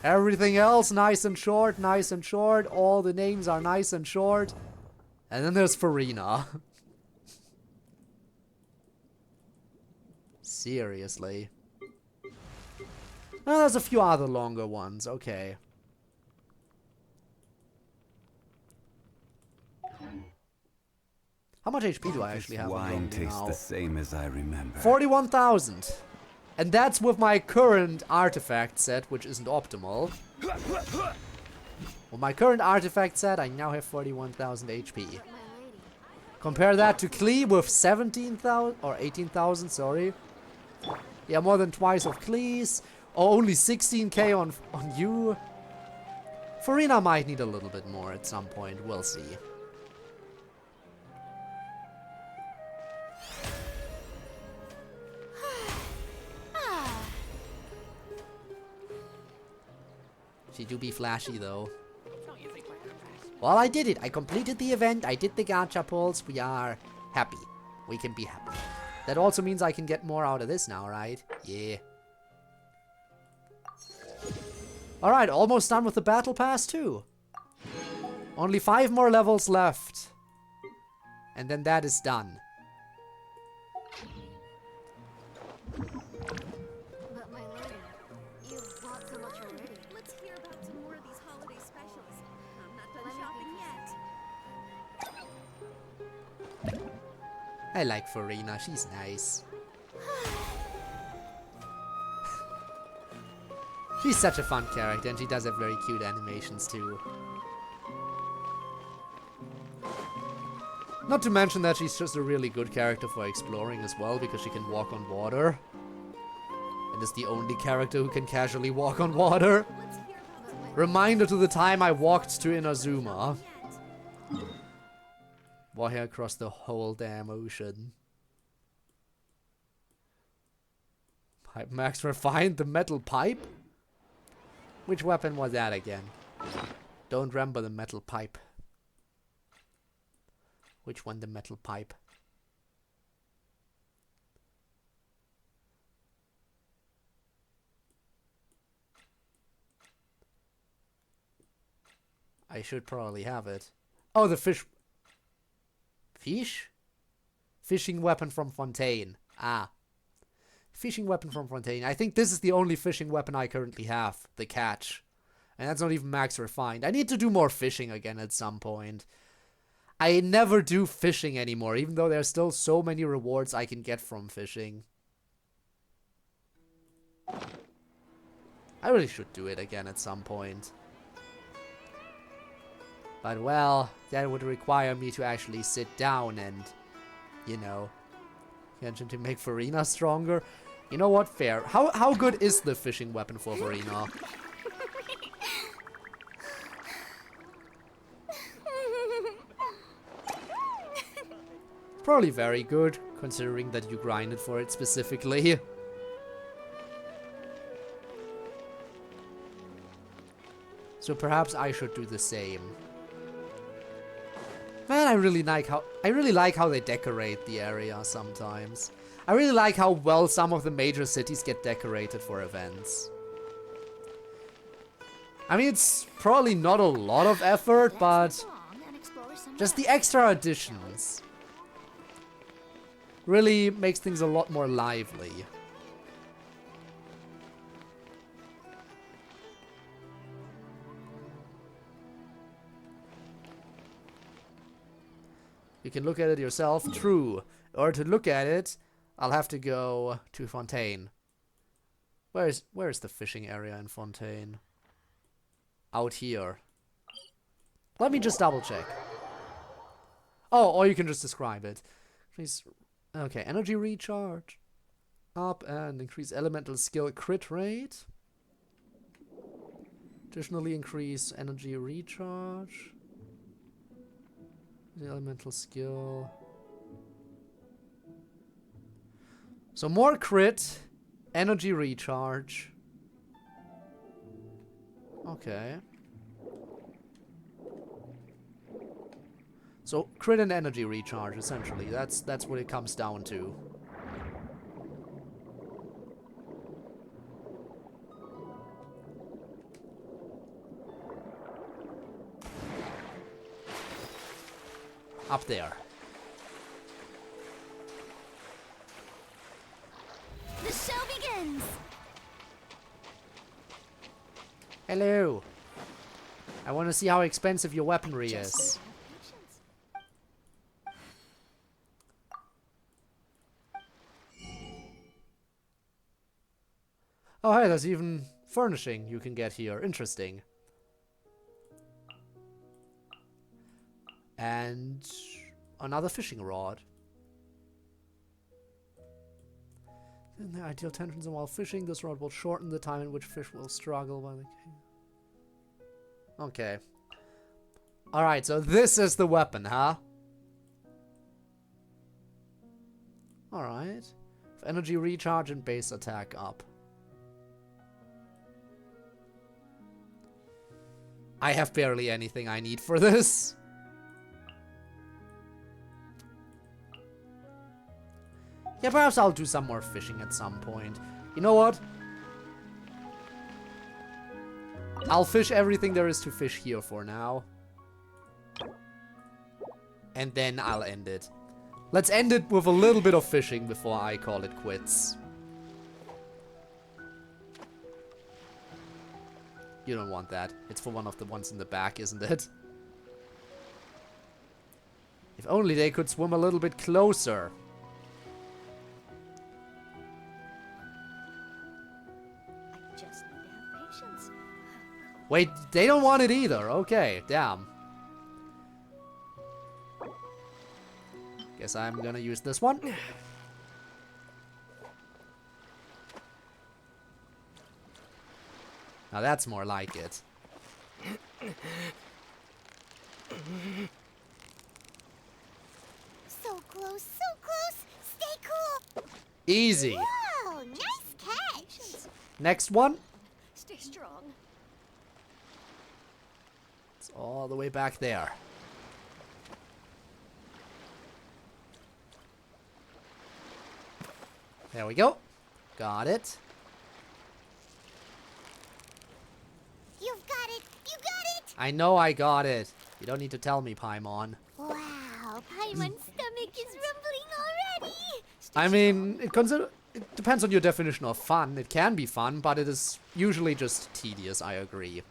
Everything else nice and short, nice and short. All the names are nice and short. And then there's Farina. Seriously. Oh, there's a few other longer ones. Okay. How much HP do I actually have? Wine tastes now? the same as I remember. 41,000. And that's with my current artifact set, which isn't optimal. With my current artifact set, I now have 41,000 HP. Compare that to Klee with 17,000, or 18,000, sorry. Yeah, more than twice of Klee's. Oh, only 16k on you. Farina might need a little bit more at some point, we'll see. She do be flashy though. Well, I did it. I completed the event. I did the gacha pulls. We are happy. We can be happy. That also means I can get more out of this now, right? Yeah. Alright, almost done with the battle pass too. Only 5 more levels left. And then that is done. But my lady, you've bought so much already. Let's hear about some more of these holiday specials. I'm not done shopping yet. I like Farina. She's nice. She's such a fun character, and she does have very cute animations too. Not to mention that she's just a really good character for exploring as well, because she can walk on water. And is the only character who can casually walk on water. Reminder to the time I walked to Inazuma. Walking across the whole damn ocean. Pipe Max refined the metal pipe? Which weapon was that again? Don't remember the metal pipe. Which one the metal pipe? I should probably have it. Oh, the fish. Fish? Fishing weapon from Fontaine. Ah. Fishing weapon from Fontaine. I think this is the only fishing weapon I currently have. The catch. And that's not even max refined. I need to do more fishing again at some point. I never do fishing anymore, even though there's still so many rewards I can get from fishing. I really should do it again at some point. But well, that would require me to actually sit down and, you know, Genshin to make Farina stronger. You know what? Fair. How good is the fishing weapon for Farina? Probably very good, considering that you grinded for it specifically. So perhaps I should do the same. Man, I really like how they decorate the area sometimes. I really like how well some of the major cities get decorated for events. I mean, it's probably not a lot of effort, but just the extra additions really makes things a lot more lively. You can look at it yourself, true. Or to look at it, I'll have to go to Fontaine. Where's the fishing area in Fontaine? Out here. Let me just double check. Oh, or you can just describe it. Please. Okay, energy recharge. Up and increase elemental skill crit rate. Additionally increase energy recharge. The elemental skill. So more crit, energy recharge. Okay. So crit and energy recharge, essentially. That's what it comes down to. up there. The show begins! Hello. I want to see how expensive your weaponry is. Oh, hey, there's even furnishing you can get here. Interesting. And another fishing rod. In the ideal tensions while fishing, this rod will shorten the time in which fish will struggle while they... Okay. Alright, so this is the weapon, huh? Alright. Energy recharge and base attack up. I have barely anything I need for this. Yeah, perhaps I'll do some more fishing at some point. You know what? I'll fish everything there is to fish here for now. And then I'll end it. Let's end it with a little bit of fishing before I call it quits. You don't want that. It's for one of the ones in the back, isn't it? If only they could swim a little bit closer. I just need to have patience. Wait, they don't want it either. Okay, damn. Guess I'm gonna use this one. Now that's more like it. So close, so close. Stay cool. Easy. Wow, nice catch. Next one. Stay strong. It's all the way back there. There we go. Got it. You've got it. You got it. I know I got it. You don't need to tell me, Paimon. Wow, Paimon's stomach is rumbling already. I mean, it depends on your definition of fun. It can be fun, but it is usually just tedious, I agree.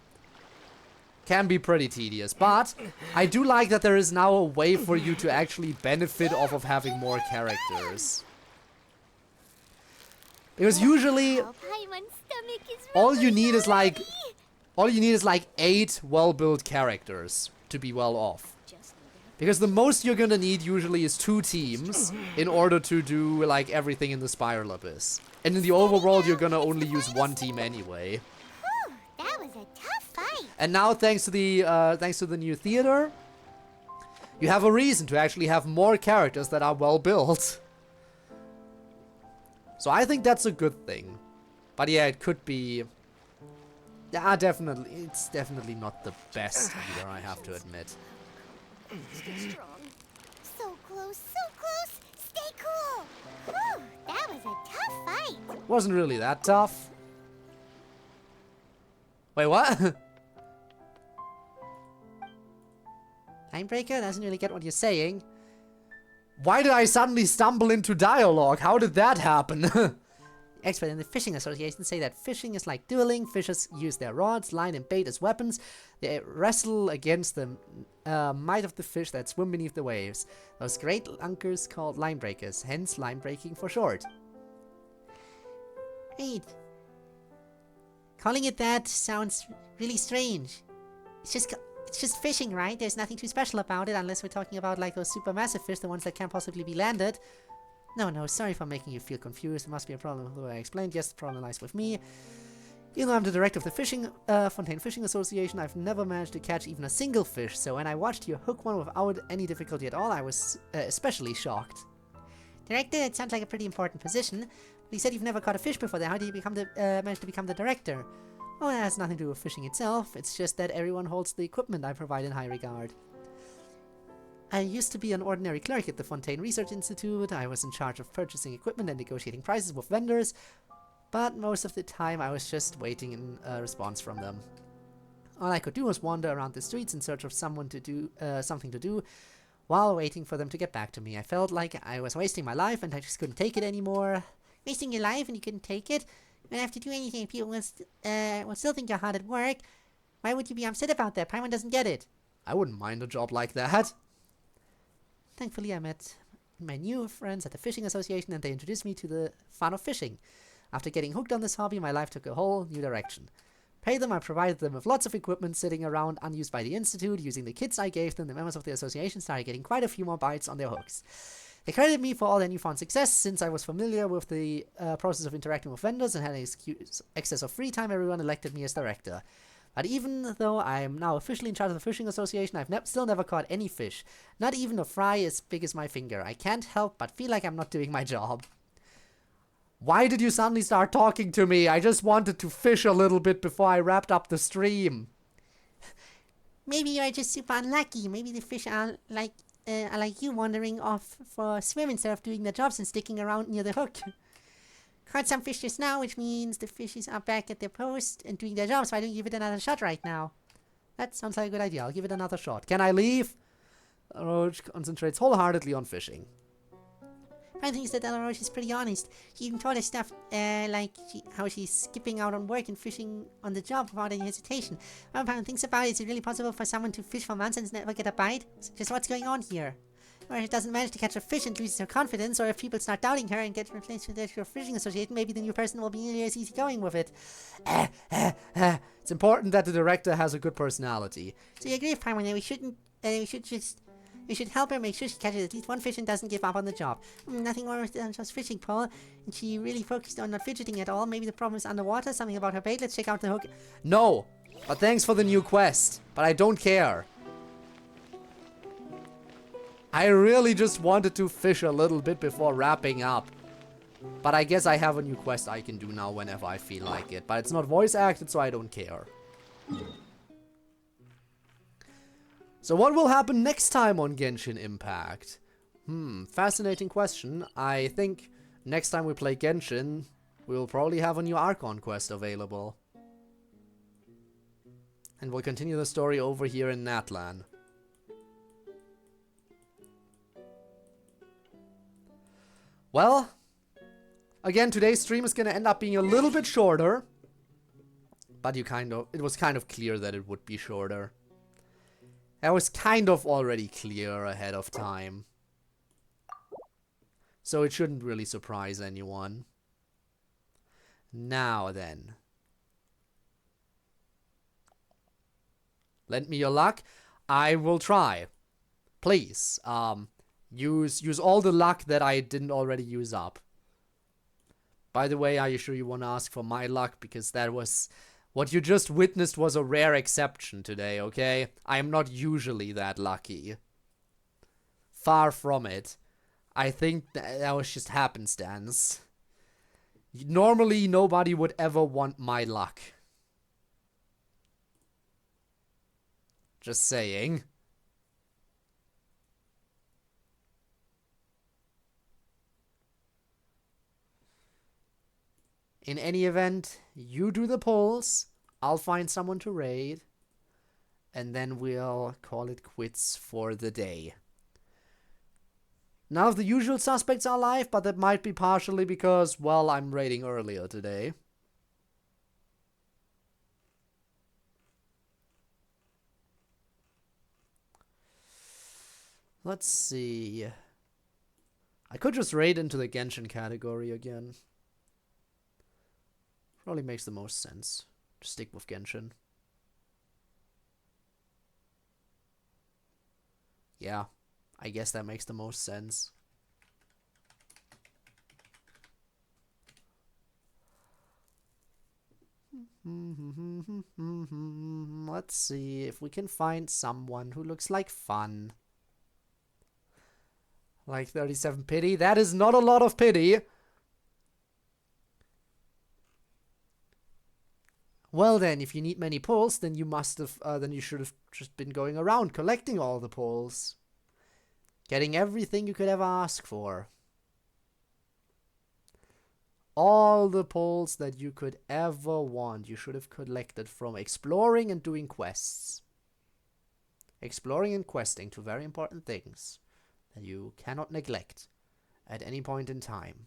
Can be pretty tedious, but I do like that there is now a way for you to actually benefit off of having more characters. Because usually, all you need is like 8 well-built characters to be well off. Because the most you're gonna need usually is 2 teams in order to do like everything in the Spiral Abyss. And in the overworld, you're gonna only use 1 team anyway. Whew, that was a tough fight. And now, thanks to the new theater, you have a reason to actually have more characters that are well built. So I think that's a good thing. But yeah, it could be... Yeah, definitely. It's definitely not the best either, I have to admit. Stay strong. So close, so close. Stay cool. Whew, that was a tough fight. Wasn't really that tough. Wait, what? Linebreaker doesn't really get what you're saying. Why did I suddenly stumble into dialogue? How did that happen? Experts in the Fishing Association say that fishing is like dueling. Fishers use their rods, line, and bait as weapons. They wrestle against the might of the fish that swim beneath the waves. Those great lunkers called linebreakers, hence linebreaking for short. Wait. Calling it that sounds really strange. It's just fishing, right? There's nothing too special about it, unless we're talking about like those supermassive fish, the ones that can't possibly be landed. No, sorry for making you feel confused. There must be a problem with the way I explained. Yes, the problem lies with me. You know, I'm the director of the Fontaine Fishing Association. I've never managed to catch even a single fish, so when I watched you hook one without any difficulty at all, I was especially shocked. Director, it sounds like a pretty important position. But you said you've never caught a fish before then. How did you manage to become the director? Oh, that has nothing to do with fishing itself. It's just that everyone holds the equipment I provide in high regard. I used to be an ordinary clerk at the Fontaine Research Institute. I was in charge of purchasing equipment and negotiating prices with vendors, but most of the time I was just waiting in a response from them. All I could do was wander around the streets in search of something to do. while waiting for them to get back to me. I felt like I was wasting my life and I just couldn't take it anymore. Wasting your life and you couldn't take it? You don't have to do anything. People will still think you're hard at work. Why would you be upset about that? Paimon doesn't get it. I wouldn't mind a job like that. Thankfully, I met my new friends at the fishing association and they introduced me to the fun of fishing. After getting hooked on this hobby, my life took a whole new direction. Paid them, I provided them with lots of equipment sitting around unused by the Institute. Using the kits I gave them, the members of the association started getting quite a few more bites on their hooks. They credited me for all their newfound success. Since I was familiar with the process of interacting with vendors and had excess of free time, everyone elected me as director. But even though I am now officially in charge of the fishing association, I've still never caught any fish. Not even a fry as big as my finger. I can't help but feel like I'm not doing my job. Why did you suddenly start talking to me? I just wanted to fish a little bit before I wrapped up the stream. Maybe you're just super unlucky. Maybe the fish are like you, wandering off for a swim instead of doing their jobs and sticking around near the hook. Caught some fish just now, which means the fishes are back at their post and doing their jobs. Why don't you give it another shot right now? That sounds like a good idea. I'll give it another shot. Can I leave? Roach concentrates wholeheartedly on fishing. I think that Roach is pretty honest. She even told us stuff how she's skipping out on work and fishing on the job without any hesitation. One Paimon thinks about it, is it really possible for someone to fish for months and never get a bite? Just what's going on here? Or if she doesn't manage to catch a fish and loses her confidence, or if people start doubting her and get replaced with the fishing association, maybe the new person will be nearly as easygoing with it. It's important that the director has a good personality. So you agree with Paimon that we should help her make sure she catches at least one fish and doesn't give up on the job. Nothing wrong with just fishing, Paul. And she really focused on not fidgeting at all. Maybe the problem is underwater, something about her bait. Let's check out the hook. No, but thanks for the new quest. But I don't care. I really just wanted to fish a little bit before wrapping up. But I guess I have a new quest I can do now whenever I feel like it. But it's not voice acted, so I don't care. So what will happen next time on Genshin Impact? Fascinating question. I think next time we play Genshin, we'll probably have a new Archon quest available. And we'll continue the story over here in Natlan. Well, again, today's stream is going to end up being a little bit shorter. But it was kind of clear that it would be shorter. That was kind of already clear ahead of time. So it shouldn't really surprise anyone. Now then. Lend me your luck. I will try. Please, use all the luck that I didn't already use up. By the way, are you sure you want to ask for my luck? Because that was... What you just witnessed was a rare exception today, okay? I am not usually that lucky. Far from it. I think that was just happenstance. Normally, nobody would ever want my luck. Just saying. In any event, you do the polls, I'll find someone to raid, and then we'll call it quits for the day. None of the usual suspects are alive, but that might be partially because, well, I'm raiding earlier today. Let's see. I could just raid into the Genshin category again. Probably makes the most sense to stick with Genshin. Yeah, I guess that makes the most sense. Let's see if we can find someone who looks like fun. Like 37 pity. That is not a lot of pity. Well then, if you need many polls, then you must have, then you should have just been going around collecting all the polls. Getting everything you could ever ask for. All the polls that you could ever want, you should have collected from exploring and doing quests. exploring and questing, two very important things that you cannot neglect at any point in time.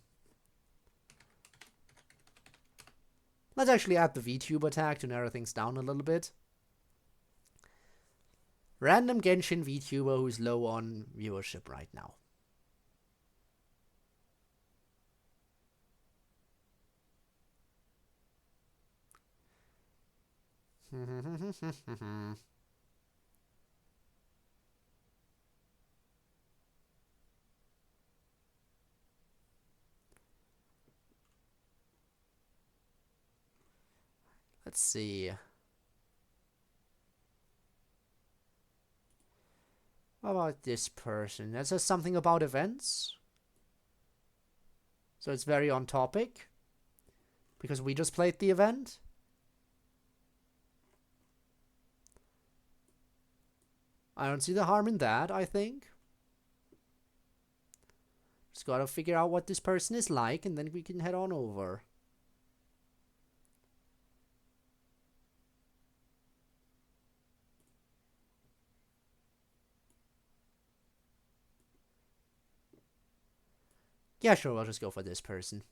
Let's actually add the VTuber tag to narrow things down a little bit. Random Genshin VTuber who's low on viewership right now. Let's see. What about this person? That says something about events. So it's very on topic. Because we just played the event. I don't see the harm in that, I think. Just gotta figure out what this person is like, and then we can head on over. Yeah, sure, I'll just go for this person.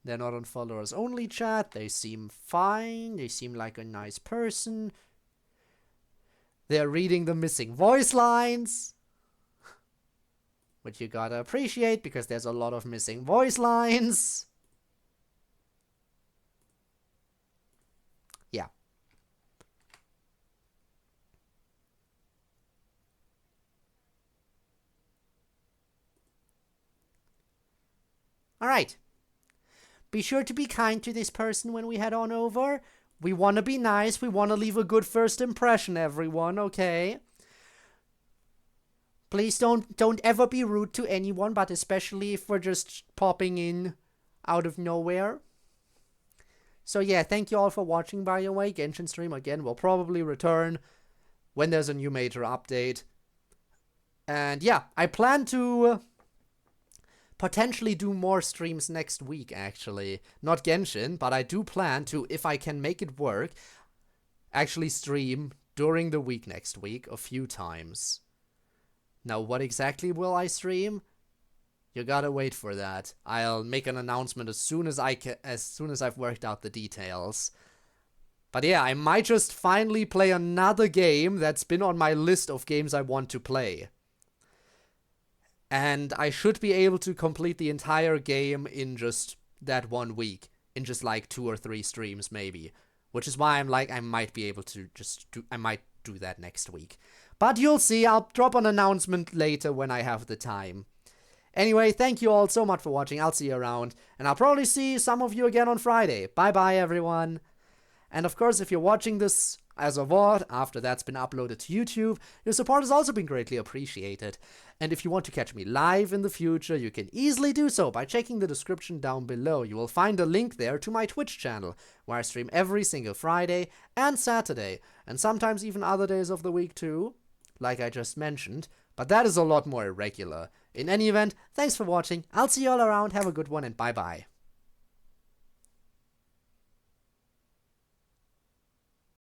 They're not on followers only chat. They seem fine. They seem like a nice person. They're reading the missing voice lines. Which you gotta appreciate because there's a lot of missing voice lines. Yeah. Alright. Be sure to be kind to this person when we head on over. We want to be nice. We want to leave a good first impression, everyone, okay? Please don't ever be rude to anyone, but especially if we're just popping in out of nowhere. So yeah, thank you all for watching, by the way. Genshin stream, again, will probably return when there's a new major update. And yeah, I plan to potentially do more streams next week, actually. Not Genshin, but I do plan to, if I can make it work, actually stream during the week next week a few times. Now, what exactly will I stream? You gotta wait for that. I'll make an announcement as soon as I've worked out the details. But yeah, I might just finally play another game that's been on my list of games I want to play. And I should be able to complete the entire game in just that 1 week. In just like 2 or 3 streams, maybe. Which is why I'm like, I might be able to I might do that next week. But you'll see, I'll drop an announcement later when I have the time. Anyway, thank you all so much for watching. I'll see you around. And I'll probably see some of you again on Friday. Bye-bye, everyone. And of course, if you're watching this as a VOD, after that's been uploaded to YouTube, your support has also been greatly appreciated. And if you want to catch me live in the future, you can easily do so by checking the description down below. You will find a link there to my Twitch channel, where I stream every single Friday and Saturday, and sometimes even other days of the week too, like I just mentioned, but that is a lot more irregular. In any event, thanks for watching, I'll see you all around, have a good one, and bye-bye.